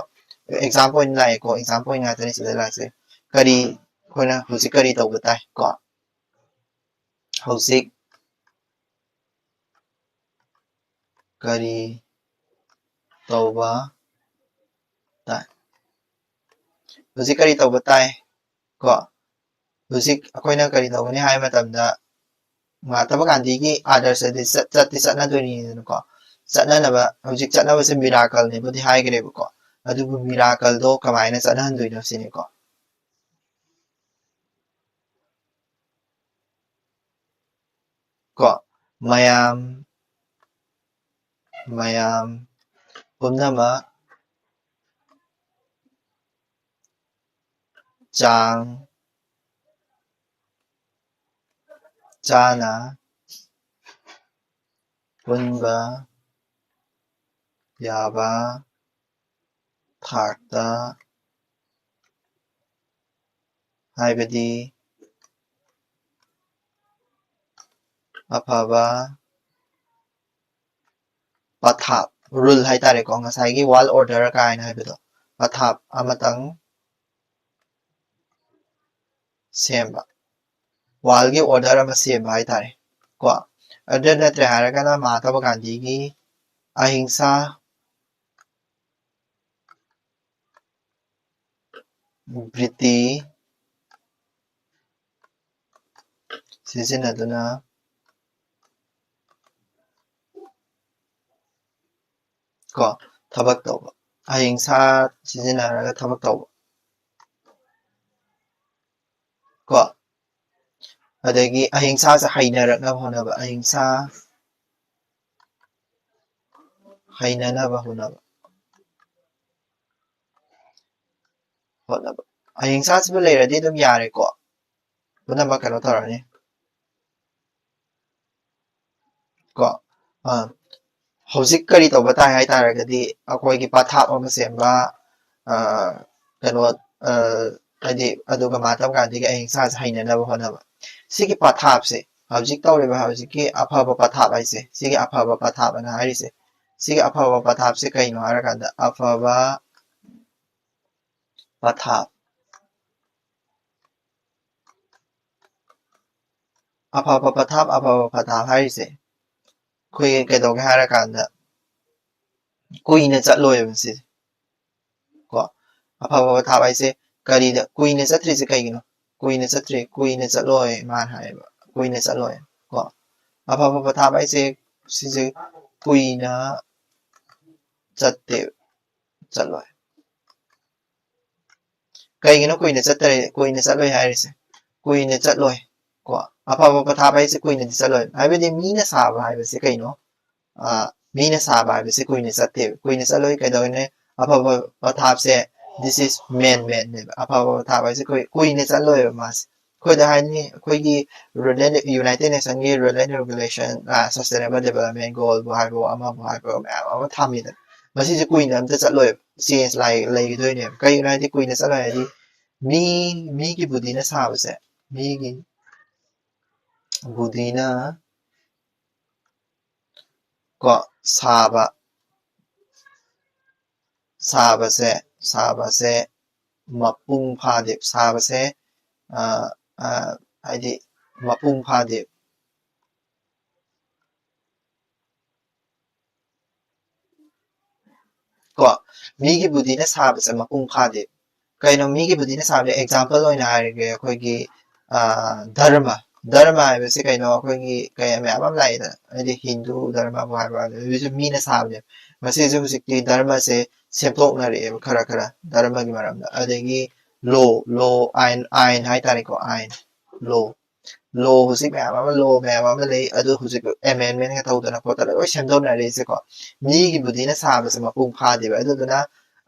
ꯑꯦꯛꯖꯥꯝꯄꯜ ꯑꯣꯏꯅ ꯂꯥꯛꯑꯦꯀꯣ ꯑꯦꯛꯖꯥꯝꯄꯜ ꯑꯣꯏꯅ ꯉꯥꯛꯇꯅꯤ ꯁꯤꯗ ꯂꯥꯛꯁꯦ ꯀꯔꯤ ꯑꯩꯈꯣꯏꯅ ꯍꯧꯖꯤꯛ ꯀꯔꯤ ꯇꯧꯕ ꯇꯥꯏ ꯀꯣ ꯍꯧꯖꯤꯛ ꯀꯔꯤ ꯇꯧꯕ ꯇꯥꯏ ꯍꯧꯖꯤꯛ ꯀꯔꯤ ꯇꯧꯕ ꯇꯥꯏ ꯀꯣ ꯍꯧꯖꯤꯛ ꯑꯩꯈꯣꯏꯅ ꯀꯔꯤ ꯇꯧꯒꯅꯤ ꯍꯥꯏꯕ ꯃꯇꯝꯗ ꯃꯍꯥꯇꯃꯥ ꯒꯥꯟꯙꯤꯒꯤ ꯑꯥꯗꯔꯁꯗꯤ ꯆꯠꯅꯗꯣꯏꯅꯤꯗꯅꯀꯣ ꯆꯠꯅꯅꯕ ꯍꯧꯖꯤꯛ ꯆꯠꯅꯕꯁꯦ ꯃꯤꯔꯥꯀꯜꯅꯦꯕꯨꯗꯤ ꯍꯥꯏꯈ꯭ꯔꯦꯕꯀꯣ ꯑꯗꯨꯕꯨ ꯃꯤꯔꯥꯀꯜꯗꯣ ꯀꯃꯥꯏꯅ ꯆꯠꯅꯍꯟꯗꯣꯏꯅꯣ ꯁꯤꯅꯤꯀꯣ ꯀꯣ ꯃꯌꯥꯝ ꯄꯨꯝꯅꯃꯛ ꯆꯥꯡ ꯆꯥꯅ ꯄꯨꯟꯕ ꯌꯥꯕ ꯊꯥꯛꯇ ꯍꯥꯏꯕꯗꯤ ꯑꯐꯕ ꯄꯊꯥꯞ ꯔꯨꯜ ꯍꯥꯏꯇꯥꯔꯦꯀꯣ ꯉꯁꯥꯏꯒꯤ ꯋꯥꯜ ꯑꯣꯔꯗꯔ ꯀꯥꯏꯅ ꯍꯥꯏꯕꯗꯣ ꯄꯊꯥꯞ ꯑꯃꯇꯪ ꯁꯦꯝꯕ ꯋꯥꯜꯒꯤ ꯑꯣꯔꯗꯔ ꯑꯃ ꯁꯦꯝꯕ ꯍꯥꯏꯇꯥꯔꯦ ꯀꯣ ꯑꯗꯨ ꯅꯠꯇ꯭ꯔꯦ ꯍꯥꯏꯔꯒꯅ ꯃꯍꯥꯇꯃꯥ ꯒꯥꯟꯙꯤꯒꯤ ꯑꯍꯤꯡꯁꯥ ꯕ꯭ꯔꯤꯇꯤ ꯁꯤꯖꯤꯟꯅꯗꯨꯅ ꯀꯣ ꯊꯕꯛ ꯇꯧꯕ ꯑꯍꯤꯡꯁꯥ ꯁꯤꯖꯤꯟꯅꯔꯒ ꯊꯕꯛ ꯇꯧꯕ ꯀꯣ ꯑꯗꯒꯤ ꯑꯍꯤꯡꯁꯥꯁꯦ ꯍꯩꯅꯔꯛꯅꯕ ꯍꯣꯠꯅꯕ ꯑꯍꯤꯡꯁꯥ ꯍꯩꯅꯅꯕ ꯍꯣꯠꯅꯕ ꯑꯍꯤꯡꯁꯥꯁꯤꯕꯨ ꯂꯩꯔꯗꯤ ꯑꯗꯨꯝ ꯌꯥꯔꯦꯀꯣ ꯄꯨꯝꯅꯃꯛ ꯀꯩꯅꯣ ꯇꯧꯔꯅꯤ ꯀꯣ ꯍꯧꯖꯤꯛ ꯀꯔꯤ ꯇꯧꯕ ꯇꯥꯏ ꯍꯥꯏꯇꯥꯔꯒꯗꯤ ꯑꯩꯈꯣꯏꯒꯤ ꯄꯊꯥꯞ ꯑꯃ ꯁꯦꯝꯕ ꯀꯩꯅꯣ ꯍꯥꯏꯗꯤ ꯑꯗꯨꯒ ꯃꯍꯥꯇꯃꯥ ꯒꯥꯟꯙꯤꯒꯤ ꯑꯍꯤꯡꯁꯥꯁꯦ ꯍꯩꯅꯅꯕ ꯍꯣꯠꯅꯕ ꯁꯤꯒꯤ ꯄꯊꯥꯞꯁꯦ ꯍꯧꯖꯤꯛ ꯇꯧꯔꯤꯕ ꯍꯧꯖꯤꯛꯀꯤ ꯑꯐꯕ ꯄꯊꯥꯞ ꯍꯥꯏꯁꯦ ꯁꯤꯒꯤ ꯑꯐꯕ ꯄꯊꯥꯞ ꯑꯅ ꯍꯥꯏꯔꯤꯁꯦ ꯁꯤꯒꯤ ꯑꯐꯕ ꯄꯊꯥꯞꯁꯦ ꯀꯩꯅꯣ ꯍꯥꯏꯔꯀꯥꯟꯗ ꯑꯐꯕ ꯄꯊꯥꯞ ꯑꯐꯕ ꯄꯊꯥꯞ ꯍꯥꯏꯔꯤꯁꯦ ꯑꯩꯈꯣꯏ ꯀꯩꯗꯧꯒꯦ ꯍꯥꯏꯔꯀꯥꯟꯗ ꯀꯨꯏꯅ ꯆꯠꯂꯣꯏꯕ ꯁꯤꯁꯦ ꯀꯣ ꯑꯐꯕ ꯄꯊꯥꯞ ꯍꯥꯏꯁꯦ ꯀꯔꯤꯗ ꯀꯨꯏꯅ ꯆꯠꯇ꯭ꯔꯤꯁꯦ ꯀꯩꯒꯤꯅꯣ ꯀꯨꯏꯅ ꯆꯠꯇ꯭ꯔꯤ ꯀꯨꯏꯅ ꯆꯠꯂꯣꯏ ꯃꯥꯅ ꯍꯥꯏꯌꯦꯕ ꯀꯨꯏꯅ ꯆꯠꯂꯣꯏ ꯀꯣ ꯑꯐꯕ ꯄꯊꯥꯞ ꯍꯥꯏꯁꯦ ꯁꯤꯁꯦ ꯀꯨꯏꯅ ꯆꯠꯂꯣꯏ ꯀꯩꯒꯤꯅꯣ ꯀꯨꯏꯅ ꯆꯠꯂꯣꯏ ꯍꯥꯏꯔꯤꯁꯦ ꯀꯨꯏꯅ ꯆꯠꯂꯣꯏ ꯀꯣ ꯑꯐꯕ ꯄꯊꯥꯞ ꯍꯥꯏꯁꯦ ꯀꯨꯏꯅꯗꯤ ꯆꯠꯂꯣꯏ ꯍꯥꯏꯕꯗꯤ ꯃꯤꯅ ꯁꯥꯕ ꯍꯥꯏꯕꯁꯦ ꯀꯩꯅꯣ ꯃꯤꯅ ꯁꯥꯕ ꯍꯥꯏꯕꯁꯦ ꯀꯨꯏꯅ ꯆꯠꯇꯦꯕ ꯀꯨꯏꯅ ꯆꯠꯂꯣꯏ ꯀꯩꯗꯧꯅꯤ ꯑꯐꯕ ꯄꯊꯥꯞꯁꯦ ꯗꯤꯁ ꯏꯁ ꯃꯦꯟꯅꯦꯕ ꯑꯐꯕ ꯄꯊꯥꯞ ꯍꯥꯏꯁꯦ ꯀꯨꯏꯅ ꯆꯠꯂꯣꯏꯕ ꯃꯥꯁꯦ ꯑꯩꯈꯣꯏꯗ ꯍꯥꯏꯅꯤ ꯑꯩꯈꯣꯏꯒꯤ ꯌꯨꯅꯥꯏꯇꯦꯠ ꯅꯦꯁꯟꯒꯤ rule and regulation sustainable development ꯒꯣꯜꯕꯨ ꯍꯥꯏꯕꯣ ꯑꯃꯕꯨ ꯍꯥꯏꯕꯣ ꯃꯌꯥꯝ ꯑꯃ ꯊꯝꯃꯤꯗꯅ ꯃꯁꯤꯁꯦ ꯀꯨꯏꯅ ꯑꯝꯇ ꯆꯠꯂꯣꯏꯕ ꯆꯦꯟꯖ ꯂꯩꯈꯤꯗꯣꯏꯅꯦꯕ ꯀꯩꯒꯤꯅꯣ ꯍꯥꯏꯗꯤ ꯀꯨꯏꯅ ꯆꯠꯂꯣꯏ ꯍꯥꯏꯗꯤ ꯃꯤꯒꯤ ꯕꯨꯙꯤꯅ ꯁꯥꯕꯁꯦ ꯃꯤꯒꯤ ꯕꯨꯙꯤꯅ ꯀꯣ ꯁꯥꯕꯁꯦ ꯃꯄꯨꯡ ꯐꯥꯗꯦ ꯁꯥꯕꯁꯦ ꯍꯥꯏꯗꯤ ꯃꯄꯨꯡ ꯐꯥꯗꯦ ꯀꯣ ꯃꯤꯒꯤ ꯕꯨꯙꯤꯅ ꯁꯥꯕꯁꯦ ꯃꯄꯨꯡ ꯐꯥꯗꯦ ꯀꯩꯅꯣ ꯃꯤꯒꯤ ꯕꯨꯙꯤꯅ ꯁꯥꯕꯁꯦ ꯑꯦꯛꯖꯥꯝꯄꯜ ꯑꯣꯏꯅ ꯍꯥꯏꯔꯒꯦ ꯑꯩꯈꯣꯏꯒꯤ ꯙꯔꯃ ꯍꯥꯏꯕꯁꯤ ꯀꯩꯅꯣ ꯑꯩꯈꯣꯏꯒꯤ ꯀꯩ ꯃꯌꯥꯝ ꯑꯃ ꯂꯥꯛꯏꯗꯅ ꯍꯥꯏꯗꯤ ꯍꯤꯟꯗꯨ ꯙꯔꯃꯕꯨ ꯍꯥꯏꯕ ꯑꯗꯨꯁꯨ ꯃꯤꯅ ꯁꯥꯕꯅꯦ ꯃꯁꯤꯁꯨ ꯍꯧꯖꯤꯛꯇꯤ ꯙꯔꯃꯁꯦ ꯁꯦꯝꯗꯣꯛꯅꯔꯛꯑꯦꯕ ꯈꯔ ꯙꯔꯃꯒꯤ ꯃꯔꯝꯗ ꯑꯗꯒꯤ ꯑꯥꯏꯟ ꯍꯥꯏꯇꯥꯔꯦꯀꯣ ꯂꯣ ꯍꯧꯖꯤꯛ ꯃꯌꯥꯝ ꯑꯃ ꯂꯩ ꯑꯗꯨ ꯍꯧꯖꯤꯛ ꯑꯦꯃꯦꯟꯃꯦꯟꯒ ꯇꯧꯗꯅ ꯈꯣꯠꯇꯅ ꯂꯣꯏ ꯁꯦꯝꯗꯣꯛꯅꯔꯛꯏꯁꯦꯀꯣ ꯃꯤꯒꯤ ꯕꯨꯙꯤꯅ ꯁꯥꯕꯁꯦ ꯃꯄꯨꯡ ꯐꯥꯗꯦꯕ ꯑꯗꯨꯗꯨꯅ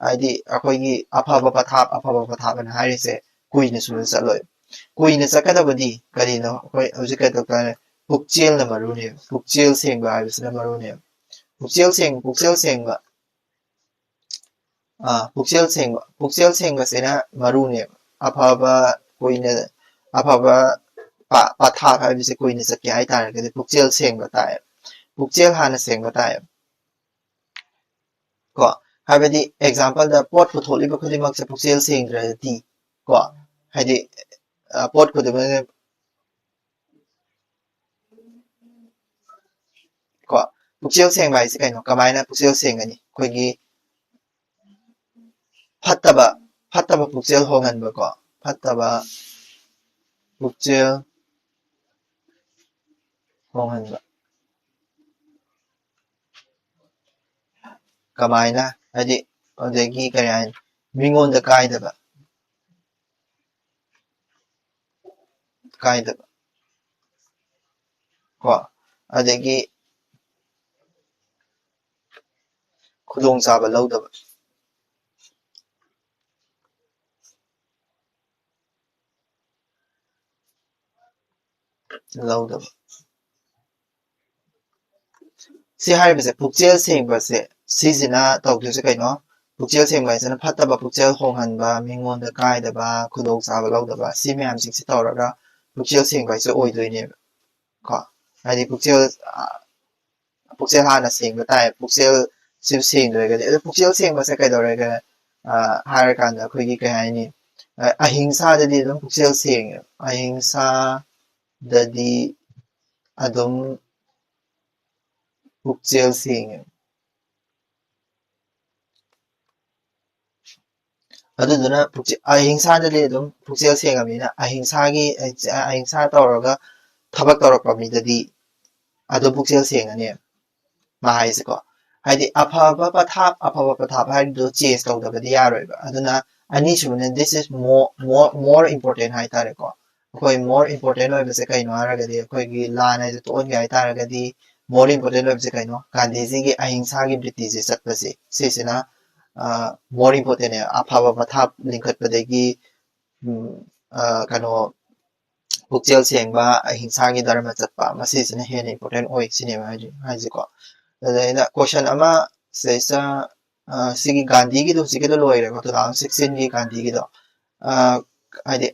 ꯍꯥꯏꯗꯤ ꯑꯩꯈꯣꯏꯒꯤ ꯑꯐꯕ ꯄꯊꯥꯞ ꯑꯅ ꯍꯥꯏꯔꯤꯁꯦ ꯀꯨꯏꯅ ꯁꯨꯅ ꯆꯠꯂꯣꯏ ꯀꯨꯏꯅ ꯆꯠꯀꯗꯕꯗꯤ ꯀꯔꯤꯅꯣ ꯑꯩꯈꯣꯏ ꯍꯧꯖꯤꯛ ꯀꯩꯗꯧ ꯇꯥꯔꯦ ꯄꯨꯛꯆꯦꯜꯅ ꯃꯔꯨꯅꯦꯕ ꯄꯨꯛꯆꯦꯜ ꯁꯦꯡꯕ ꯍꯥꯏꯕꯁꯤꯅ ꯃꯔꯨꯅꯦꯕ ꯄꯨꯛꯆꯦꯜ ꯁꯦꯡꯕ ꯄꯨꯛꯆꯦꯜ ꯁꯦꯡꯕꯁꯤꯅ ꯃꯔꯨꯅꯦꯕ ꯑꯐꯕ ꯀꯨꯏꯅ ꯑꯐꯕ ꯄꯊꯥꯞ ꯍꯥꯏꯕꯁꯤ ꯀꯨꯏꯅ ꯆꯠꯀꯦ ꯍꯥꯏꯇꯥꯔꯒꯗꯤ ꯄꯨꯛꯆꯦꯜ ꯁꯦꯡꯕ ꯇꯥꯏꯌꯦꯕ ꯄꯨꯛꯆꯦꯜ ꯍꯥꯟꯅ ꯁꯦꯡꯕ ꯇꯥꯏꯌꯦꯕ ꯀꯣ ꯍꯥꯏꯕꯗꯤ ꯑꯦꯛꯖꯥꯝꯄꯜꯗ ꯄꯣꯠ ꯄꯨꯊꯣꯛꯂꯤꯕ ꯈꯨꯗꯤꯡꯃꯛꯁꯦ ꯄꯨꯛꯆꯦꯜ ꯁꯦꯡꯗ꯭ꯔꯗꯤ ꯀꯣ ꯍꯥꯏꯗꯤ ꯄꯣꯠ ꯈꯨꯗꯤꯡꯃꯛ ꯀꯣ ꯄꯨꯛꯆꯦꯜ ꯁꯦꯡꯕ ꯍꯥꯏꯁꯦ ꯀꯩꯅꯣ ꯀꯃꯥꯏꯅ ꯄꯨꯛꯆꯦꯜ ꯁꯦꯡꯒꯅꯤ ꯑꯩꯈꯣꯏꯒꯤ ꯐꯠꯇꯕ ꯄꯨꯛꯆꯦꯜ ꯍꯣꯡꯍꯟꯕꯀꯣ ꯐꯠꯇꯕ ꯄꯨꯛꯆꯦꯜ ꯍꯣꯡꯍꯟꯕ ꯀꯃꯥꯏꯅ ꯍꯥꯏꯗꯤ ꯑꯗꯒꯤ ꯀꯔꯤ ꯍꯥꯏꯅꯤ ꯃꯤꯉꯣꯟꯗ ꯀꯥꯏꯗꯕ ꯀꯣ ꯑꯗꯒꯤ ꯈꯨꯗꯣꯡꯆꯥꯕ ꯂꯧꯗꯕ ꯁꯤ ꯍꯥꯏꯔꯤꯕꯁꯦ ꯄꯨꯛꯆꯦꯜ ꯁꯦꯡꯕꯁꯦ ꯁꯤꯁꯤꯅ ꯇꯧꯗꯣꯏꯁꯦ ꯀꯩꯅꯣ ꯄꯨꯛꯆꯦꯜ ꯁꯦꯡꯕ ꯍꯥꯏꯁꯤꯅ ꯐꯠꯇꯕ ꯄꯨꯛꯆꯦꯜ ꯍꯣꯡꯍꯟꯕ ꯃꯤꯉꯣꯟꯗ ꯀꯥꯏꯗꯕ ꯈꯨꯗꯣꯡꯆꯥꯕ ꯂꯧꯗꯕ ꯁꯤ ꯃꯌꯥꯝꯁꯤꯡꯁꯤ ꯇꯧꯔꯒ ꯄꯨꯛꯆꯦꯜ ꯁꯦꯡꯕ ꯍꯥꯏꯁꯦ ꯑꯣꯏꯗꯣꯏꯅꯦꯕ ꯀꯣ ꯍꯥꯏꯗꯤ ꯄꯨꯛꯆꯦꯜ ꯍꯥꯟꯅ ꯁꯦꯡꯕ ꯇꯥꯏ ꯄꯨꯛꯆꯦꯜꯁꯤ ꯁꯦꯡꯗ꯭ꯔꯒꯗꯤ ꯑꯗꯨ ꯄꯨꯛꯆꯦꯜ ꯁꯦꯡꯕꯁꯦ ꯀꯩꯗꯧꯔꯒ ꯍꯥꯏꯔꯀꯥꯟꯗ ꯑꯩꯈꯣꯏꯒꯤ ꯀꯩ ꯍꯥꯏꯅꯤ ꯑꯍꯤꯡꯁꯥꯗꯗꯤ ꯑꯗꯨꯝ ꯄꯨꯛꯆꯦꯜ ꯁꯦꯡꯉꯦ ꯑꯍꯤꯡꯁꯥꯗꯗꯤ ꯑꯗꯨꯝ ꯄꯨꯛꯆꯦꯜ ꯁꯦꯡꯉꯦ ꯑꯗꯨꯗꯨꯅ ꯑꯍꯤꯡꯁꯥꯗꯗꯤ ꯑꯗꯨꯝ ꯄꯨꯛꯆꯦꯜ ꯁꯦꯡꯉꯕꯅꯤꯅ ꯑꯍꯤꯡꯁꯥ ꯇꯧꯔꯒ ꯊꯕꯛ ꯇꯧꯔꯛꯄ ꯃꯤꯗꯗꯤ ꯑꯗꯨ ꯄꯨꯛꯆꯦꯜ ꯁꯦꯡꯉꯅꯤ ꯃꯥ ꯍꯥꯏꯁꯦꯀꯣ ꯍꯥꯏꯗꯤ ꯑꯐꯕ ꯄꯊꯥꯞ ꯍꯥꯏꯕꯗꯨ ꯆꯦꯟꯖ ꯇꯧꯗꯕꯗꯤ ꯌꯥꯔꯣꯏꯕ ꯑꯗꯨꯅ ꯑꯅꯤꯁꯨꯕꯅ ꯗꯤꯁ ꯏꯁ ꯃꯣꯔ ꯏꯝꯄꯣꯔꯇꯦꯟ ꯍꯥꯏꯇꯥꯔꯦꯀꯣ ꯑꯩꯈꯣꯏ ꯃꯣꯔ ꯏꯝꯄꯣꯔꯇꯦꯟ ꯑꯣꯏꯕꯁꯦ ꯀꯩꯅꯣ ꯍꯥꯏꯔꯒꯗꯤ ꯑꯩꯈꯣꯏꯒꯤ ꯂꯥꯟ ꯍꯥꯏꯁꯦ ꯇꯣꯛꯍꯟꯒꯦ ꯍꯥꯏꯇꯥꯔꯒꯗꯤ ꯃꯣꯔ ꯏꯝꯄꯣꯔꯇꯦꯟ ꯑꯣꯏꯕꯁꯦ ꯀꯩꯅꯣ ꯒꯥꯟꯙꯤꯖꯤꯒꯤ ꯑꯍꯤꯡꯁꯥꯒꯤ ꯕ꯭ꯔꯤꯇꯤꯁꯁꯦ ꯆꯠꯄꯁꯦ ꯁꯤꯁꯤꯅ ꯃꯣꯔ ꯏꯝꯄꯣꯔꯇꯦꯟ ꯑꯐꯕ ꯄꯊꯥꯞ ꯂꯤꯡꯈꯠꯄꯗꯒꯤ ꯀꯩꯅꯣ ꯄꯨꯛꯆꯦꯜ ꯁꯦꯡꯕ ꯑꯍꯤꯡꯁꯥꯒꯤ ꯙꯔꯃ ꯆꯠꯄ ꯃꯁꯤꯁꯤꯅ ꯍꯦꯟꯅ ꯏꯝꯄꯣꯔꯇꯦꯟ ꯑꯣꯏ ꯁꯤꯅꯦꯕ ꯍꯥꯏꯁꯤꯀꯣ ꯑꯗꯩꯗ ꯀꯣꯏꯁꯟ ꯑꯃ ꯁꯤꯗꯩꯁꯤꯗ ꯁꯤꯒꯤ ꯒꯥꯟꯙꯤꯒꯤꯗꯣ ꯍꯧꯖꯤꯛꯀꯤꯗꯣ ꯂꯣꯏꯔꯦꯀꯣ 2016ꯒꯤ ꯒꯥꯟꯙꯤꯒꯤꯗꯣ ꯍꯥꯏꯗꯤ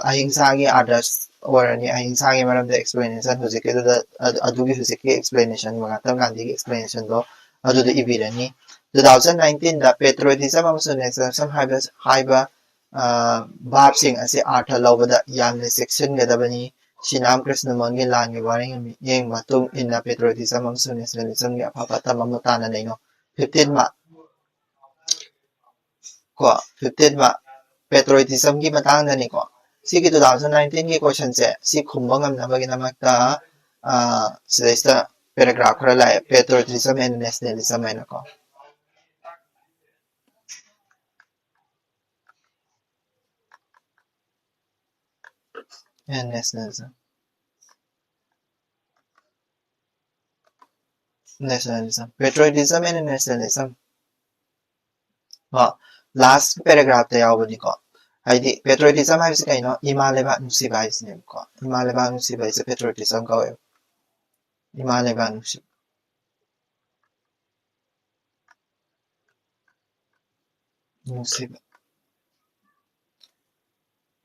ꯑꯍꯤꯡꯁꯥꯒꯤ ꯑꯥꯗꯔꯁ ꯑꯣꯏꯔꯅꯤ ꯑꯍꯤꯡꯁꯥꯒꯤ ꯃꯔꯝꯗ ꯑꯦꯛꯁꯄ꯭ꯂꯦꯅꯦꯁꯟ ꯍꯧꯖꯤꯛꯀꯤꯗꯨꯗ ꯍꯧꯖꯤꯛꯀꯤ ꯑꯦꯛꯁꯄ꯭ꯂꯦꯅꯦꯁꯟ ꯃꯍꯥꯇꯃ ꯒꯥꯟꯙꯤꯒꯤ ꯑꯦꯛꯁꯄ꯭ꯂꯦꯅꯦꯁꯟꯗꯣ ꯑꯗꯨꯗ ꯏꯕꯤꯔꯅꯤ 2019ꯗ ꯄꯦꯇ꯭ꯔꯣꯏꯇꯤꯖꯝ ꯑꯃꯁꯨꯡ ꯅꯦꯁꯅꯦꯂꯤꯖꯝ ꯍꯥꯏꯕ ꯚꯥꯞꯁꯤꯡ ꯑꯁꯤ ꯑꯥꯔꯊ ꯂꯧꯕꯗ ꯌꯥꯝꯅ ꯆꯦꯛꯁꯤꯟꯒꯗꯕꯅꯤ ꯁꯤꯅꯥꯝ ꯀ꯭ꯔꯤꯁꯅꯃꯣꯍꯟꯒꯤ ꯂꯥꯟꯒꯤ ꯋꯥꯔꯦꯡ ꯃꯤꯠꯌꯦꯡ ꯃꯇꯨꯡ ꯏꯟꯅ ꯄꯦꯇ꯭ꯔꯣꯏꯇꯤꯖꯝ ꯑꯃꯁꯨꯡ ꯅꯦꯁꯅꯦꯂꯤꯖꯝꯒꯤ ꯑꯐ ꯐꯠꯇ ꯃꯃꯨꯠ ꯇꯥꯅ ꯅꯩꯅꯧ 15 ꯃꯥꯔꯛ ꯀꯣ 15 ꯃꯥꯔꯛ ꯄꯦꯇ꯭ꯔꯣꯏꯇꯤꯖꯝꯒꯤ ꯃꯇꯥꯡꯗꯅꯤꯀꯣ ꯁꯤꯒꯤ 2019ꯒꯤ ꯀꯣꯏꯁꯟꯁꯦ ꯁꯤ ꯈꯨꯝꯕ ꯉꯝꯅꯕꯒꯤꯗꯃꯛꯇ ꯁꯤꯗꯩꯁꯤꯗ ꯄꯦꯔꯥꯒ꯭ꯔꯥꯐ ꯈꯔ ꯂꯥꯛꯑꯦ ꯄꯦꯇ꯭ꯔꯣꯏꯇꯤꯖꯝ ꯑꯦꯟड ꯅꯦꯁꯅꯦꯂꯤꯖꯝ ꯍꯥꯏꯅꯀꯣ and nationalism. Patriotism and nationalism. ꯂꯥꯁ ꯄꯦꯔꯥꯒ꯭ꯔꯥꯐꯇ ꯌꯥꯎꯕꯅꯤꯀꯣ ꯍꯥꯏꯗꯤ ꯄꯦꯇ꯭ꯔꯣꯏꯇꯤꯖꯝ ꯍꯥꯏꯕꯁꯤ ꯀꯩꯅꯣ ꯏꯃꯥ ꯂꯩꯕꯥꯛ ꯅꯨꯡꯁꯤꯕ ꯍꯥꯏꯁꯤꯅꯦꯕꯀꯣ ꯏꯃꯥ ꯂꯩꯕꯥꯛ ꯅꯨꯡꯁꯤꯕ ꯍꯥꯏꯁꯦ ꯄꯦꯇ꯭ꯔꯣꯏꯇꯤꯖꯝ ꯀꯧꯋꯦꯕ ꯏꯃꯥ ꯂꯩꯕꯥꯛ ꯅꯨꯡꯁꯤꯕ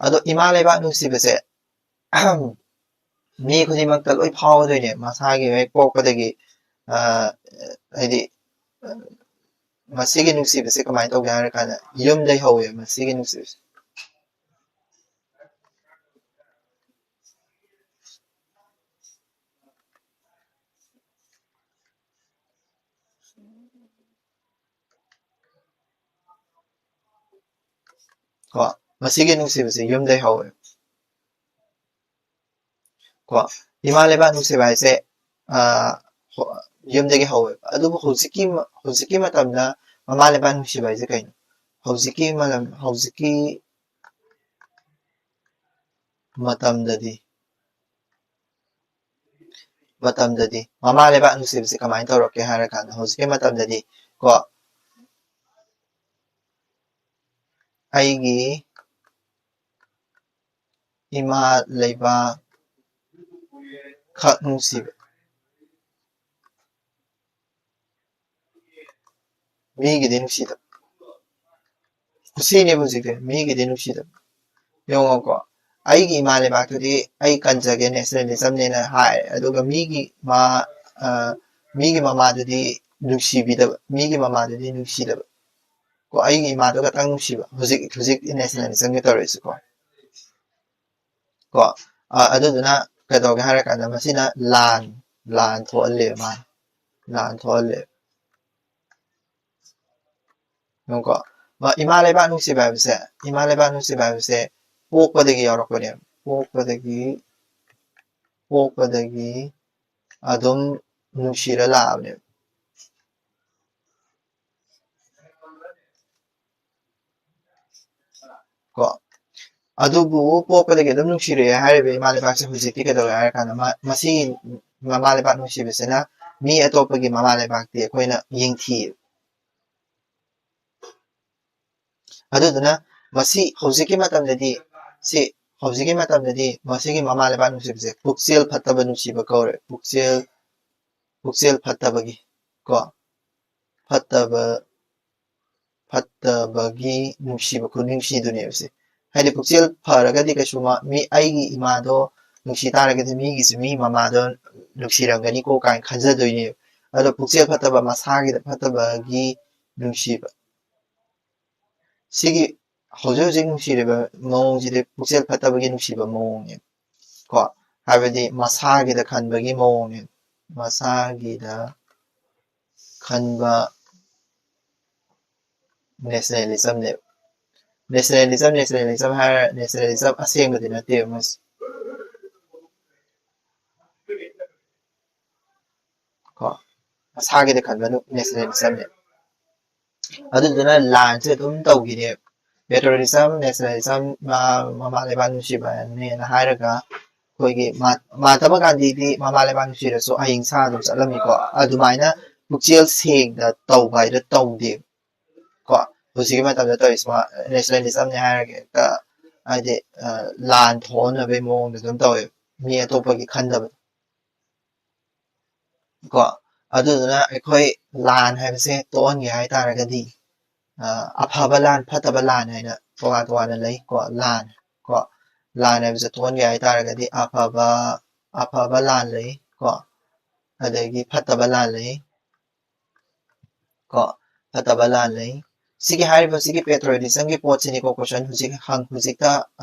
ꯑꯗꯣ ꯏꯃꯥ ꯂꯩꯕꯥꯛ ꯅꯨꯡꯁꯤꯕꯁꯦ ꯃꯤ ꯈꯨꯗꯤꯡꯃꯛꯇ ꯂꯣꯏ ꯐꯥꯎꯒꯗꯣꯏꯅꯦ ꯃꯁꯥꯒꯤ ꯍꯦꯛ ꯄꯣꯛꯄꯗꯒꯤ ꯍꯥꯏꯗꯤ ꯃꯁꯤꯒꯤ ꯅꯨꯡꯁꯤꯕꯁꯦ ꯀꯃꯥꯏꯅ ꯇꯧꯒꯦ ꯍꯥꯏꯔ ꯀꯥꯟꯗ ꯌꯨꯝꯗꯩ ꯍꯧꯋꯦ ꯃꯁꯤꯒꯤ ꯅꯨꯡꯁꯤꯕꯁꯦ ꯀꯣ ꯃꯁꯤꯒꯤ ꯅꯨꯡꯁꯤꯕꯁꯦ ꯌꯨꯝꯗꯩ ꯍꯧꯋꯦ ꯀꯣ ꯏꯃꯥ ꯂꯩꯕꯥꯛ ꯅꯨꯡꯁꯤꯕ ꯍꯥꯏꯁꯦ ꯌꯨꯝꯗꯒꯤ ꯍꯧꯋꯦꯕ ꯑꯗꯨꯕꯨ ꯍꯧꯖꯤꯛꯀꯤ ꯃꯇꯝꯗ ꯃꯃꯥ ꯂꯩꯕꯥꯛ ꯅꯨꯡꯁꯤꯕ ꯍꯥꯏꯁꯦ ꯀꯩꯅꯣ ꯍꯧꯖꯤꯛꯀꯤ ꯃꯇꯝꯗꯗꯤ ꯃꯃꯥ ꯂꯩꯕꯥꯛ ꯅꯨꯡꯁꯤꯕꯁꯤ ꯀꯃꯥꯏꯅ ꯇꯧꯔꯛꯀꯦ ꯍꯥꯏꯔ ꯀꯥꯟꯗ ꯍꯧꯖꯤꯛꯀꯤ ꯃꯇꯝꯗꯗꯤ ꯀꯣ ꯑꯩꯒꯤ ꯏꯃꯥ ꯂꯩꯕꯥꯛ ꯈꯛ ꯅꯨꯡꯁꯤꯕ ꯃꯤꯒꯤꯗꯤ ꯅꯨꯡꯁꯤꯗꯕ ꯈꯨꯁꯤꯅꯦꯕ ꯍꯧꯖꯤꯛꯇꯤ ꯃꯤꯒꯤꯗꯤ ꯅꯨꯡꯁꯤꯗꯕ ꯌꯦꯡꯉꯣꯀꯣ ꯑꯩꯒꯤ ꯏꯃꯥ ꯂꯩꯕꯥꯛꯇꯨꯗꯤ ꯑꯩ ꯀꯟꯖꯒꯦ ꯅꯦꯁꯅꯦꯂꯤꯖꯝꯅꯦꯅ ꯍꯥꯏ ꯑꯗꯨꯒ ꯃꯤꯒꯤ ꯃꯃꯥꯗꯨꯗꯤ ꯅꯨꯡꯁꯤꯕꯤꯗꯕ ꯃꯤꯒꯤ ꯃꯃꯥꯗꯨꯗꯤ ꯅꯨꯡꯁꯤꯗꯕ ꯀꯣ ꯑꯩꯒꯤ ꯏꯃꯥꯗꯣ ꯈꯇꯪ ꯅꯨꯡꯁꯤꯕ ꯍꯧꯖꯤꯛ ꯅꯦꯁꯅꯦꯂꯤꯖꯝꯒꯤ ꯇꯧꯔꯛꯏꯁꯤꯀꯣ ꯀꯣ ꯑꯗꯨꯗꯨꯅ ꯀꯩꯗꯧꯒꯦ ꯍꯥꯏꯔꯀꯥꯟꯗ ꯃꯁꯤꯅ ꯂꯥꯟ ꯊꯣꯛꯍꯜꯂꯦꯕ ꯃꯥꯅ ꯂꯥꯟ ꯊꯣꯛꯍꯜꯂꯦꯕ ꯀꯣ ꯏꯃꯥ ꯂꯩꯕꯥꯛ ꯅꯨꯡꯁꯤꯕ ꯍꯥꯏꯕꯁꯦ ꯄꯣꯛꯄꯗꯒꯤ ꯌꯥꯎꯔꯛꯄꯅꯦꯕ ꯄꯣꯛꯄꯗꯒꯤ ꯑꯗꯨꯝ ꯅꯨꯡꯁꯤꯔ ꯂꯥꯛꯑꯕꯅꯦꯕ ꯀꯣ ꯑꯗꯨꯕꯨ ꯄꯣꯛꯄꯗꯒꯤ ꯑꯗꯨꯝ ꯅꯨꯡꯁꯤꯔꯛꯑꯦ ꯍꯥꯏꯔꯤꯕ ꯏꯃꯥ ꯂꯩꯕꯥꯛꯁꯦ ꯍꯧꯖꯤꯛꯇꯤ ꯀꯩꯗꯧꯋꯦ ꯍꯥꯏꯔꯀꯥꯟꯗ ꯃꯁꯤꯒꯤ ꯃꯃꯥ ꯂꯩꯕꯥꯛ ꯅꯨꯡꯁꯤꯕꯁꯤꯅ ꯃꯤ ꯑꯇꯣꯞꯄꯒꯤ ꯃꯃꯥ ꯂꯩꯕꯥꯛꯇꯤ ꯑꯩꯈꯣꯏꯅ ꯌꯦꯡꯊꯤꯌꯦꯕ ꯑꯗꯨꯗꯨꯅ ꯃꯁꯤ ꯍꯧꯖꯤꯛꯀꯤ ꯃꯇꯝꯗꯗꯤ ꯃꯁꯤꯒꯤ ꯃꯃꯥ ꯂꯩꯕꯥꯛ ꯅꯨꯡꯁꯤꯕꯁꯦ ꯄꯨꯛꯆꯦꯜ ꯐꯠꯇꯕ ꯅꯨꯡꯁꯤꯕ ꯀꯧꯔꯦ ꯄꯨꯛꯆꯦꯜ ꯐꯠꯇꯕꯒꯤ ꯀꯣ ꯐꯠꯇꯕꯒꯤ ꯅꯨꯡꯁꯤꯕ ꯈꯨꯅꯨꯡꯁꯤꯗꯨꯅꯦꯕ ꯁꯤ ꯍꯥꯏꯗꯤ ꯄꯨꯛꯆꯦꯜ ꯐꯔꯒꯗꯤ ꯀꯩꯁꯨ ꯑꯩꯒꯤ ꯏꯃꯥꯗꯣ ꯅꯨꯡꯁꯤ ꯇꯥꯔꯒꯗꯤ ꯃꯤꯒꯤꯁꯨ ꯃꯤ ꯃꯃꯥꯗꯣ ꯅꯨꯡꯁꯤꯔꯝꯒꯅꯤꯀꯣ ꯀꯥꯏꯅ ꯈꯟꯖꯗꯣꯏꯅꯦꯕ ꯑꯗꯣ ꯄꯨꯛꯆꯦꯜ ꯐꯠꯇꯕ ꯃꯁꯥꯒꯤꯗ ꯐꯠꯇꯕꯒꯤ ꯅꯨꯡꯁꯤꯕ ꯁꯤꯒꯤ ꯍꯧꯖꯤꯛ ꯅꯨꯡꯁꯤꯔꯤꯕ ꯃꯑꯣꯡꯁꯤꯗꯤ ꯄꯨꯛꯆꯦꯜ ꯐꯠꯇꯕꯒꯤ ꯅꯨꯡꯁꯤꯕ ꯃꯑꯣꯡꯅꯦ ꯀꯣ ꯍꯥꯏꯕꯗꯤ ꯃꯁꯥꯒꯤꯗ ꯈꯟꯕꯒꯤ ꯃꯑꯣꯡꯅꯦ ꯃꯁꯥꯒꯤꯗ ꯈꯟꯕ ꯅꯦꯁꯅꯦꯂꯤꯖꯝꯅꯦꯕ ꯅꯦꯁꯅꯦꯂꯤꯖꯝ ꯍꯥꯏꯔ ꯅꯦꯁꯅꯦꯂꯤꯖꯝ ꯑꯁꯦꯡꯕꯗꯤ ꯅꯠꯇꯦꯕ ꯃꯁꯤ ꯀꯣ ꯃꯁꯥꯒꯤꯗ ꯈꯟꯕ ꯅꯦꯁꯅꯦꯂꯤꯖꯝꯅꯦ ꯑꯗꯨꯗꯨꯅ ꯂꯥꯟꯁꯦ ꯑꯗꯨꯝ ꯇꯧꯈꯤꯅꯦꯕ ꯄꯦꯇ꯭ꯔꯣꯂꯤꯖꯝ ꯅꯦꯁꯅꯦꯂꯤꯖꯝ ꯃꯃꯥ ꯂꯩꯕꯥꯛ ꯅꯨꯡꯁꯤꯕꯅꯦꯅ ꯍꯥꯏꯔꯒ ꯑꯩꯈꯣꯏꯒꯤ ꯃꯍꯥꯇꯃꯥ ꯒꯥꯟꯙꯤꯗꯤ ꯃꯃꯥ ꯂꯩꯕꯥꯛ ꯅꯨꯡꯁꯤꯔꯁꯨ ꯑꯍꯤꯡꯁꯥ ꯑꯗꯨꯝ ꯆꯠꯂꯝꯃꯤꯀꯣ ꯑꯗꯨꯃꯥꯏꯅ ꯄꯨꯛꯆꯦꯜ ꯁꯦꯡꯅ ꯇꯧꯕ ꯍꯥꯏꯗꯣ ꯇꯧꯗꯦꯕ ꯀꯣ ꯍꯧꯖꯤꯛꯀꯤ ꯃꯇꯝꯗ ꯇꯧꯔꯤꯁꯤ ꯅꯦꯁꯅꯦꯂꯤꯖꯝꯅꯦ ꯍꯥꯏꯔꯒ ꯍꯦꯛꯇ ꯍꯥꯏꯗꯤ ꯂꯥꯟ ꯊꯣꯛꯍꯟꯅꯕꯒꯤ ꯃꯑꯣꯡꯗ ꯑꯗꯨꯝ ꯇꯧꯋꯦꯕ ꯃꯤ ꯑꯇꯣꯞꯄꯒꯤ ꯈꯟꯗꯕꯗꯣ ꯀꯣ ꯑꯗꯨꯗꯨꯅ ꯑꯩꯈꯣꯏ ꯂꯥꯟ ꯍꯥꯏꯕꯁꯦ ꯇꯣꯛꯍꯟꯒꯦ ꯍꯥꯏꯇꯥꯔꯒꯗꯤ ꯑꯐꯕ ꯂꯥꯟ ꯐꯠꯇꯕ ꯂꯥꯟ ꯍꯥꯏꯅ ꯇꯣꯉꯥꯟꯅ ꯂꯩ ꯀꯣ ꯂꯥꯟ ꯍꯥꯏꯕꯁꯦ ꯊꯣꯛꯍꯟꯒꯦ ꯍꯥꯏꯇꯥꯔꯒꯗꯤ ꯑꯐꯕ ꯂꯥꯟ ꯂꯩ ꯀꯣ ꯑꯗꯒꯤ ꯐꯠꯇꯕ ꯂꯥꯟ ꯂꯩ ꯀꯣ ꯐꯠꯇꯕ ꯂꯥꯟ ꯂꯩ ꯁꯤꯒꯤ ꯄꯦꯇ꯭ꯔꯣꯂꯤꯖꯝꯒꯤ ꯄꯣꯠꯁꯤꯅꯤꯀꯣ ꯍꯧꯖꯤꯛꯇ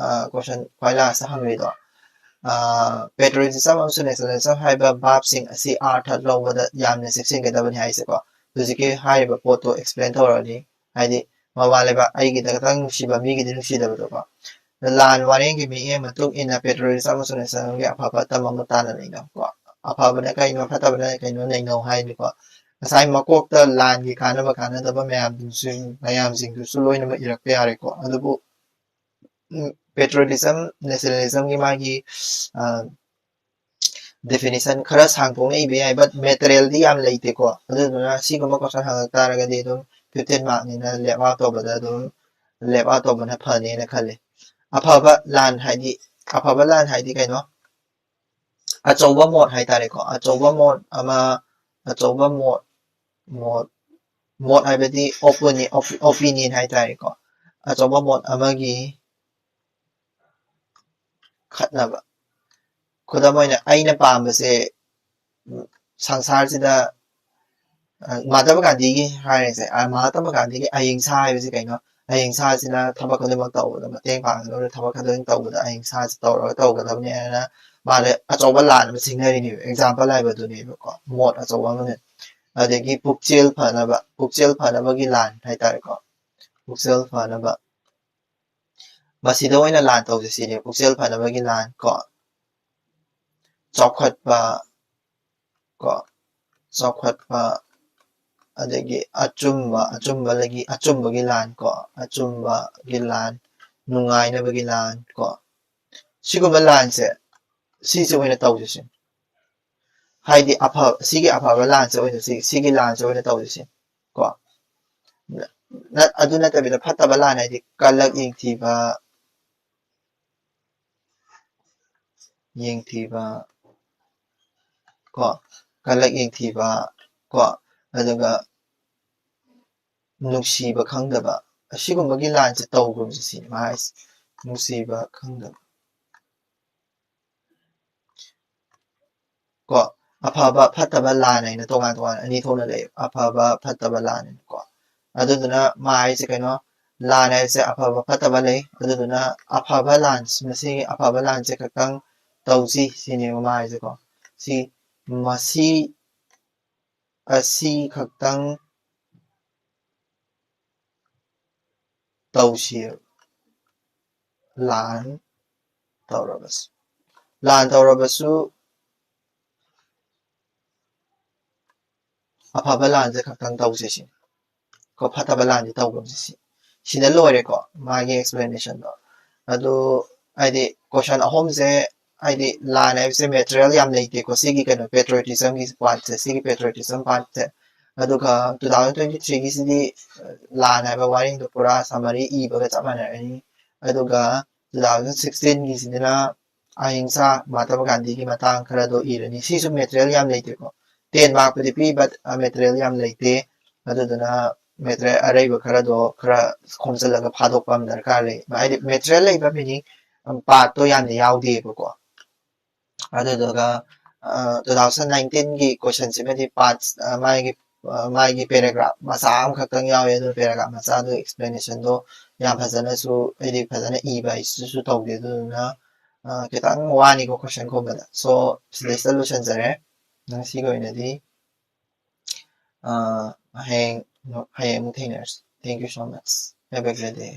ꯀꯣꯏꯁꯟ ꯈ꯭ꯋꯥꯏ ꯂꯥꯁꯇ ꯍꯪꯉꯤꯗꯣ ꯄꯦꯇ꯭ꯔꯣꯂꯤꯖꯝ ꯑꯃꯁꯨꯡ ꯅꯦꯁꯅꯦꯂꯤꯖꯝ ꯍꯥꯏꯕ ꯚꯥꯞꯁꯤꯡ ꯑꯁꯤ ꯑꯥꯔꯊ ꯂꯧꯕꯗ ꯌꯥꯝꯅ ꯆꯦꯛꯁꯤꯟꯒꯗꯕꯅꯤ ꯍꯥꯏꯁꯦꯀꯣ ꯍꯧꯖꯤꯛꯀꯤ ꯍꯥꯏꯔꯤꯕ ꯄꯣꯠꯇꯣ ꯑꯦꯛꯁꯄ꯭ꯂꯦꯟ ꯇꯧꯔꯛꯑꯅꯤ ꯍꯥꯏꯗꯤ ꯃꯃꯥ ꯂꯩꯕꯥꯛ ꯑꯩꯒꯤꯗ ꯈꯛꯇꯪ ꯅꯨꯡꯁꯤꯕ ꯃꯤꯒꯤꯗꯤ ꯅꯨꯡꯁꯤꯗꯕꯗꯣꯀꯣ ꯂꯥꯟ ꯋꯥꯔꯦꯡꯒꯤ ꯃꯤꯠꯌꯦꯡ ꯃꯇꯨꯡ ꯏꯟꯅ ꯄꯦꯇ꯭ꯔꯣꯂꯤꯖꯝ ꯑꯃꯁꯨꯡ ꯅꯦꯁꯅꯦꯂꯤꯖꯝꯒꯤ ꯑꯐ ꯐꯠꯇ ꯃꯃꯨꯠ ꯇꯥꯅ ꯅꯩꯅꯧ ꯀꯣ ꯑꯐꯕꯅ ꯀꯩꯅꯣ ꯐꯠꯇꯕꯅ ꯀꯩꯅꯣ ꯅꯩꯅꯧ ꯍꯥꯏꯅꯤꯀꯣ ꯉꯁꯥꯏ ꯃꯀꯣꯛꯇ ꯂꯥꯟꯒꯤ ꯀꯥꯟꯅꯕ ꯀꯥꯟꯅꯗꯕ ꯃꯌꯥꯝꯁꯤꯡꯗꯨꯁꯨ ꯂꯣꯏꯅꯃꯛ ꯏꯔꯛꯄ ꯌꯥꯔꯦꯀꯣ ꯑꯗꯨꯕꯨ ꯄꯦꯇ꯭ꯔꯣꯂꯤꯖꯝ ꯅꯦꯁꯅꯦꯂꯤꯖꯝꯒꯤ ꯃꯥꯒꯤ ꯗꯦꯐꯤꯅꯤꯁꯟ ꯈꯔ ꯁꯥꯡꯗꯣꯛꯅ ꯏꯕ ꯌꯥꯏ ꯕꯠ ꯃꯦꯇꯔꯤꯌꯦꯜꯗꯤ ꯌꯥꯝ ꯂꯩꯇꯦꯀꯣ ꯑꯗꯨꯗꯨꯅ ꯁꯤꯒꯨꯝꯕ ꯀꯣꯏꯁꯟ ꯍꯪꯉꯛ ꯇꯥꯔꯒꯗꯤ ꯑꯗꯨꯝ 15 ꯃꯥꯔꯛꯅꯤꯅ ꯂꯦꯞ ꯑꯥꯎꯠ ꯇꯧꯕꯅ ꯐꯅꯤꯅ ꯈꯜꯂꯤ ꯑꯐꯕ ꯂꯥꯟ ꯍꯥꯏꯗꯤ ꯀꯩꯅꯣ ꯑꯆꯧꯕ ꯃꯣꯠ ꯍꯥꯏꯇꯥꯔꯦꯀꯣ ꯑꯆꯧꯕ ꯃꯣꯠ ꯍꯥꯏꯕꯗꯤ ꯑꯣꯄꯤꯅꯤꯌꯟ ꯍꯥꯏꯇꯥꯔꯦꯀꯣ ꯑꯆꯧꯕ ꯃꯣꯠ ꯑꯃꯒꯤ ꯈꯠꯅꯕ ꯈꯨꯗꯝ ꯑꯣꯏꯅ ꯑꯩꯅ ꯄꯥꯝꯕꯁꯦ ꯁꯪꯁꯥꯔꯁꯤꯗ ꯃꯍꯥꯇꯃꯥ ꯒꯥꯟꯙꯤꯒꯤ ꯍꯥꯏꯔꯤꯁꯦ ꯃꯍꯥꯇꯃꯥ ꯒꯥꯟꯙꯤꯒꯤ ꯑꯍꯤꯡꯁꯥ ꯍꯥꯏꯕꯁꯤ ꯀꯩꯅꯣ ꯑꯍꯤꯡꯁꯥꯁꯤꯅ ꯊꯕꯛ ꯈꯨꯗꯤꯡꯃꯛ ꯇꯧꯕꯗ ꯃꯇꯦꯡ ꯄꯥꯡꯒꯗꯕꯅꯤ ꯊꯕꯛ ꯈꯨꯗꯤꯡꯃꯛ ꯇꯧꯕꯗ ꯑꯍꯤꯡꯁꯥꯁꯤ ꯇꯧꯒꯗꯕꯅꯤ ꯍꯥꯏꯅ ꯃꯥꯅ ꯑꯆꯧꯕ ꯂꯥꯟ ꯑꯃ ꯆꯤꯡꯅꯔꯤꯅꯦꯕ ꯑꯦꯛꯖꯥꯝꯄꯜ ꯍꯥꯏꯕꯗꯨꯅꯦꯕꯀꯣ ꯃꯣꯠ ꯑꯆꯧꯕ ꯑꯃꯅꯦ ꯑꯗꯒꯤ ꯄꯨꯛꯆꯦꯜ ꯐꯅꯕꯒꯤ ꯂꯥꯟ ꯍꯥꯏꯇꯥꯔꯦꯀꯣ ꯄꯨꯛꯆꯦꯜ ꯐꯅꯕ ꯃꯁꯤꯗ ꯑꯣꯏꯅ ꯂꯥꯟ ꯇꯧꯁꯤ ꯁꯤꯅꯦ ꯄꯨꯛꯆꯦꯜ ꯐꯅꯕꯒꯤ ꯂꯥꯟ ꯀꯣ ꯆꯥꯎꯈꯠꯄ ꯑꯗꯒꯤ ꯑꯆꯨꯝꯕꯒꯤ ꯂꯥꯟ ꯀꯣ ꯑꯆꯨꯝꯕꯒꯤ ꯂꯥꯟ ꯅꯨꯡꯉꯥꯏꯅꯕꯒꯤ ꯂꯥꯟ ꯀꯣ ꯁꯤꯒꯨꯝꯕ ꯂꯥꯟꯁꯦ ꯁꯤꯁꯦ ꯑꯣꯏꯅ ꯇꯧꯁꯤ ꯍꯥꯏꯗꯤ ꯁꯤꯒꯤ ꯑꯐꯕ ꯂꯥꯟꯁꯦ ꯑꯣꯏꯅ ꯁꯤꯒꯤ ꯂꯥꯟꯁꯦ ꯑꯣꯏꯅ ꯇꯧꯁꯤ ꯀꯣ ꯑꯗꯨ ꯅꯠꯇꯕꯤꯗ ꯐꯠꯇꯕ ꯂꯥꯟ ꯍꯥꯏꯗꯤ ꯀꯂꯛ ꯌꯦꯡꯊꯤꯕ ꯀꯣ ꯀꯂꯛ ꯌꯦꯡꯊꯤꯕ ꯀꯣ ꯑꯗꯨꯒ ꯅꯨꯡꯁꯤꯕ ꯈꯪꯗꯕ ꯑꯁꯤꯒꯨꯝꯕꯒꯤ ꯂꯥꯏꯟꯁꯦ ꯇꯧꯒꯨꯝꯁꯤ ꯁꯤꯅꯤ ꯃꯥ ꯍꯥꯏꯁꯦ ꯅꯨꯡꯁꯤꯕ ꯈꯪꯗꯕ ꯀꯣ ꯑꯐꯕ ꯐꯠꯇꯕ ꯂꯥꯟ ꯍꯥꯏꯅ ꯇꯣꯉꯥꯟ ꯇꯣꯉꯥꯟ ꯑꯅꯤ ꯊꯣꯛꯅ ꯂꯩ ꯑꯐꯕ ꯐꯠꯇꯕ ꯂꯥꯟ ꯀꯣ ꯑꯗꯨꯗꯨꯅ ꯃꯥ ꯍꯥꯏꯁꯦ ꯀꯩꯅꯣ ꯂꯥꯟ ꯍꯥꯏꯁꯦ ꯑꯐꯕ ꯐꯠꯇꯕ ꯂꯩ ꯑꯗꯨꯗꯨꯅ ꯑꯐꯕ ꯂꯥꯟ ꯃꯁꯤꯒꯤ ꯑꯐꯕ ꯂꯥꯟꯁꯦ ꯈꯛꯇꯪ ꯇꯧꯁꯤ ꯁꯤꯅꯦꯕ ꯃꯥ ꯍꯥꯏꯁꯦꯀꯣ ꯁꯤ ꯃꯁꯤ ꯑꯁꯤ ꯈꯛꯇꯪ ꯇꯧꯁꯤ ꯂꯥꯟ ꯇꯧꯔꯕꯁꯨ ꯂꯥꯟ ꯇꯧꯔꯕꯁꯨ ꯑꯐꯕ ꯂꯥꯟꯁꯦ ꯈꯛꯇꯪ ꯇꯧꯁꯤ ꯁꯤ ꯀꯣ ꯐꯠꯇꯕ ꯂꯥꯟꯗꯤ ꯇꯧꯒꯨꯝꯁꯤ ꯁꯤ ꯁꯤꯗ ꯂꯣꯏꯔꯦꯀꯣ ꯃꯥꯒꯤ ꯑꯦꯛꯁꯄ꯭ꯂꯦꯅꯦꯁꯟꯗꯣ ꯑꯗꯨ ꯍꯥꯏꯗꯤ ꯀꯣꯏꯁꯟ ꯑꯍꯨꯝꯁꯦ ꯍꯥꯏꯗꯤ ꯂꯥꯟ ꯍꯥꯏꯕꯁꯦ ꯃꯦꯇꯔꯤꯌꯦꯜ ꯌꯥꯝ ꯂꯩꯇꯦꯀꯣ ꯁꯤꯒꯤ ꯀꯩꯅꯣ ꯄꯦꯇ꯭ꯔꯣꯏꯇꯤꯖꯝꯒꯤ ꯄꯥꯔꯠꯁꯦ ꯁꯤꯒꯤ ꯄꯦꯇ꯭ꯔꯣꯏꯇꯤꯖꯝ ꯄꯥꯔꯠꯁꯦ ꯑꯗꯨꯒ 2023ꯒꯤꯁꯤꯗꯤ ꯂꯥꯟ ꯍꯥꯏꯕ ꯋꯥꯔꯤꯗꯣ ꯄꯨꯔꯥ ꯁꯃꯔꯤ ꯏꯕꯒ ꯆꯞ ꯃꯥꯟꯅꯔꯅꯤ ꯑꯗꯨꯒ 2016ꯒꯤꯁꯤꯗꯅ ꯑꯍꯤꯡꯁꯥ ꯃꯍꯥꯇꯃꯥ ꯒꯥꯟꯙꯤꯒꯤ ꯃꯇꯥꯡ ꯈꯔꯗꯣ ꯏꯔꯅꯤ ꯁꯤꯁꯨ ꯃꯦꯇꯔꯤꯌꯦꯜ ꯌꯥꯝ ꯂꯩꯇꯦꯀꯣ 10 ꯃꯥꯔꯛꯄꯨꯗꯤ ꯄꯤ ꯕꯠ ꯃꯦꯇꯔꯤꯌꯦꯜ ꯌꯥꯝ ꯂꯩꯇꯦ ꯑꯗꯨꯗꯨꯅ ꯃꯦꯇꯔꯤꯌꯦꯜ ꯑꯔꯩꯕ ꯈꯔꯗꯣ ꯈꯔ ꯈꯣꯝꯖꯤꯜꯂꯒ ꯐꯥꯗꯣꯛꯄ ꯑꯃ ꯗꯔꯀꯥꯔ ꯂꯩ ꯍꯥꯏꯗꯤ ꯃꯦꯇꯔꯤꯌꯦꯜ ꯂꯩꯕ ꯃꯤꯅꯤꯡ ꯄꯥꯔꯠꯇꯣ ꯌꯥꯝꯅ ꯌꯥꯎꯗꯦꯕꯀꯣ ꯑꯗꯨꯗꯨꯒ 2019ꯒꯤ ꯀꯣꯏꯁꯟꯁꯤꯃꯗꯤ ꯄꯥꯔꯠꯁ ꯃꯥꯒꯤ ꯄꯦꯔꯥꯒ꯭ꯔꯥꯐ ꯃꯆꯥ ꯑꯃꯈꯛꯇꯪ ꯌꯥꯎꯋꯦ ꯑꯗꯨ ꯄꯦꯔꯥꯒ꯭ꯔꯥꯐ ꯃꯆꯥꯗꯨ ꯑꯦꯛꯁꯄ꯭ꯂꯦꯅꯦꯁꯟꯗꯣ ꯌꯥꯝ ꯐꯖꯅꯁꯨ ꯍꯥꯏꯗꯤ ꯐꯖꯅ ꯏꯕ ꯍꯥꯏꯁꯤꯁꯨ ꯇꯧꯗꯦ ꯑꯗꯨꯗꯨꯅ ꯈꯤꯇꯪ ꯋꯥꯅꯤꯀꯣ ꯀꯣꯏꯁꯟ ꯈꯨꯝꯕꯗ ꯁꯣ ꯁꯤꯗꯩꯁꯤꯗ ꯂꯣꯏꯁꯤꯟꯖꯔꯦ ꯉꯁꯤꯒꯤ ꯑꯣꯏꯅꯗꯤ hang hang thing. Thank you so much. Have a great day.